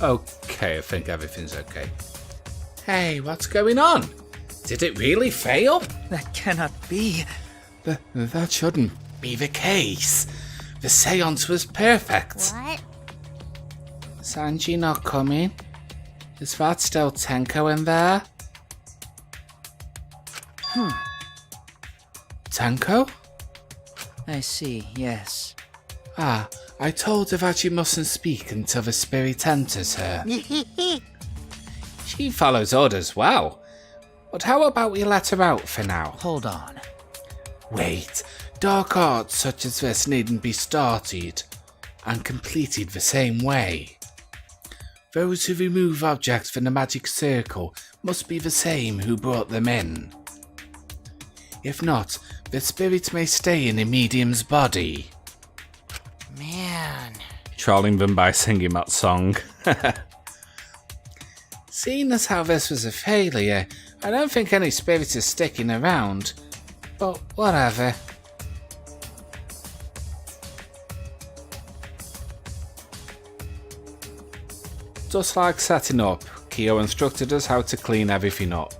Okay, I think everything's okay. Hey, what's going on? Did it really fail? that cannot be. That shouldn't be the case. The seance was perfect. What? Is Angie not coming? Is that still Tenko in there? Tenko? I see, yes. Ah, I told her that she mustn't speak until the spirit enters her. She follows orders well. But how about we let her out for now? Hold on. Wait, dark arts such as this needn't be started and completed the same way. Those who remove objects from the magic circle must be the same who brought them in. If not, the spirit may stay in the medium's body. Man. Trolling them by singing that song. Seeing as how this was a failure, I don't think any spirit is sticking around. But whatever. Just like setting up, Kyo instructed us how to clean everything up.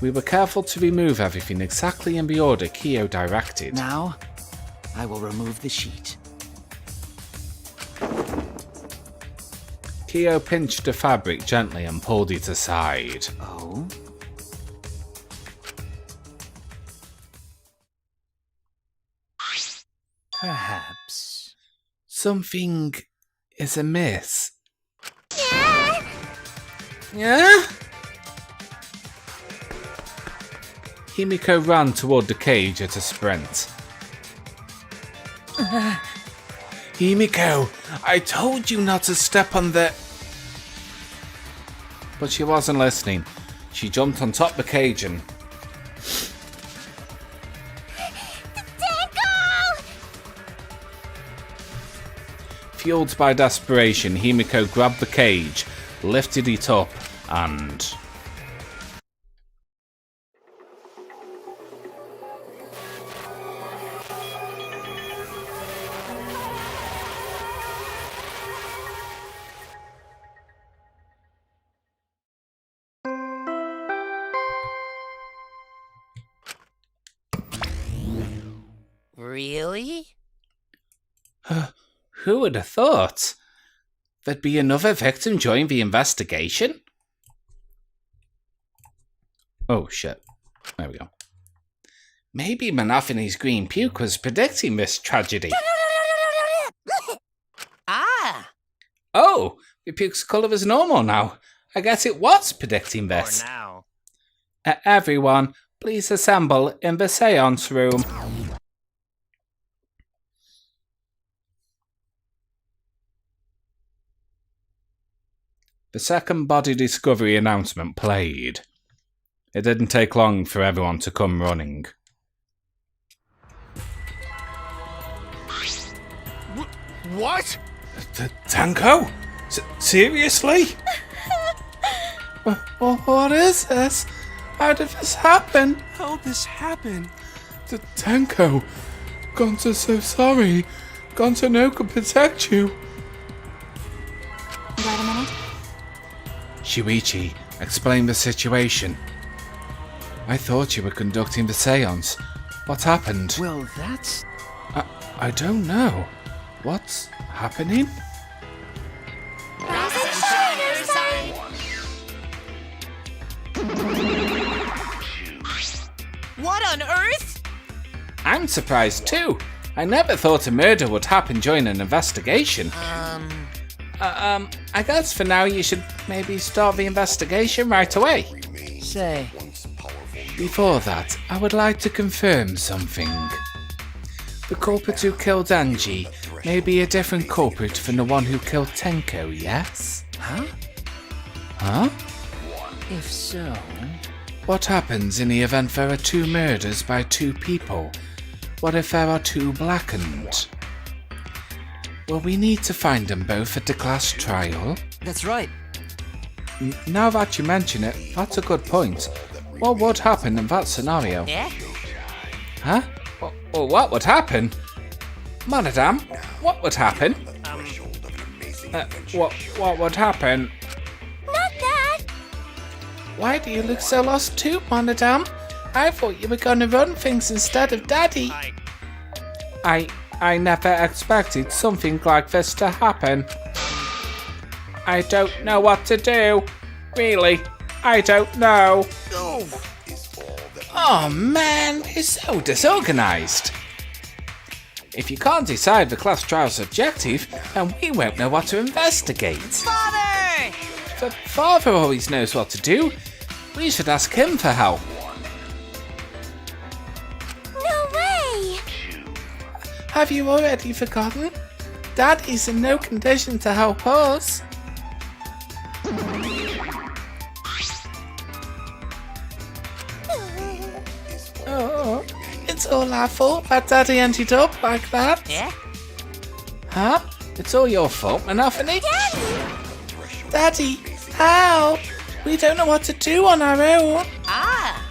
We were careful to remove everything exactly in the order Kyo directed. Now, I will remove the sheet. Kyo pinched the fabric gently and pulled it aside. Oh? Perhaps. Something is amiss. Yeah! Yeah? Himiko ran toward the cage at a sprint. Himiko, I told you not to step on the... But she wasn't listening. She jumped on top of the cage and... Tenko! Fueled by desperation, Himiko grabbed the cage, lifted it up, and... Really? Who would have thought? There'd be another victim during the investigation? Oh, shit. There we go. Maybe Monophony's green puke was predicting this tragedy. Ah! Oh, the puke's colour is normal now. I guess it was predicting this. For now. Everyone, please assemble in the seance room. The second body discovery announcement played. It didn't take long for everyone to come running. What? Tenko? Seriously? What is this? How did this happen? How'd this happen? Tenko, Gonzo's so sorry. Gonzo no could protect you. Got a minute? Shuichi, explain the situation. I thought you were conducting the seance. What happened? Well, that's... I don't know. What's happening? What on earth? I'm surprised too. I never thought a murder would happen during an investigation. I guess for now you should maybe start the investigation right away. Say, Before that, I would like to confirm something. The culprit who killed Angie may be a different culprit from the one who killed Tenko, yes? huh? Huh? If so... What happens in the event there are two murders by two people? What if there are two blackened? Well, we need to find them both at the class trial. That's right. Now that you mention it, that's a good point. What would happen in that scenario? Yeah? Huh? What would happen? Monodam, what would happen? What would happen? Not that! Why do you look so lost too, Monodam? I thought you were going to run things instead of Daddy. I never expected something like this to happen. I don't know what to do. Really, I don't know. Oh man, it's so disorganized. If you can't decide the class trial's objective, then we won't know what to investigate. Father! But Father always knows what to do. We should ask him for help. No way! Have you already forgotten? Daddy's in no condition to help us. Oh, it's all our fault that Daddy ended up like that. Yeah? Huh? It's all your fault, Monophony? Daddy, help! We don't know what to do on our own. Ah!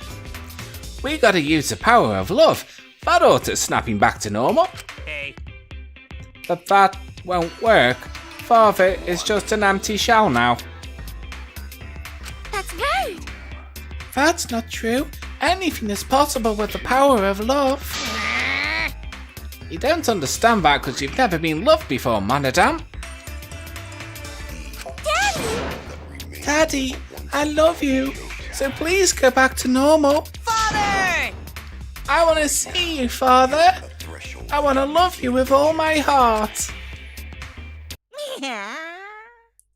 We gotta use the power of love. That ought to snap him back to normal. Hey. But that won't work. Father is just an empty shell now. That's right! That's not true. Anything is possible with the power of love. You don't understand that because you've never been loved before, Monodam. Daddy, I love you. So please go back to normal. Father! I want to see you, Father. I want to love you with all my heart.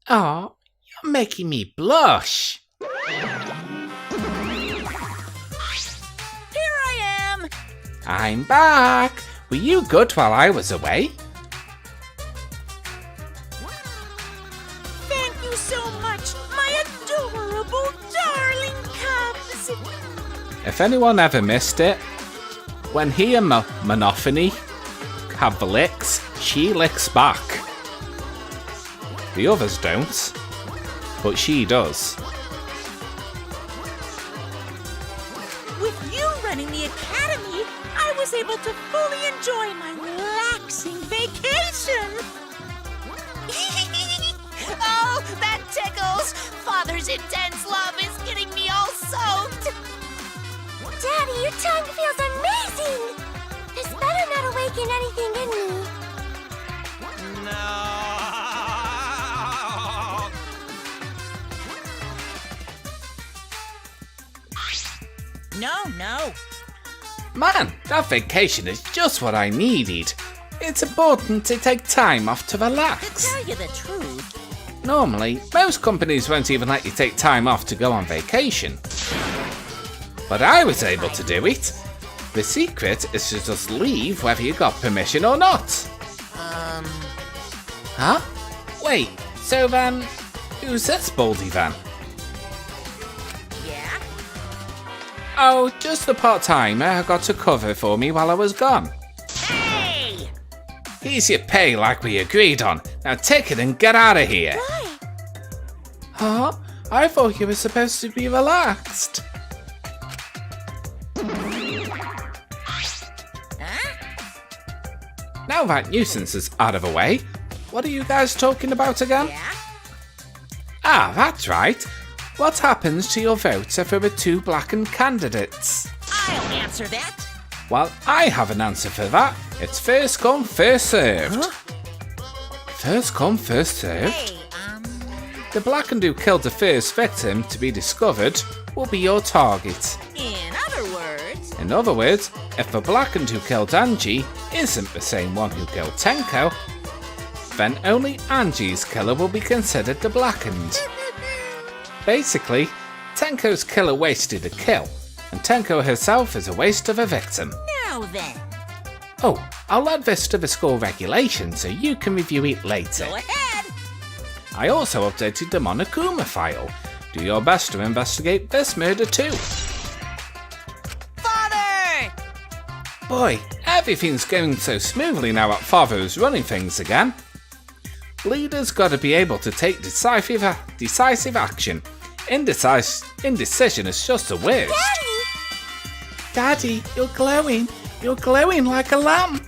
Aw, you're making me blush. Here I am! I'm back. Were you good while I was away? Thank you so much, my adorable darling cubs! If anyone ever missed it, when he and Monophony have the licks, she licks back. The others don't, but she does. With you running the academy, I was able to fully enjoy my relaxing vacation! Oh, that tickles! Father's intense love is getting me all soaked! Daddy, your tongue feels amazing! This better not awaken anything in me. No. No, no. Man, that vacation is just what I needed. It's important to take time off to To relax. tell you the truth, Normally, most companies won't even let you take time off to go on vacation. But I was able to do it. The secret is to just leave whether you got permission or not. Huh? Wait, so then, who's this Baldy then? yeah? Oh, just the part-timer who got to cover for me while I was gone. Hey! Here's your pay like we agreed on. Now take it and get out of here. Why? Huh? I thought you were supposed to be relaxed. Now that nuisance is out of the way, what are you guys talking about again? Yeah? Ah, that's right. What happens to your votes if there were two blackened candidates? I'll answer that. Well, I have an answer for that. It's first come, first served. First come, first served? Hey, The blackened who killed the first victim to be discovered will be your target. in other words, In other words, if the blackened who killed Angie isn't the same one who killed Tenko, then only Angie's killer will be considered the blackened. Basically, Tenko's killer wasted a kill, and Tenko herself is a waste of a victim. now then, Oh, I'll add this to the score regulation so you can review it later. go ahead. I also updated the Monokuma file. Do your best to investigate this murder too. Father! Boy, everything's going so smoothly now that Father's running things again. Leaders gotta be able to take decisive action. Indecision is just the worst. Daddy, you're glowing. You're glowing like a lamp.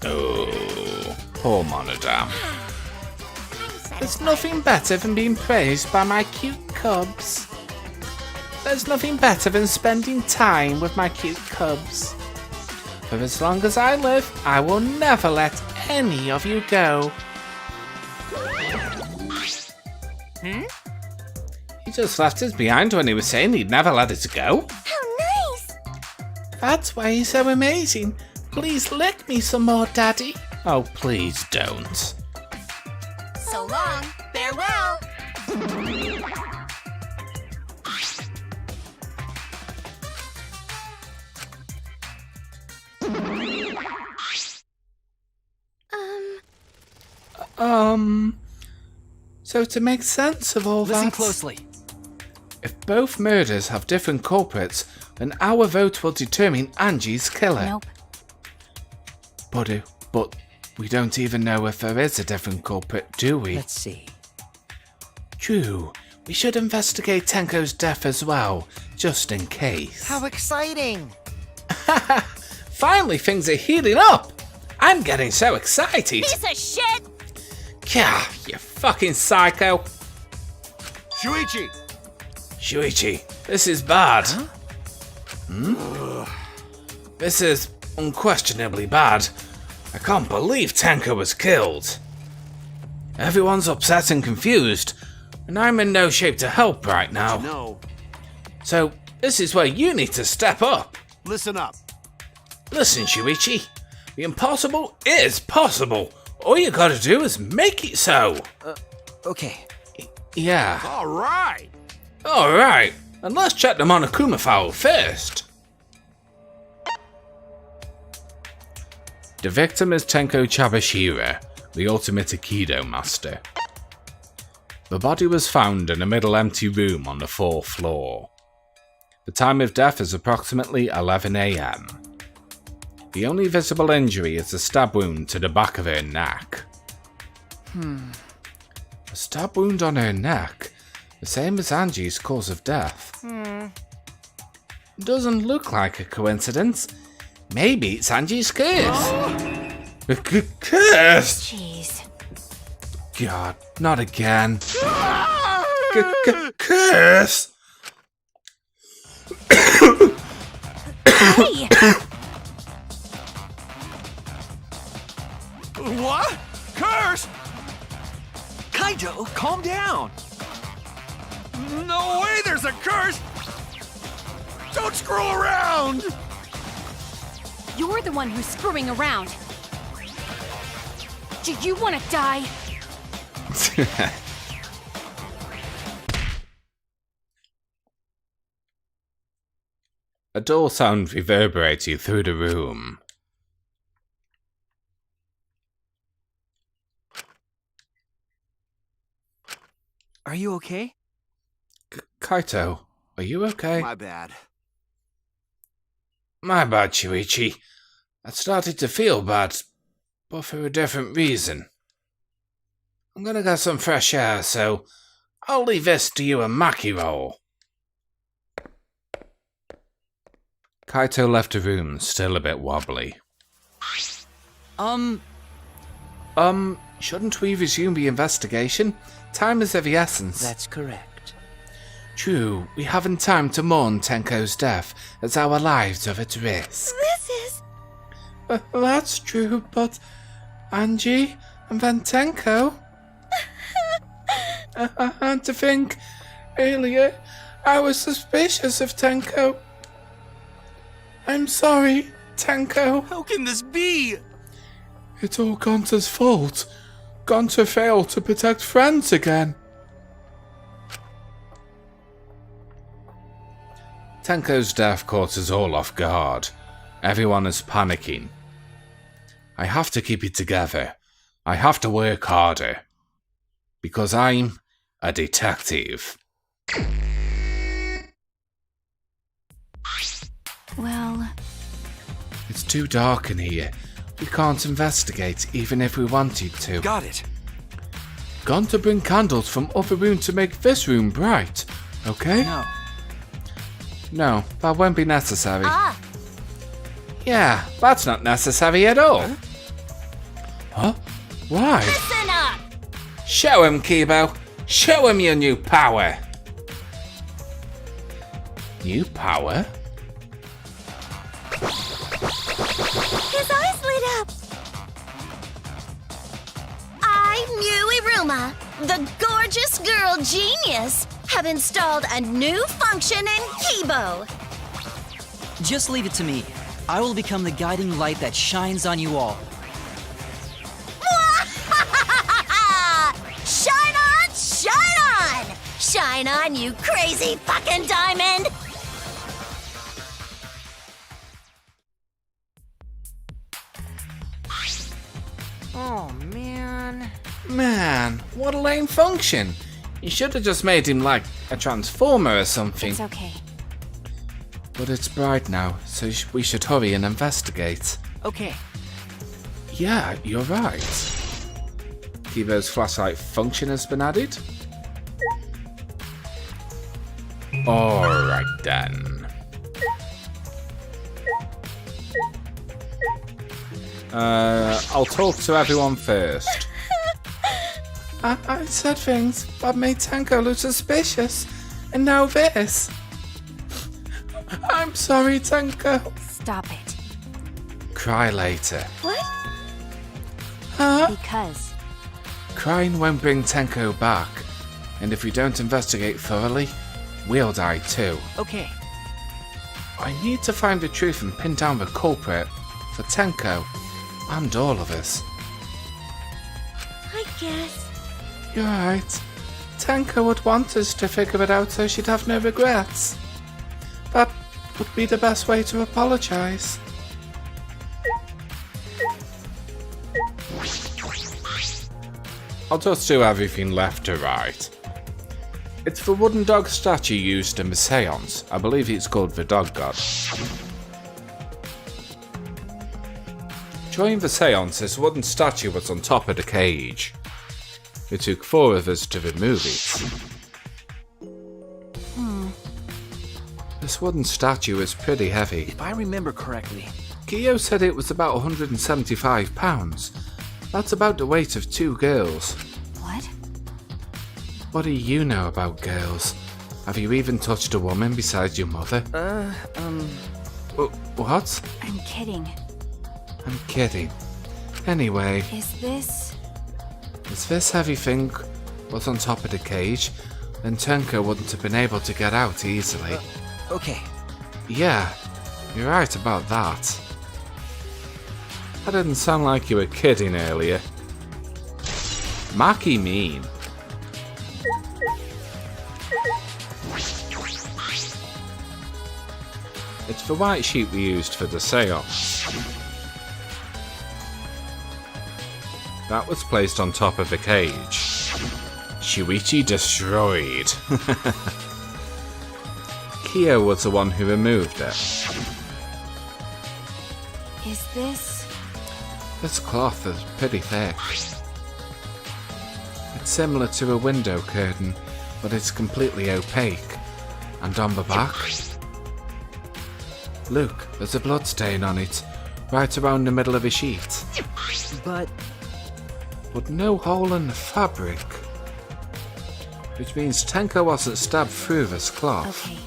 Oh, poor Monodam. There's nothing better than being praised by my cute cubs. There's nothing better than spending time with my cute cubs. For as long as I live, I will never let any of you go. He just left us behind when he was saying he'd never let us go. How nice! That's why he's so amazing. Please lick me some more, Daddy. Oh, please don't. So long. Farewell. So to make sense of all Listen that... closely. If both murders have different culprits, then our vote will determine Angie's killer. Nope. But we don't even know if there is a different culprit, do we? Let's see. True. We should investigate Tenko's death as well, just in case. How exciting! Finally, things are heating up! I'm getting so excited! Piece of shit! Gah, you fucking psycho! Shuichi! Shuichi, this is bad. This is unquestionably bad. I can't believe Tenko was killed. Everyone's upset and confused, and I'm in no shape to help right now. No. So, this is where you need to step up. Listen up. Listen, Shuichi, the impossible is possible. All you gotta do is make it so. Okay. Yeah. All right. Alright, and let's check the Monokuma file first. The victim is Tenko Chabashira, the ultimate Aikido master. The body was found in a middle empty room on the 4th floor. The time of death is approximately 11 AM. The only visible injury is a stab wound to the back of her neck. A stab wound on her neck? The same as Angie's cause of death. Doesn't look like a coincidence. Maybe it's Angie's curse. Curse? Jeez. God, not again. Curse? Hey! What? Curse? Kaito, calm down. No way there's wasn't cursed! Don't screw around! You're the one who's screwing around. Do you want to die? A dull sound reverberated through the room. Are you okay? Kaito, are you okay? My bad. My bad, Shuichi. I started to feel bad, but for a different reason. I'm gonna get some fresh air, so I'll leave this to you and Makiro. Kaito left the room, still a bit wobbly. Shouldn't we resume the investigation? Time is of the essence. That's correct. True, we haven't time to mourn Tenko's death, as our lives are at risk. This is... That's true, but Angie and then Tenko. I had to think. Earlier, I was suspicious of Tenko. I'm sorry, Tenko. How can this be? It's all Gonta's fault. Gonta failed to protect friends again. Tenko's death caught us all off guard. Everyone is panicking. I have to keep it together. I have to work harder. Because I'm a detective. Well, It's too dark in here. We can't investigate even if we wanted to. Got it. Gone to bring candles from other room to make this room bright, okay? No. No, that won't be necessary. Yeah, that's not necessary at all. Huh? Why? Listen up! Show him, Kibo. Show him your new power. New power? His eyes lit up! I, Iruma, the gorgeous girl genius, have installed a new function in Kibo. Just leave it to me. I will become the guiding light that shines on you all. Shine on, shine on! Shine on, you crazy fucking diamond! Oh, man. Man, what a lame function. You should have just made him like a transformer or something. it's okay. But it's bright now, so we should hurry and investigate. Okay. Yeah, you're right. Kibo's flashlight function has been added. Alright then. I'll talk to everyone first. I said things that made Tenko look suspicious, and now this. I'm sorry, Tenko. Stop it. Cry later. What? Huh? Because Crying won't bring Tenko back, and if we don't investigate thoroughly, we'll die too. Okay. I need to find the truth and pin down the culprit for Tenko and all of us. I guess. You're right. Tenko would want us to figure it out so she'd have no regrets. That would be the best way to apologize. I'll just do everything left to right. It's the wooden dog statue used in the seance. I believe it's called the Dog God. During the seance, this wooden statue was on top of the cage. It took 4 of us to remove it. This wooden statue is pretty heavy. If I remember correctly, Kyo said it was about £175. That's about the weight of 2 girls. what? What do you know about girls? Have you even touched a woman besides your mother? What? I'm kidding. I'm kidding. Anyway, Is this... is this heavy thing what's on top of the cage? then Tenko wouldn't have been able to get out easily. Okay. Yeah, you're right about that. That didn't sound like you were kidding earlier. Maki mean. It's the white sheet we used for the seance. That was placed on top of the cage. Shuichi destroyed. Kyo was the one who removed it. Is this... This cloth is pretty thick. It's similar to a window curtain, but it's completely opaque. And on the back... Look, there's a blood stain on it, right around the middle of the sheet. But no hole in the fabric. Which means Tenko wasn't stabbed through this cloth. Okay.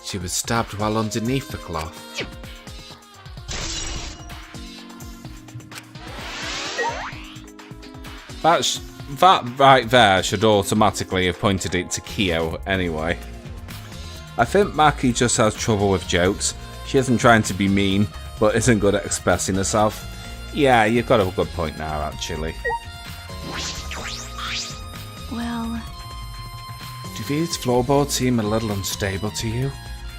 She was stabbed while underneath the cloth. That right there should automatically have pointed it to Kyo anyway. I think Maki just has trouble with jokes. She isn't trying to be mean, but isn't good at expressing herself. Yeah, you've got a good point now, actually. Well... Do these floorboards seem a little unstable to you?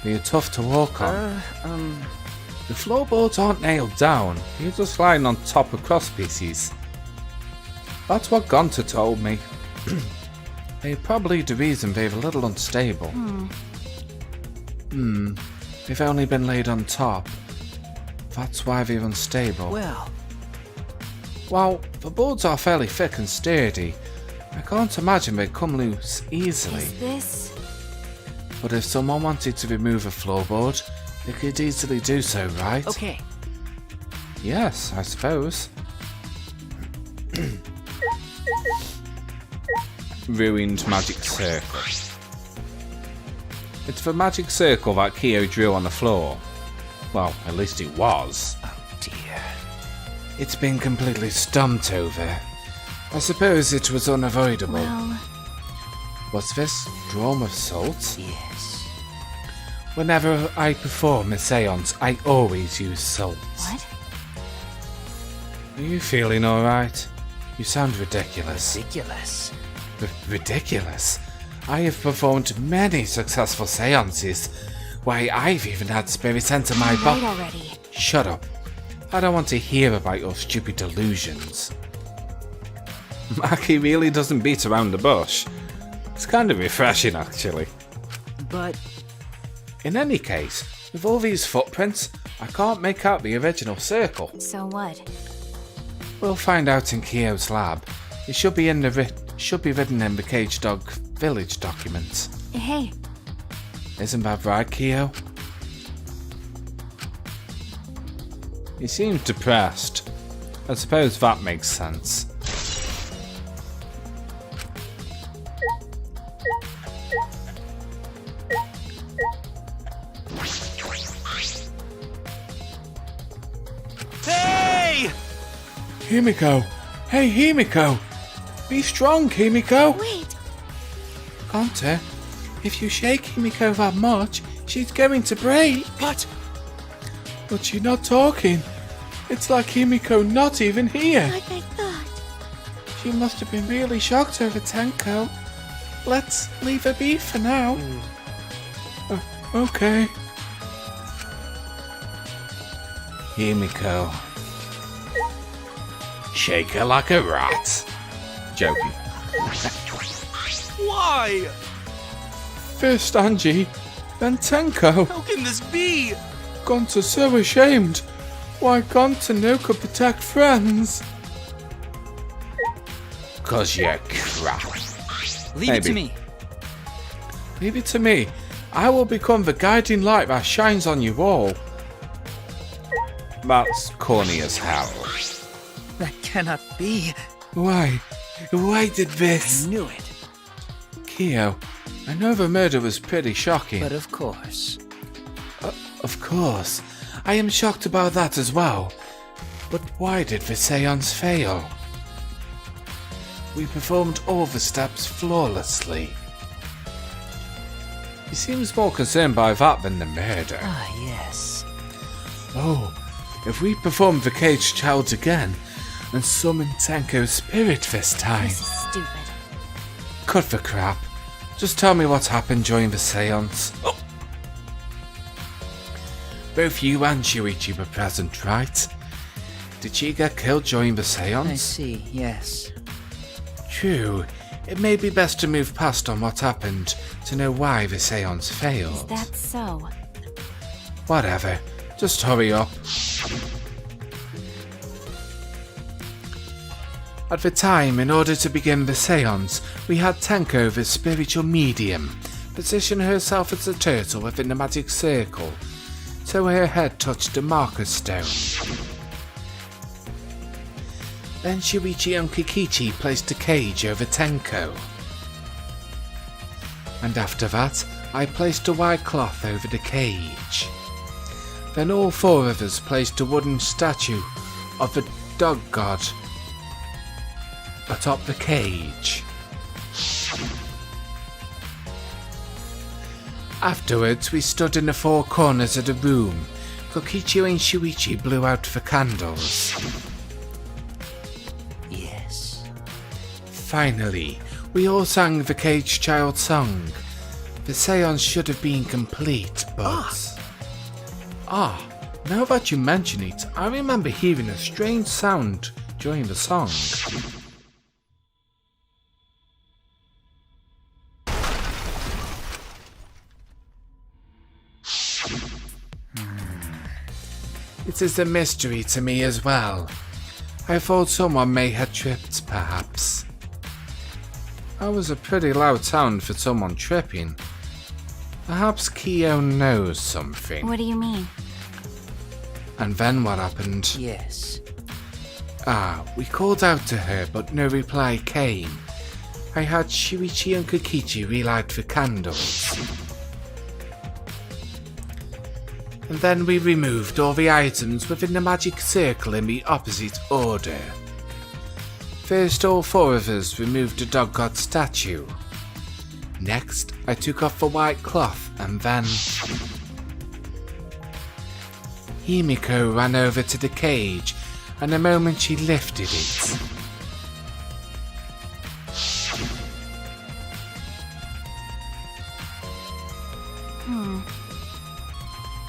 They're tough to walk on. The floorboards aren't nailed down. You're just lying on top of cross pieces. That's what Gunter told me. They're probably the reason they're a little unstable. They've only been laid on top. That's why they're unstable. Well, the boards are fairly thick and sturdy. I can't imagine they'd come loose easily. Is this... But if someone wanted to remove a floorboard, they could easily do so, right? Okay. Yes, I suppose. Ruined magic circle. It's the magic circle that Kyo drew on the floor. Well, at least it was. Oh dear. It's been completely stumped over. I suppose it was unavoidable. Well... Was this drawn with salt? Yes. Whenever I perform a seance, I always use salt. What? Are you feeling alright? You sound ridiculous. Ridiculous. Ridiculous? I have performed many successful seances. Why, I've even had spirits enter my Right body. already. Shut up. I don't want to hear about your stupid delusions. Maki really doesn't beat around the bush. It's kind of refreshing, actually. But... In any case, with all these footprints, I can't make out the original circle. So what? We'll find out in Kyo's lab. It should be in the should be written in the Cage Dog Village documents. Hey. Isn't that right, Kyo? He seemed depressed. I suppose that makes sense. Hey! Himiko! Hey, Himiko! Be strong, Himiko! Wait, Gunter, if you shake Himiko that much, she's going to break. What? But she's not talking. It's like Himiko not even here. like I thought. She must have been really shocked over Tenko. Let's leave her be for now. Okay. Himiko. Shake her like a rat. Joking. Why? First Angie, then Tenko. How can this be? Gunter's so ashamed. Why Gunter no could protect friends? 'Cause you're crap. Leave it to Maybe. me. Leave it to me. I will become the guiding light that shines on you all. That's corny as hell. That cannot be. Why? Why did I this? knew it. Kyo, I know the murder was pretty shocking. But of course. Of course. I am shocked about that as well. But why did the seance fail? We performed all the steps flawlessly. He seems more concerned by that than the murder. Ah, yes. Oh, if we perform the caged child again and summon Tenko's spirit this time. This is stupid. Cut the crap. Just tell me what happened during the seance. Oh. Both you and Shuichi were present, right? Did she get killed during the seance? I see, yes. True. It may be best to move past on what happened to know why the seance failed. Is that so? Whatever. Just hurry up. At the time, in order to begin the seance, we had Tenko, the spiritual medium, position herself as a turtle within the magic circle, so her head touched the marker stone. Then Shuichi and Kikichi placed a cage over Tenko. And after that, I placed a white cloth over the cage. Then all four of us placed a wooden statue of the dog god atop the cage. Afterwards, we stood in the four corners of the room. Kokichi and Shuichi blew out the candles. Yes. Finally, we all sang the caged child song. The seance should have been complete, but... now that you mention it, I remember hearing a strange sound during the song. It is a mystery to me as well. I thought someone may have tripped, perhaps. That was a pretty loud sound for someone tripping. Perhaps Kyo knows something. What do you mean? And then what happened? Yes. We called out to her, but no reply came. I had Shuichi and Kokichi relight the candles. And then we removed all the items within the magic circle in the opposite order. First, all four of us removed the dog god statue. Next, I took off the white cloth and then... Himiko ran over to the cage, and the moment she lifted it...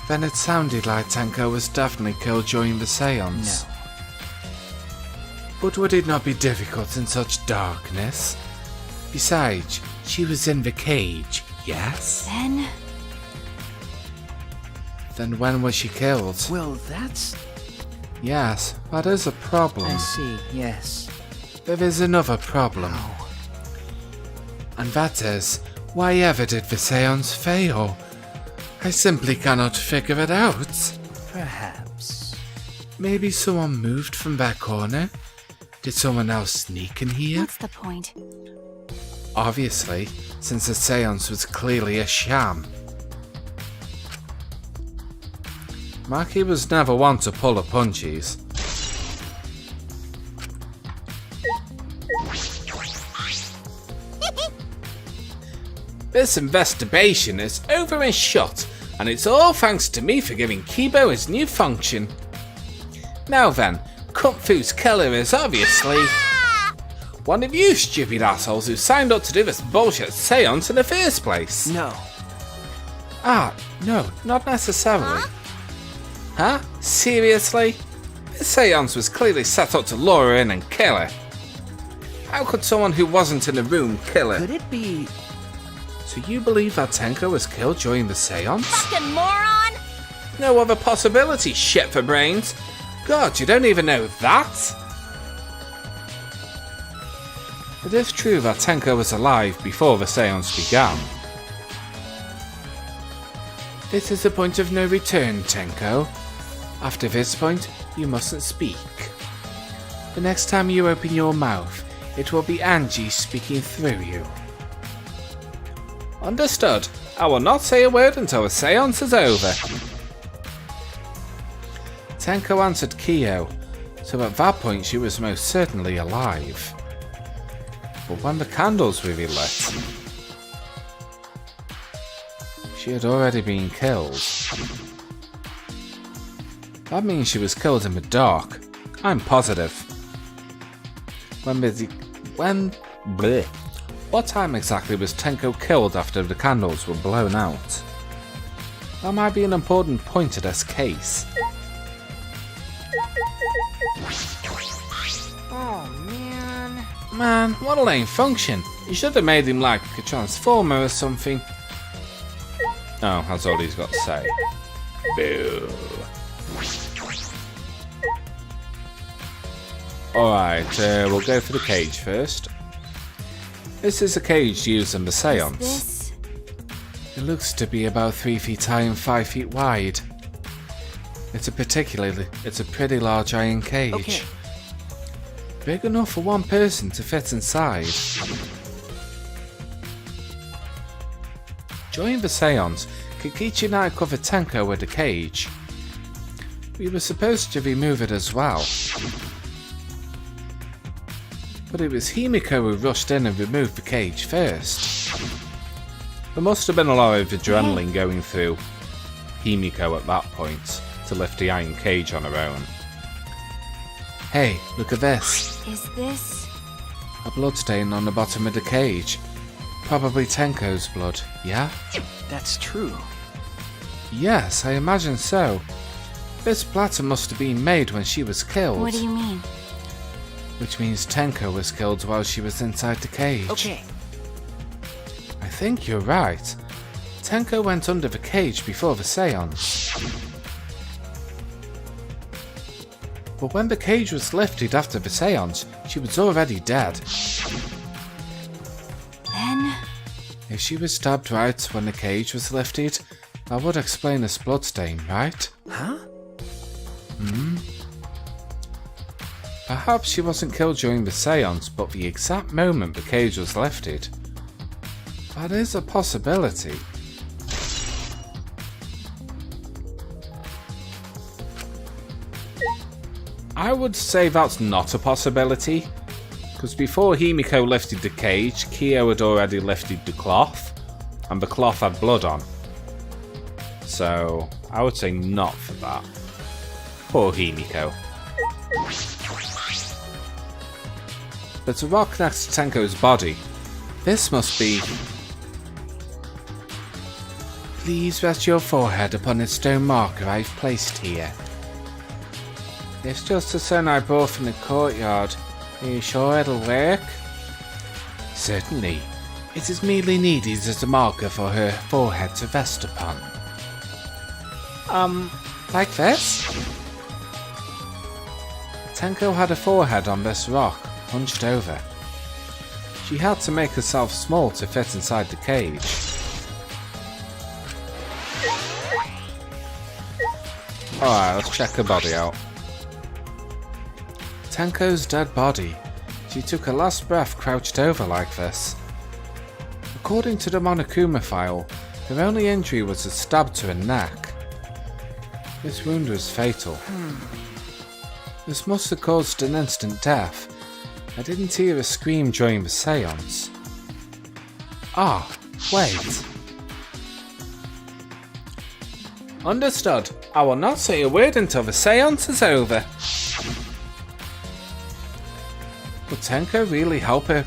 Then it sounded like Tenko was definitely killed during the seance. No. But would it not be difficult in such darkness? Besides, she was in the cage, yes? Then when was she killed? Well, that's... Yes, that is a problem. I see, yes. There is another problem. Oh. And that is, why ever did the seance fail? I simply cannot figure it out. Perhaps. Maybe someone moved from that corner? Did someone else sneak in here? What's the point? Obviously, since the seance was clearly a sham. Maki was never one to pull her punches. This investigation is over and shut, and it's all thanks to me for giving Kibo his new function. Now then, Kung Fu's killer is obviously one of you stupid assholes who signed up to do this bullshit seance in the first place. No. No, not necessarily. Huh? Seriously? This seance was clearly set up to lure her in and kill her. How could someone who wasn't in the room kill her? Could it be... So you believe that Tenko was killed during the seance? Fucking moron! No other possibility, shit for brains. God, you don't even know that? It is true that Tenko was alive before the seance began. This is a point of no return, Tenko. After this point, you mustn't speak. The next time you open your mouth, it will be Angie speaking through you. Understood. I will not say a word until the seance is over. Tenko answered Kyo, so at that point she was most certainly alive. But when the candles were relit, she had already been killed. That means she was killed in the dark. I'm positive. What time exactly was Tenko killed after the candles were blown out? That might be an important point to this case. Oh, man. Man, what a lame function. You should have made him like a transformer or something. Oh, that's all he's got to say. Boo. Alright, we'll go for the cage first. This is a cage used in the seance. It looks to be about 3 feet high and 5 feet wide. It's a pretty large iron cage. Okay. Big enough for one person to fit inside. During the seance, Kikichi and I covered Tenko with the cage. We were supposed to remove it as well. But it was Himiko who rushed in and removed the cage first. There must have been a lot of adrenaline going through Himiko at that point to lift the iron cage on her own. Hey, look at this. Is this? A bloodstain on the bottom of the cage. Probably Tenko's blood, yeah? That's true. Yes, I imagine so. This platter must have been made when she was killed. What do you mean? Which means Tenko was killed while she was inside the cage. Okay. I think you're right. Tenko went under the cage before the seance. But when the cage was lifted after the seance, she was already dead. Then? If she was stabbed right when the cage was lifted, that would explain this bloodstain, right? Huh? Perhaps she wasn't killed during the seance, but the exact moment the cage was lifted. That is a possibility. I would say that's not a possibility, because before Himiko lifted the cage, Kyo had already lifted the cloth, and the cloth had blood on. So, I would say not for that. Poor Himiko. There's a rock next to Tenko's body. This must be... Please rest your forehead upon the stone marker I've placed here. It's just a stone I brought from the courtyard. Are you sure it'll work? Certainly. It is merely needed as a marker for her forehead to rest upon. Like this? Tenko had a forehead on this rock, hunched over. She had to make herself small to fit inside the cage. Alright, let's check her body out. Tenko's dead body. She took her last breath crouched over like this. According to the Monokuma file, her only injury was a stab to her neck. This wound was fatal. This must have caused an instant death. I didn't hear a scream during the seance. Ah, wait. Understood. I will not say a word until the seance is over. Would Tenko really help her?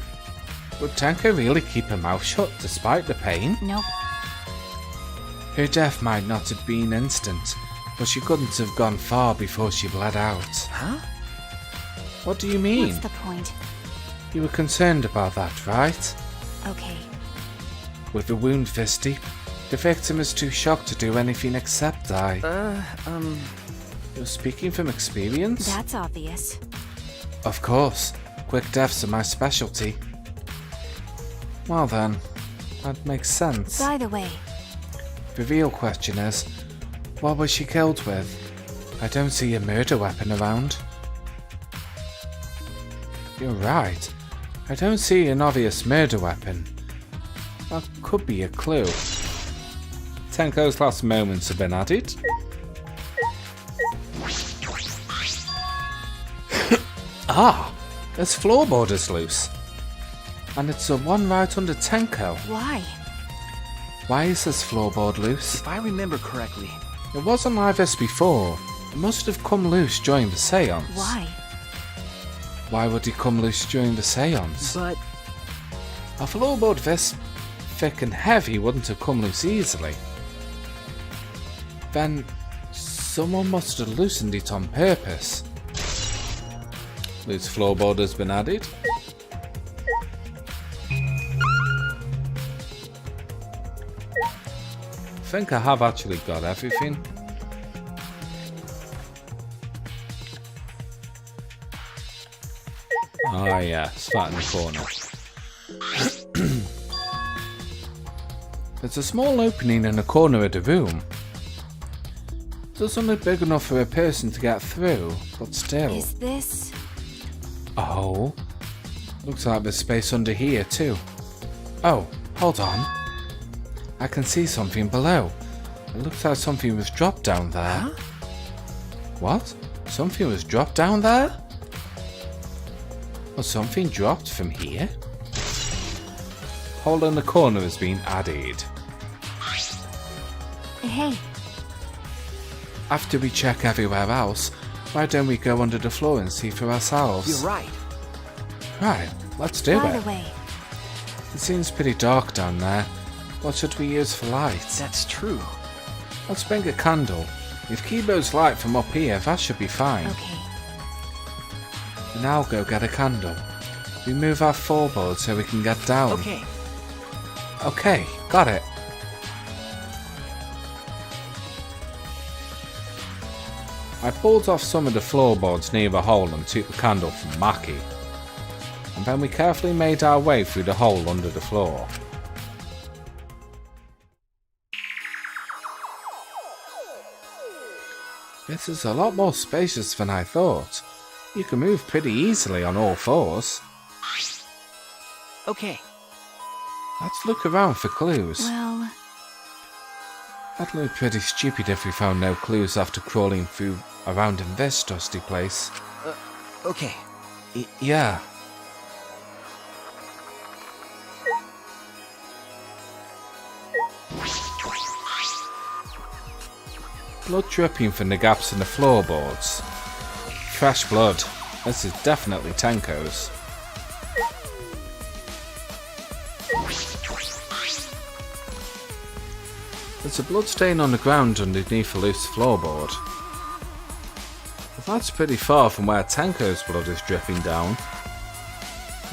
Would Tenko really keep her mouth shut despite the pain? Nope. Her death might not have been instant, but she couldn't have gone far before she bled out. Huh? What do you mean? What's the point? You were concerned about that, right? Okay. With the wound this deep, the victim is too shocked to do anything except die. You're speaking from experience? That's obvious. Of course. Quick deaths are my specialty. Well then, that makes sense. By the way, The real question is, what was she killed with? I don't see a murder weapon around. You're right. I don't see an obvious murder weapon. That could be a clue. Tenko's last moments have been added. Ah! This floorboard is loose. And it's the one right under Tenko. Why? Why is this floorboard loose? If I remember correctly, It wasn't like this before. It must have come loose during the seance. Why? Why would it come loose during the seance? but A floorboard this thick and heavy wouldn't have come loose easily. Then someone must have loosened it on purpose. Loose floorboard has been added. I think I have actually got everything. Oh yeah, it's that in the corner. There's a small opening in the corner of the room. Doesn't look big enough for a person to get through, but still. Is this? Oh, looks like there's space under here too. Oh, hold on. I can see something below. It looks like something was dropped down there. Huh? What? Something was dropped down there? Was something dropped from here? Hole in the corner has been added. Hey, After we check everywhere else, why don't we go under the floor and see for ourselves? you're right. Right, let's do by it. the way, It seems pretty dark down there. What should we use for light? That's true. Let's bring a candle. If Kibo's light from up here, that should be fine. okay. And I'll go get a candle. We move our floorboard so we can get down. Okay. Okay, got it. I pulled off some of the floorboards near the hole and took the candle from Maki. And then we carefully made our way through the hole under the floor. This is a lot more spacious than I thought. You can move pretty easily on all fours. Okay. Let's look around for clues. Well, That'd look pretty stupid if we found no clues after crawling through around in this dusty place. Okay. Yeah. Blood dripping from the gaps in the floorboards. Fresh blood. This is definitely Tenko's. There's a blood stain on the ground underneath a loose floorboard. That's pretty far from where Tenko's blood is dripping down.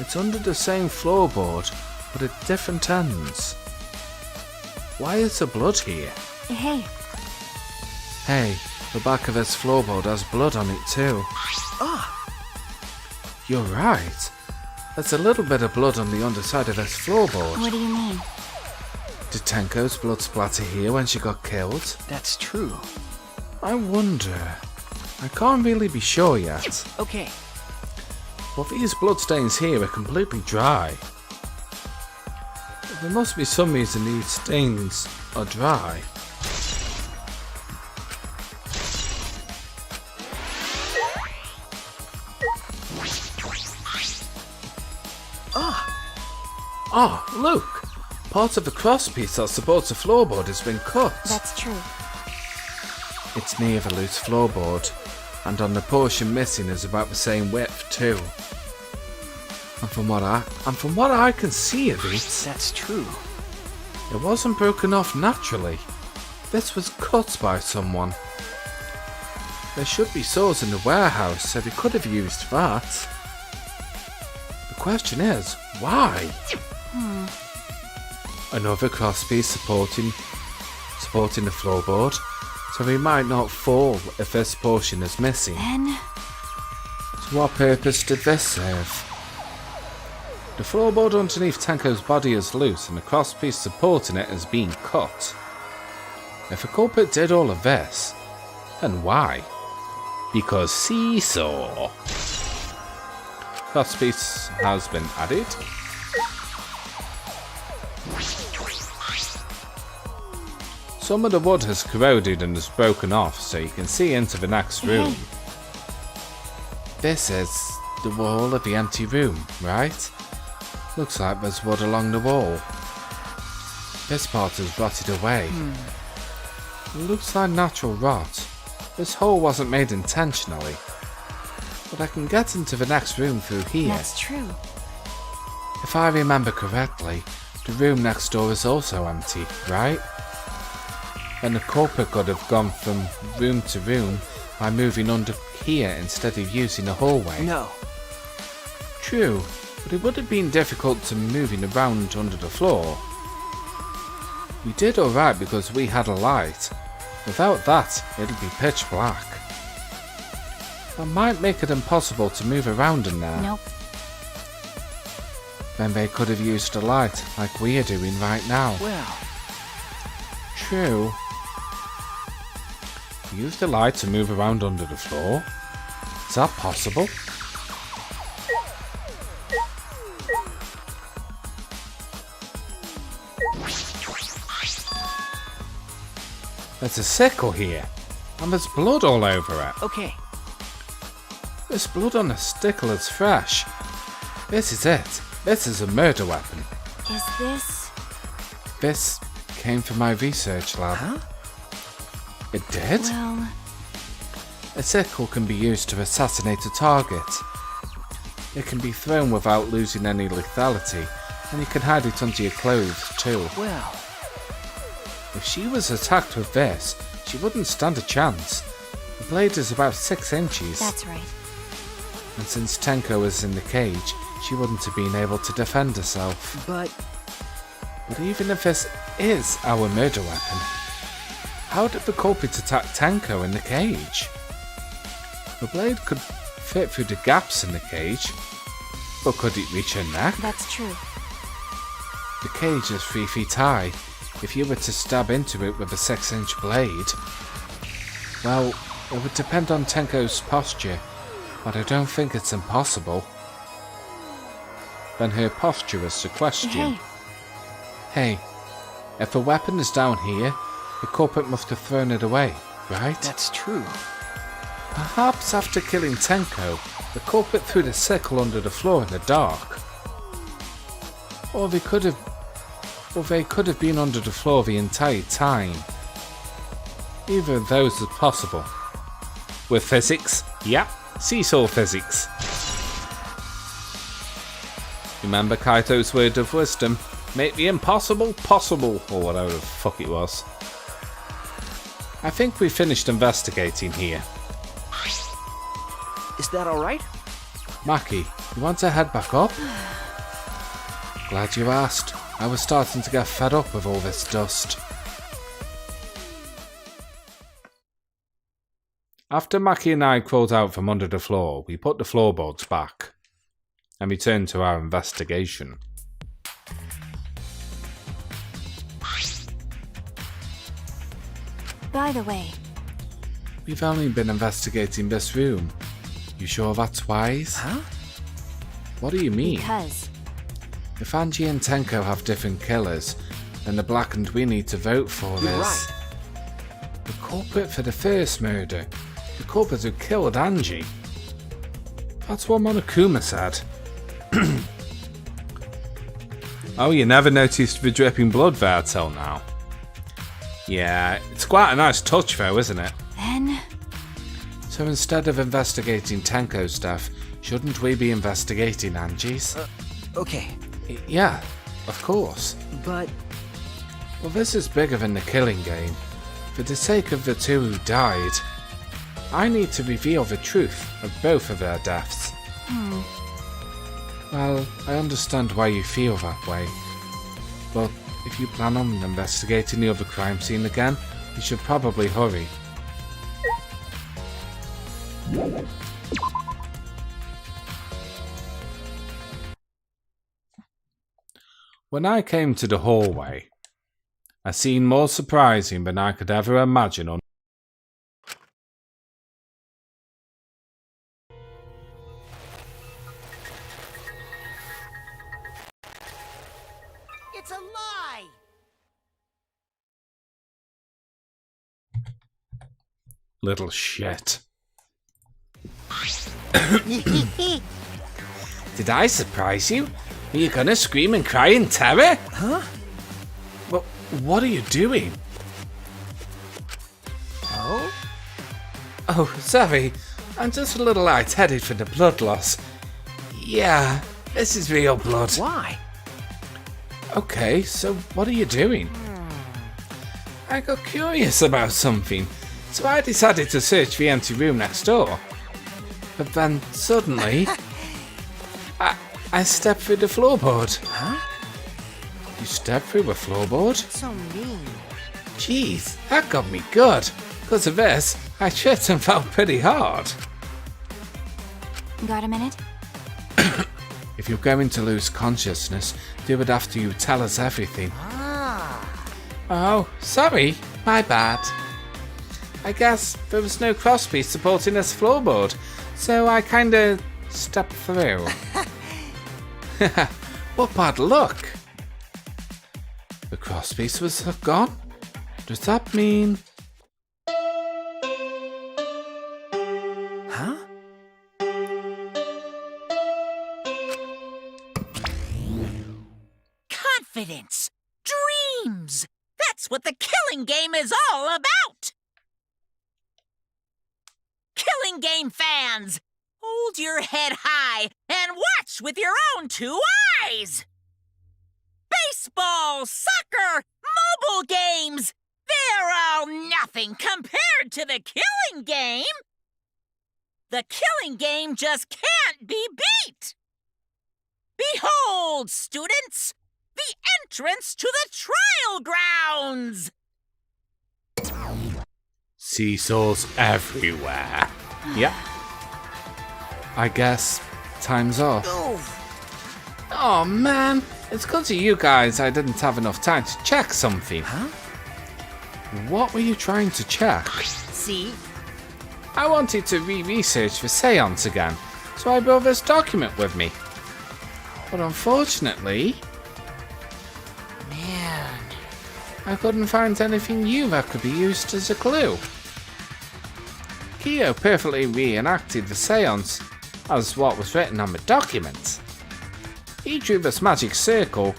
It's under the same floorboard, but at different ends. Why is there blood here? hey, Hey, the back of this floorboard has blood on it too. Ah, You're right. There's a little bit of blood on the underside of this floorboard. what do you mean? Did Tenko's blood splatter here when she got killed? that's true. I wonder. I can't really be sure yet. Okay. But these bloodstains here are completely dry. There must be some reason these stains are dry. Ah, look! Part of the crosspiece that supports the floorboard has been cut. That's true. It's near the loose floorboard, and on the portion missing is about the same width too. And from what I can see of it, That's true. it wasn't broken off naturally. This was cut by someone. There should be saws in the warehouse, so they could have used that. The question is, why? Another crosspiece supporting the floorboard, so he might not fall if this portion is missing. Then, To what purpose did this serve? The floorboard underneath Tenko's body is loose and the crosspiece supporting it is being cut. If a culprit did all of this, then why? Because seesaw. Crosspiece has been added. Some of the wood has corroded and has broken off, so you can see into the next room. This is the wall of the empty room, right? Looks like there's wood along the wall. This part has rotted away. It looks like natural rot. This hole wasn't made intentionally. But I can get into the next room through here. That's true. If I remember correctly, the room next door is also empty, right? Then the culprit could have gone from room to room by moving under here instead of using the hallway. No. True, but it would have been difficult to moving around under the floor. We did alright because we had a light. Without that, it'd be pitch black. That might make it impossible to move around in there. Nope. Then they could have used a light, like we are doing right now. Well, True. Use the light to move around under the floor? Is that possible? There's a sickle here, and there's blood all over it. okay. This blood on the stickle is fresh. This is it. This is a murder weapon. Is this... This came from my research lab. Huh? It did? Well... A sickle can be used to assassinate a target. It can be thrown without losing any lethality, and you can hide it under your clothes too. Well, If she was attacked with this, she wouldn't stand a chance. The blade is about 6 inches, That's right. and since Tenko is in the cage, she wouldn't have been able to defend herself. but But even if this is our murder weapon, how did the culprit attack Tenko in the cage? The blade could fit through the gaps in the cage, but could it reach her neck? That's true. The cage is 3 feet high. If you were to stab into it with a 6-inch blade, well, it would depend on Tenko's posture, but I don't think it's impossible. Then her posture is the question. Hey, if the weapon is down here, the culprit must have thrown it away, right? that's true. Perhaps after killing Tenko, the culprit threw the sickle under the floor in the dark. Or they could have been under the floor the entire time. Either of those is possible. With physics? Yep, seesaw physics. Remember Kaito's word of wisdom? Make the impossible possible, or whatever the fuck it was. I think we finished investigating here. Is that alright? Maki, you want to head back up? Glad you asked. I was starting to get fed up with all this dust. After Maki and I crawled out from under the floor, we put the floorboards back and returned to our investigation. By the way, We've only been investigating this room. You sure that's wise? Huh? What do you mean? because... If Angie and Tenko have different killers, then the black and we need to vote for You're is... right. The culprit for the first murder. The culprit who killed Angie. That's what Monokuma said. Oh, you never noticed the dripping blood there till now? Yeah, it's quite a nice touch though, isn't it? Then... So instead of investigating Tenko's stuff, shouldn't we be investigating Angie's? Okay, Yeah, of course. but Well, this is bigger than the killing game. For the sake of the two who died, I need to reveal the truth of both of their deaths. Well, I understand why you feel that way. But if you plan on investigating the other crime scene again, you should probably hurry. When I came to the hallway, a scene more surprising than I could ever imagine on. It's a lie! Little shit. Did I surprise you? Are you gonna scream and cry in terror? Huh? Well, what are you doing? Oh? Oh, sorry. I'm just a little lightheaded from the blood loss. Yeah, this is real blood. Why? Okay, so what are you doing? I got curious about something, so I decided to search the empty room next door. But then, suddenly, I stepped through the floorboard. Huh? You stepped through a floorboard? So mean. Jeez, that got me good. Because of this, I tripped and fell pretty hard. Got a minute? If you're going to lose consciousness, do it after you tell us everything. Oh, sorry, my bad. I guess there was no crosspiece supporting this floorboard, so I kinda stepped through. What bad luck! The crosspiece was gone? Does that mean... Huh? Confidence. Dreams. That's what the killing game is all about. Killing game fans, hold your head high and watch with your own two eyes. Baseball, soccer, mobile games, they're all nothing compared to the killing game. The killing game just can't be beat. Behold, students, the entrance to the trial grounds! Seesaws everywhere. Yep. I guess time's up. Oh man, it's because of you guys I didn't have enough time to check something. Huh? What were you trying to check? See? I wanted to re-research the seance again, so I brought this document with me. But unfortunately... Man. I couldn't find anything new that could be used as a clue. Kyo perfectly reenacted the seance as what was written on the document. He drew this magic circle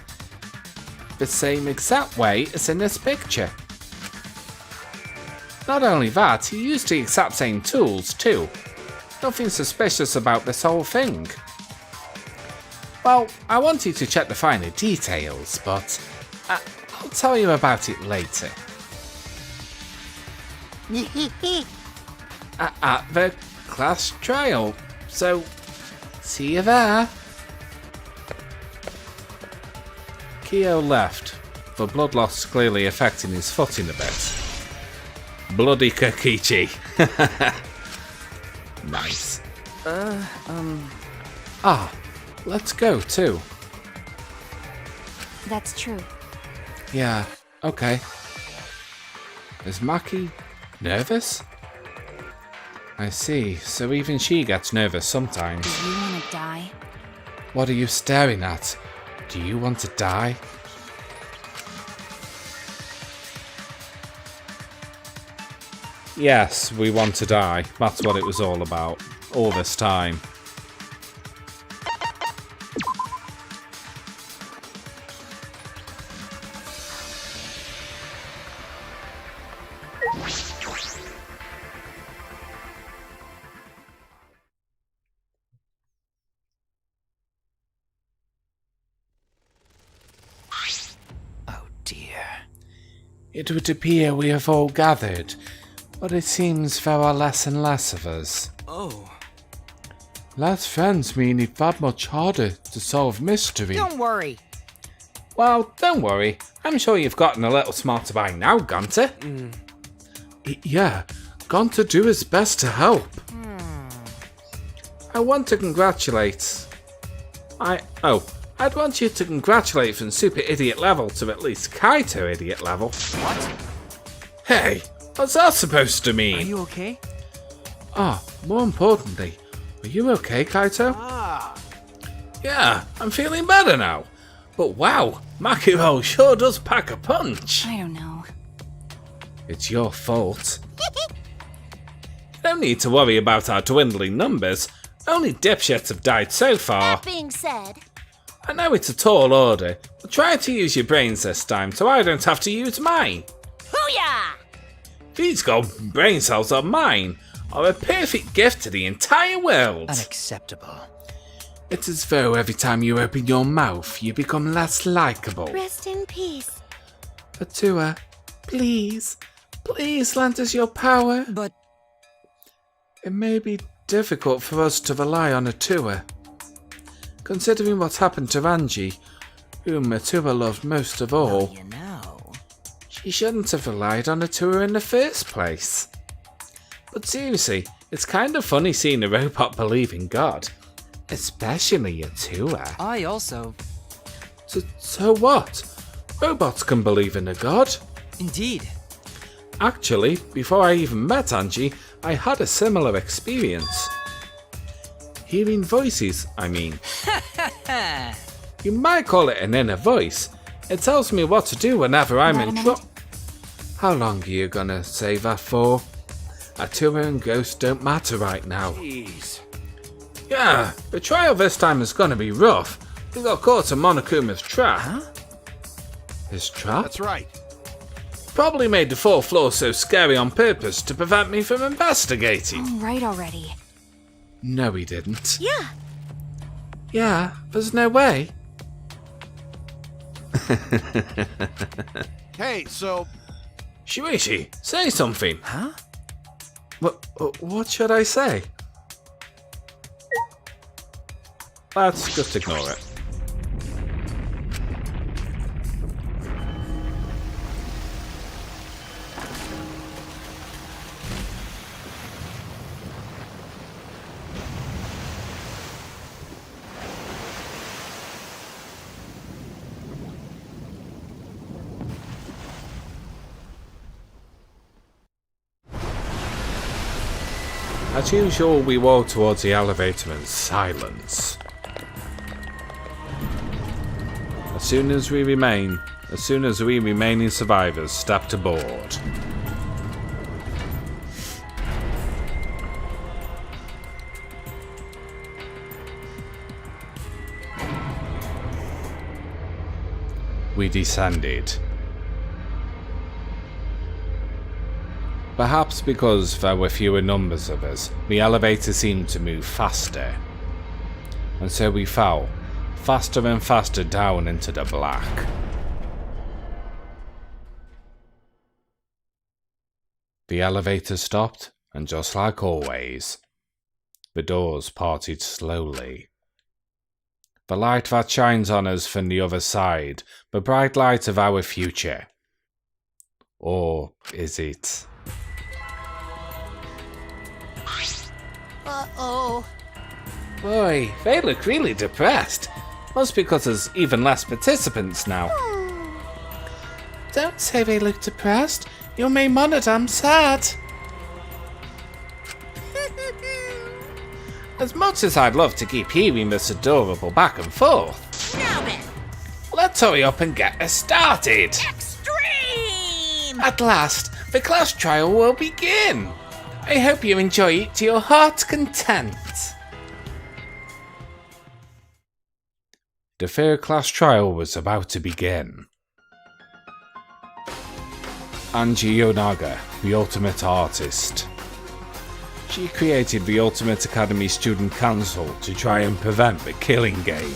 the same exact way as in this picture. Not only that, he used the exact same tools too. Nothing suspicious about this whole thing. Well, I wanted to check the finer details, but I'll tell you about it later. At the class trial, so see you there. Kyo left, the blood loss clearly affecting his footing a bit. Bloody Kokichi. Nice. Let's go too. That's true. Yeah, okay. Is Maki nervous? I see, so even she gets nervous sometimes. Do you want to die? What are you staring at? Do you want to die? Yes, we want to die. That's what it was all about. All this time. Oh dear. It would appear we have all gathered, but it seems there are less and less of us. Oh. Less friends mean it's that much harder to solve mystery. Don't worry. Well, don't worry. I'm sure you've gotten a little smarter by now, Gunter. Yeah, Gunter do his best to help. I want to congratulate... I'd want you to congratulate from super idiot level to at least Kaito idiot level. What? Hey, what's that supposed to mean? Are you okay? More importantly, are you okay, Kaito? Yeah, I'm feeling better now. But wow, Makiro sure does pack a punch. I don't know. It's your fault. You don't need to worry about our dwindling numbers. Only dipshits have died so far. That being said, I know it's a tall order, but try to use your brains this time so I don't have to use mine. Hoo-yah! These gold brain cells of mine are a perfect gift to the entire world. Unacceptable. It's as though every time you open your mouth, you become less likable. Rest in peace. Atua, please, please lend us your power. But It may be difficult for us to rely on Atua. Considering what's happened to Angie, whom Atua loved most of all, You know. she shouldn't have relied on Atua in the first place. But seriously, it's kind of funny seeing a robot believe in God. Especially Atua. I also... So what? Robots can believe in a god. Indeed. Actually, before I even met Angie, I had a similar experience. Hearing voices, I mean. You might call it an inner voice. It tells me what to do whenever I'm in trouble. How long are you gonna say that for? Atua and Ghost don't matter right now. Jeez. Yeah, the trial this time is gonna be rough. We got caught in Monokuma's trap. Huh? His trap? That's right. Probably made the fourth floor so scary on purpose to prevent me from investigating. All right already. No, he didn't. Yeah. Yeah, there's no way. Hey, so Shuichi, say something. Huh? What should I say? Let's just ignore it. As usual, we walk towards the elevator in silence. As soon as we remaining survivors stepped aboard. We descended. Perhaps because there were fewer numbers of us, the elevator seemed to move faster. And so we fell, faster and faster down into the black. The elevator stopped, and just like always, the doors parted slowly. The light that shines on us from the other side, the bright light of our future. Or is it? Uh-oh. Boy, they look really depressed. Must be because there's even less participants now. Don't say they look depressed. You may monitor I'm sad. As much as I'd love to keep hearing this adorable back and forth, Now then, let's hurry up and get us started. extreme! At last, the class trial will begin. I hope you enjoy it to your heart's content. The third class trial was about to begin. Angie Yonaga, the ultimate artist. She created the Ultimate Academy Student Council to try and prevent the killing game.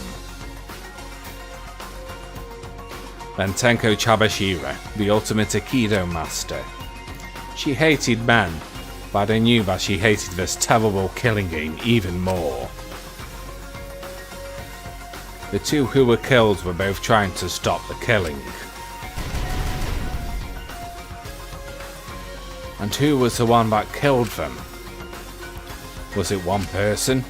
Then Tenko Chabashira, the Ultimate Aikido Master. She hated men, but I knew that she hated this terrible killing game even more. The two who were killed were both trying to stop the killing. And who was the one that killed them? Was it one person?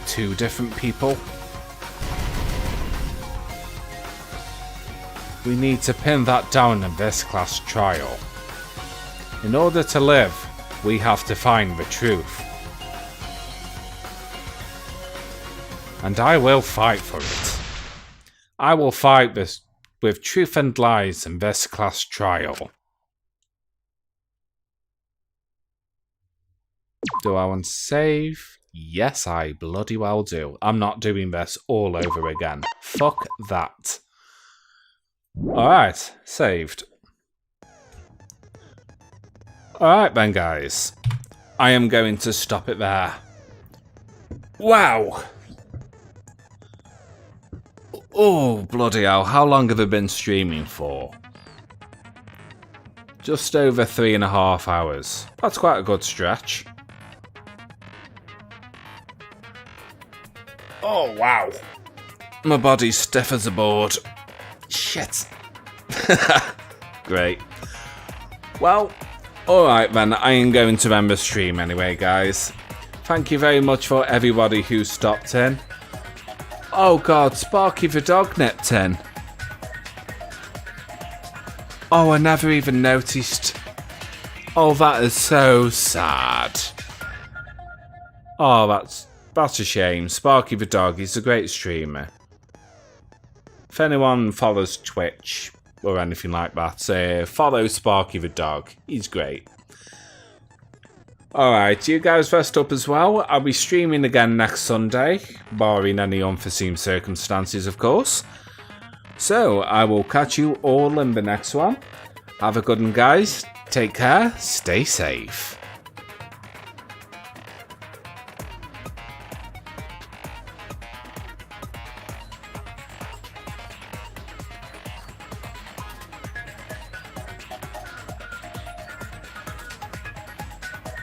Two different people? We need to pin that down in this class trial. In order to live, we have to find the truth. And I will fight for it. I will fight this with truth and lies in this class trial. Do I want to save? Yes, I bloody well do. I'm not doing this all over again. Fuck that. Alright, saved. Alright then, guys. I am going to stop it there. Wow! Oh, bloody hell. How long have I been streaming for? Just over 3.5 hours. That's quite a good stretch. Oh, wow. My body's stiff as a board. Shit. Great. Well, alright then. I am going to end the stream anyway, guys. Thank you very much for everybody who stopped in. Oh god, Sparky the dog nipped in. Oh, I never even noticed. Oh, that is so sad. Oh, that's a shame. Sparky the dog, he's a great streamer. If anyone follows Twitch or anything like that, follow Sparky the dog. He's great. Alright, you guys rest up as well. I'll be streaming again next Sunday, barring any unforeseen circumstances, of course. So, I will catch you all in the next one. Have a good one, guys. Take care. Stay safe.